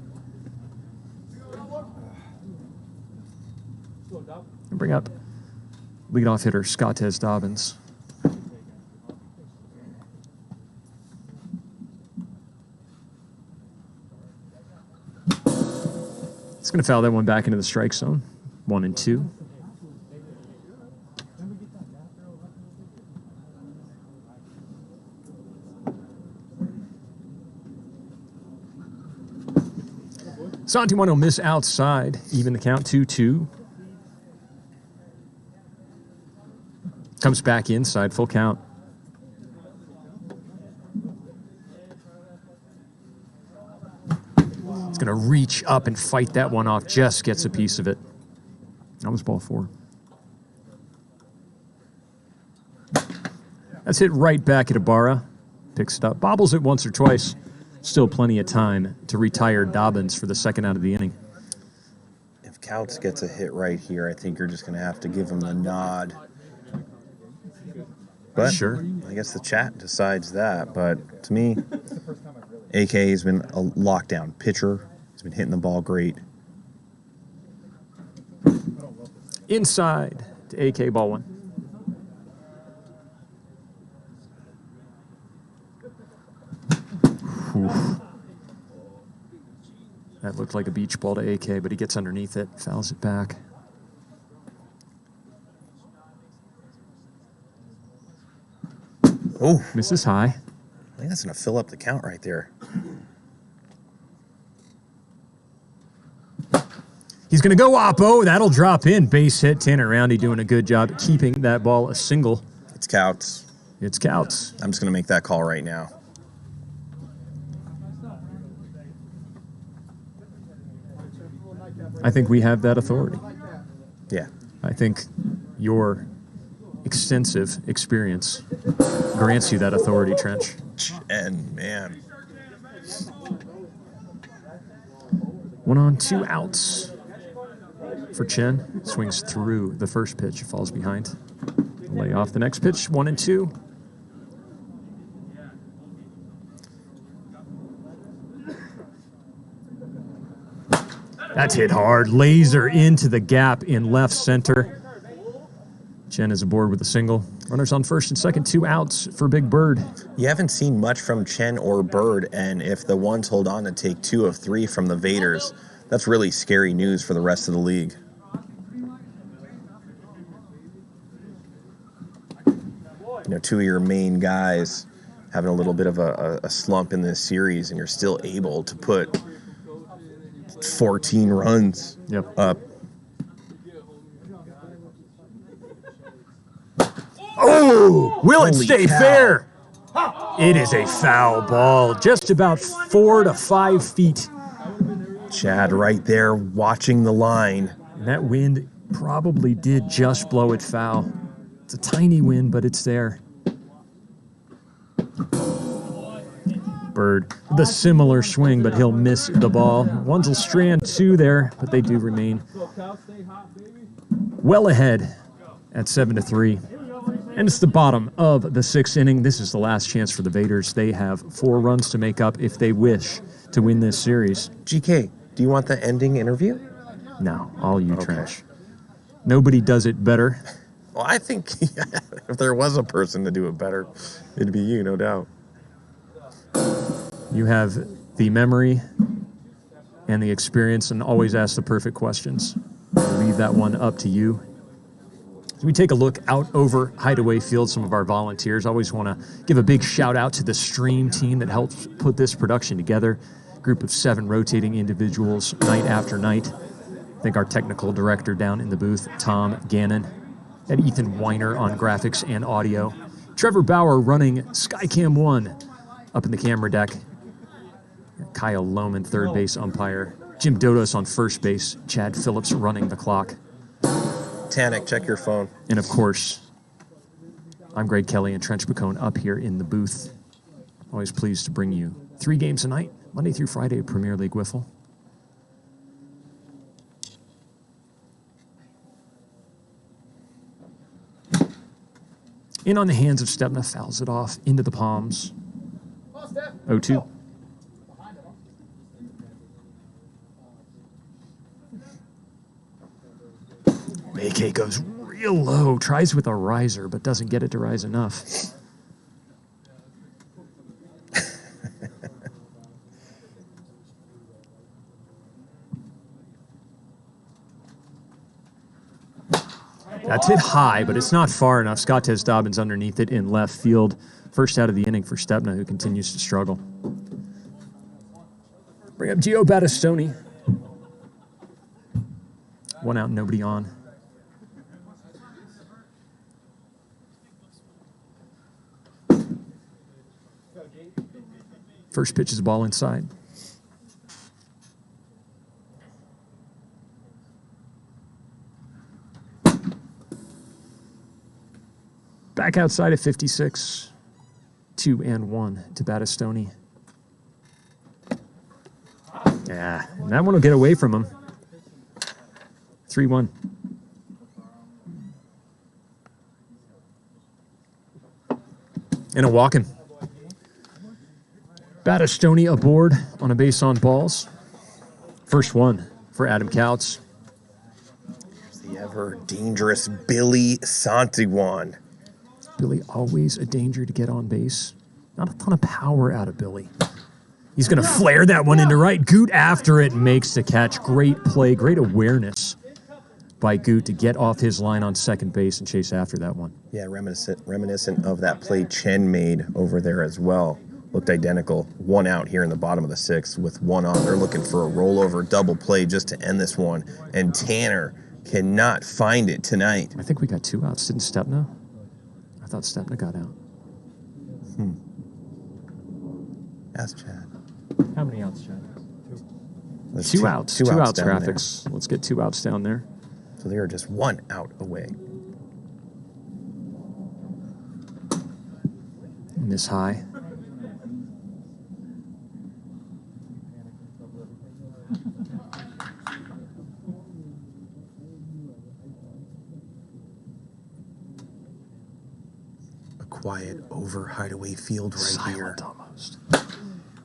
And bring up leadoff hitter Scottez Dobbins. It's going to foul that one back into the strike zone. 1-2. Santiwan will miss outside. Even the count 2-2. Comes back inside, full count. He's going to reach up and fight that one off. Just gets a piece of it. That was ball 4. That's hit right back at Ibarra. Picks it up. Bobbles it once or twice. Still plenty of time to retire Dobbins for the second out of the inning. If Koutz gets a hit right here, I think you're just going to have to give him the nod. But sure. I guess the chat decides that. But to me, AK has been a lockdown pitcher. He's been hitting the ball great. Inside to AK, ball 1. Oof. That looked like a beach ball to AK, but he gets underneath it, fouls it back. Oh, misses high. I think that's going to fill up the count right there. He's going to go oppo. That'll drop in. Base hit. Tanner Roundy doing a good job keeping that ball a single. It's Koutz. It's Koutz. I'm just going to make that call right now. I think we have that authority. Yeah. I think your extensive experience grants you that authority, Trench. And man. 1 on, 2 outs for Chen. Swings through the first pitch, falls behind. Lay off the next pitch, 1 and 2. That's hit hard. Laser into the gap in left center. Chen is aboard with a single. Runners on first and second, 2 outs for Big Bird. You haven't seen much from Chen or Bird, and if the ones hold on to take 2 of 3 from the Vaderz, that's really scary news for the rest of the league. You know, 2 of your main guys having a little bit of a slump in this series, and you're still able to put 14 runs up. Oh, will it Holy stay cow. fair? It is a foul ball, just about 4 to 5 feet. Chad right there watching the line. And that wind probably did just blow it foul. It's a tiny wind, but it's there. Bird, the similar swing, but he'll miss the ball. Ones will strand 2 there, but they do remain well ahead at 7 to 3. And it's the bottom of the 6th inning. This is the last chance for the Vaderz. They have 4 runs to make up if they wish to win this series. GK, do you want the ending interview? No, all you, Trench. Nobody does it better. Well, I think if there was a person to do it better, it'd be you, no doubt. You have the memory and the experience and always ask the perfect questions. I'll leave that one up to you. As we take a look out over Hideaway Field, some of our volunteers, I always want to give a big shout out to the stream team that helped put this production together. Group of 7 rotating individuals night after night. I think our technical director down in the booth, Tom Gannon, and Ethan Weiner on graphics and audio. Trevor Bauer running Skycam 1 up in the camera deck. Kyle Lohman, third base umpire. Jim Dodos on first base. Chad Phillips running the clock. Tanic, check your phone. And of course, I'm Greg Kelly and Trench Bacone up here in the booth. Always pleased to bring you 3 games a night, Monday through Friday, Premier League WIFFLE. In on the hands of Stepna, fouls it off into the palms. 0-2. AK goes real low, tries with a riser, but doesn't get it to rise enough. That's hit high, but it's not far enough. Scottez Dobbins underneath it in left field. First out of the inning for Stepna, who continues to struggle. Bring up Gio Battistoni 1 out, nobody on. First pitch is a ball inside. Back outside at 56. 2-1 to Battistoni. Yeah, and that one will get away from him. 3-1. And a walk-in. Battistoni aboard on a base on balls. First one for Adam Koutz. Here's the ever dangerous Billy Santiwan. Billy always a danger to get on base. Not a ton of power out of Billy. He's going to flare that one into right. Goot after it makes the catch. Great play, great awareness by Goot to get off his line on second base and chase after that one. Yeah, reminiscent of that play Chen made over there as well. Looked identical. 1 out here in the bottom of the 6th with 1 on. They're looking for a rollover double play just to end this one. And Tanner cannot find it tonight. I think we got 2 outs. Didn't Stepna? I thought Stepna got out. Ask Chad. How many outs, Chad? There's 2 outs. 2 outs, down graphics. Let's get 2 outs down there. there. So they are just 1 out away. And this high. Quiet over hideaway field right here. Almost.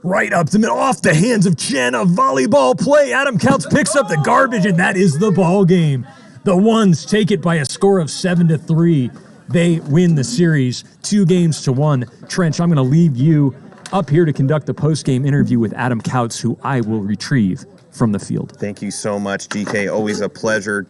Right up the middle, off the hands of Chen, a volleyball play. Adam Koutz picks up the garbage, and that is the ball game. The Ones take it by a score of 7-3. They win the series 2-1. Trench, I'm going to leave you up here to conduct the post-game interview with Adam Koutz, who I will retrieve from the field. Thank you so much, GK. Always a pleasure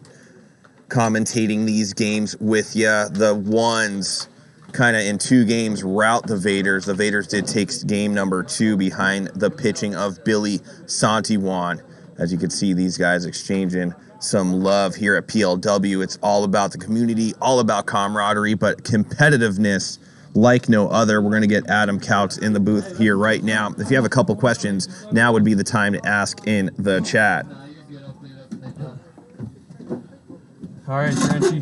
commentating these games with you. The Ones kind of in 2 games rout the Vaderz. The Vaderz did take game number 2 behind the pitching of Billy Santiwan. As you can see, these guys exchanging some love here at PLW. It's all about the community, all about camaraderie, but competitiveness like no other. We're going to get Adam Koutz in the booth here right now. If you have a couple questions, now would be the time to ask in the chat. All right, Trenchy.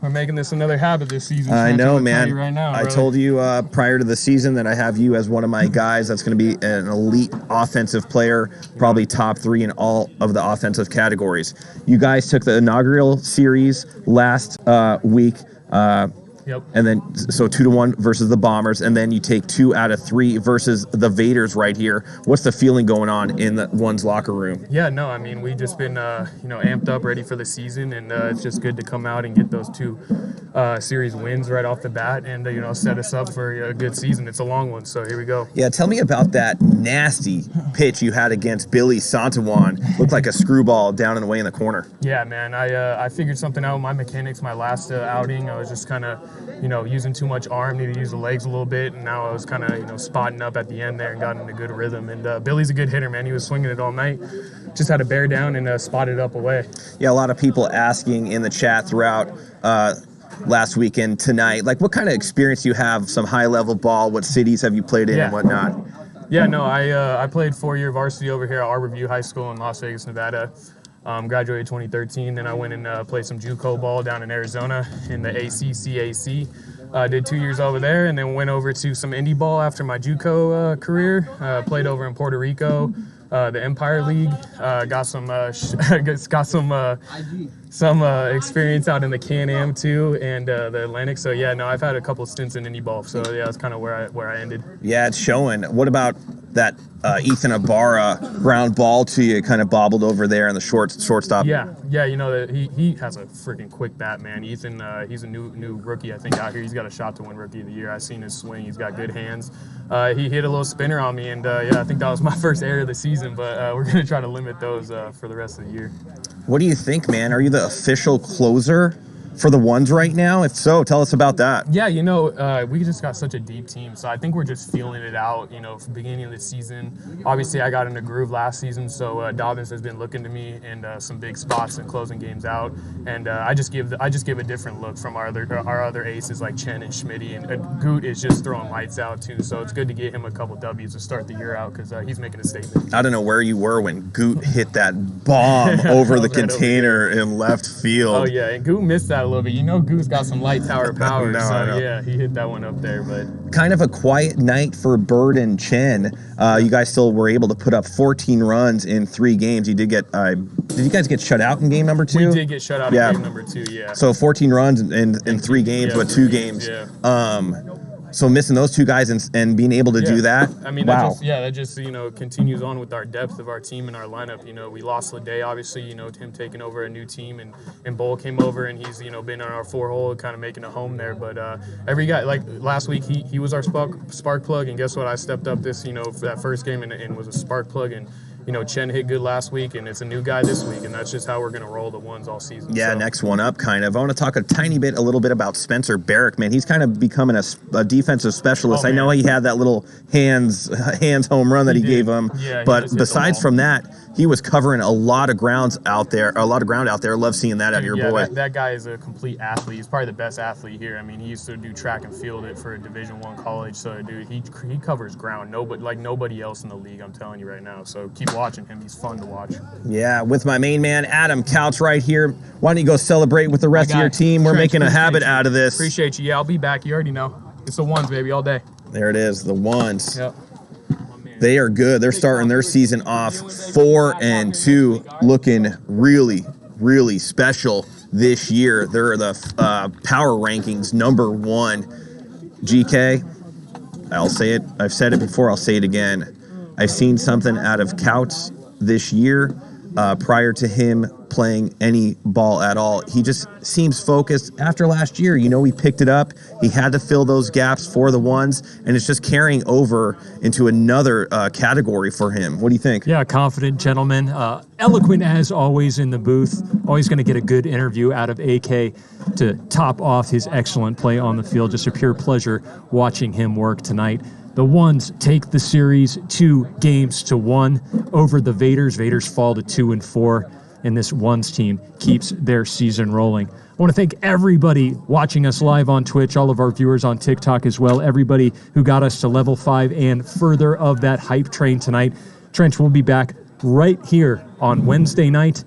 We're making this another habit this season. I know, I'm man. you right now, I told you prior to the season that I have you as one of my guys that's going to be an elite offensive player, probably top 3 in all of the offensive categories. You guys took the inaugural series last week. Yep. And then, so 2-1 versus the Bombers, and then you take 2 out of 3 versus the Vaderz right here. What's the feeling going on in the One's locker room? Yeah, no, I mean, we've just been, amped up, ready for the season, and it's just good to come out and get those 2 series wins right off the bat and, set us up for a good season. It's a long one, so here we go. Yeah, tell me about that nasty pitch you had against Billy Santiwan. Looked like a screwball down and away in the corner. Yeah, man, I figured something out with my mechanics my last outing. I was just kind of, using too much arm, needed to use the legs a little bit, and now I was kind of, spotting up at the end there and got in a good rhythm. And Billy's a good hitter, man. He was swinging it all night. Just had to bear down and spotted up away. Yeah, a lot of people asking in the chat throughout last weekend, tonight, like what kind of experience do you have, some high-level ball, what cities have you played in and whatnot? Yeah, no, I played 4-year varsity over here at Arborview High School in Las Vegas, Nevada. Graduated 2013, then I went and played some JUCO ball down in Arizona in the ACCAC. Did 2 years over there, and then went over to some indie ball after my JUCO career. Played over in Puerto Rico, the Empire League. Got some experience out in the Can-Am too, and the Atlantic. So yeah, no, I've had a couple stints in indie ball. So yeah, that's kind of where I ended. Yeah, it's showing. What about that Ethan Ibarra ground ball to you, kind of bobbled over there in the shortstop? Yeah, he has a freaking quick bat, man. Ethan, he's a new rookie, I think, out here. He's got a shot to win Rookie of the Year. I've seen his swing. He's got good hands. He hit a little spinner on me, and I think that was my first error of the season, but we're going to try to limit those for the rest of the year. What do you think, man? Are you the official closer for the ones right now? If so, tell us about that. Yeah, you know, we just got such a deep team, so I think we're just feeling it out, you know, from the beginning of the season. Obviously, I got in a groove last season, so Dobbins has been looking to me in some big spots and closing games out, and I just give a different look from our other aces like Chen and Schmidt, and Goot is just throwing lights out too, so it's good to get him a couple W's to start the year out because he's making a statement. I don't know where you were when Goot hit that bomb over the container in left field. Oh yeah, and Goot missed that a little bit. You know, Goot's got some light tower power, No, so yeah, he hit that one up there. But kind of a quiet night for Bird and Chen. You guys still were able to put up 14 runs in 3 games. You did get, did you guys get shut out in game number 2? We did get shut out in game number 2, yeah. So 14 runs in 3 games, but 2 games. Yeah. So missing those 2 guys and being able to do that. I mean, wow. that just you know continues on with our depth of our team and our lineup. You know, we lost Lede, obviously. You know, him taking over a new team, and Bull came over, and he's been on our 4-hole, kind of making a home there. But every guy, like last week, he was our spark plug, and guess what? I stepped up this for that first game and was a spark plug, and you know, Chen hit good last week, and it's a new guy this week, and that's just how we're going to roll the ones all season. Yeah, so. Next one up, kind of. I want to talk a little bit about Spencer Barrick, man. He's kind of becoming a defensive specialist. I know he had that little hands home run that he gave him, but besides from that, he was covering a lot of ground out there. Love seeing that out of your boy. That guy is a complete athlete. He's probably the best athlete here. I mean, he used to do track and field it for a Division I college. So, dude, he covers ground. Nobody else in the league, I'm telling you right now. So keep watching him. He's fun to watch. Yeah, with my main man, Adam Koutz right here. Why don't you go celebrate with the rest of your team? We're making a habit out of this. Appreciate you. Yeah, I'll be back. You already know. It's the ones, baby, all day. There it is, the ones. Yep. They are good. They're starting their season off 4-2, looking really, really special this year. They're the power rankings #1. GK, I'll say it. I've said it before. I'll say it again. I've seen something out of Koutz this year prior to him playing any ball at all. He just seems focused. After last year, you know, he picked it up. He had to fill those gaps for the ones, and it's just carrying over into another category for him. What do you think? Yeah, confident gentleman. Eloquent as always in the booth. Always going to get a good interview out of AK to top off his excellent play on the field. Just a pure pleasure watching him work tonight. The ones take the series 2-1 over the Vaderz. Vaderz fall to 2-4, and this ones team keeps their season rolling. I want to thank everybody watching us live on Twitch, all of our viewers on TikTok as well, everybody who got us to level 5 and further of that hype train tonight. Trench will be back right here on Wednesday night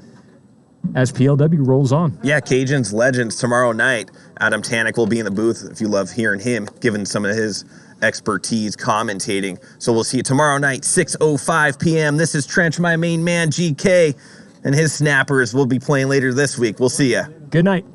as PLW rolls on. Yeah, Cajuns Legends tomorrow night. Adam Tannick will be in the booth if you love hearing him, giving some of his expertise commentating. So we'll see you tomorrow night, 6:05 p.m. This is Trench, my main man, GK, and his snappers will be playing later this week. We'll see ya. Good night.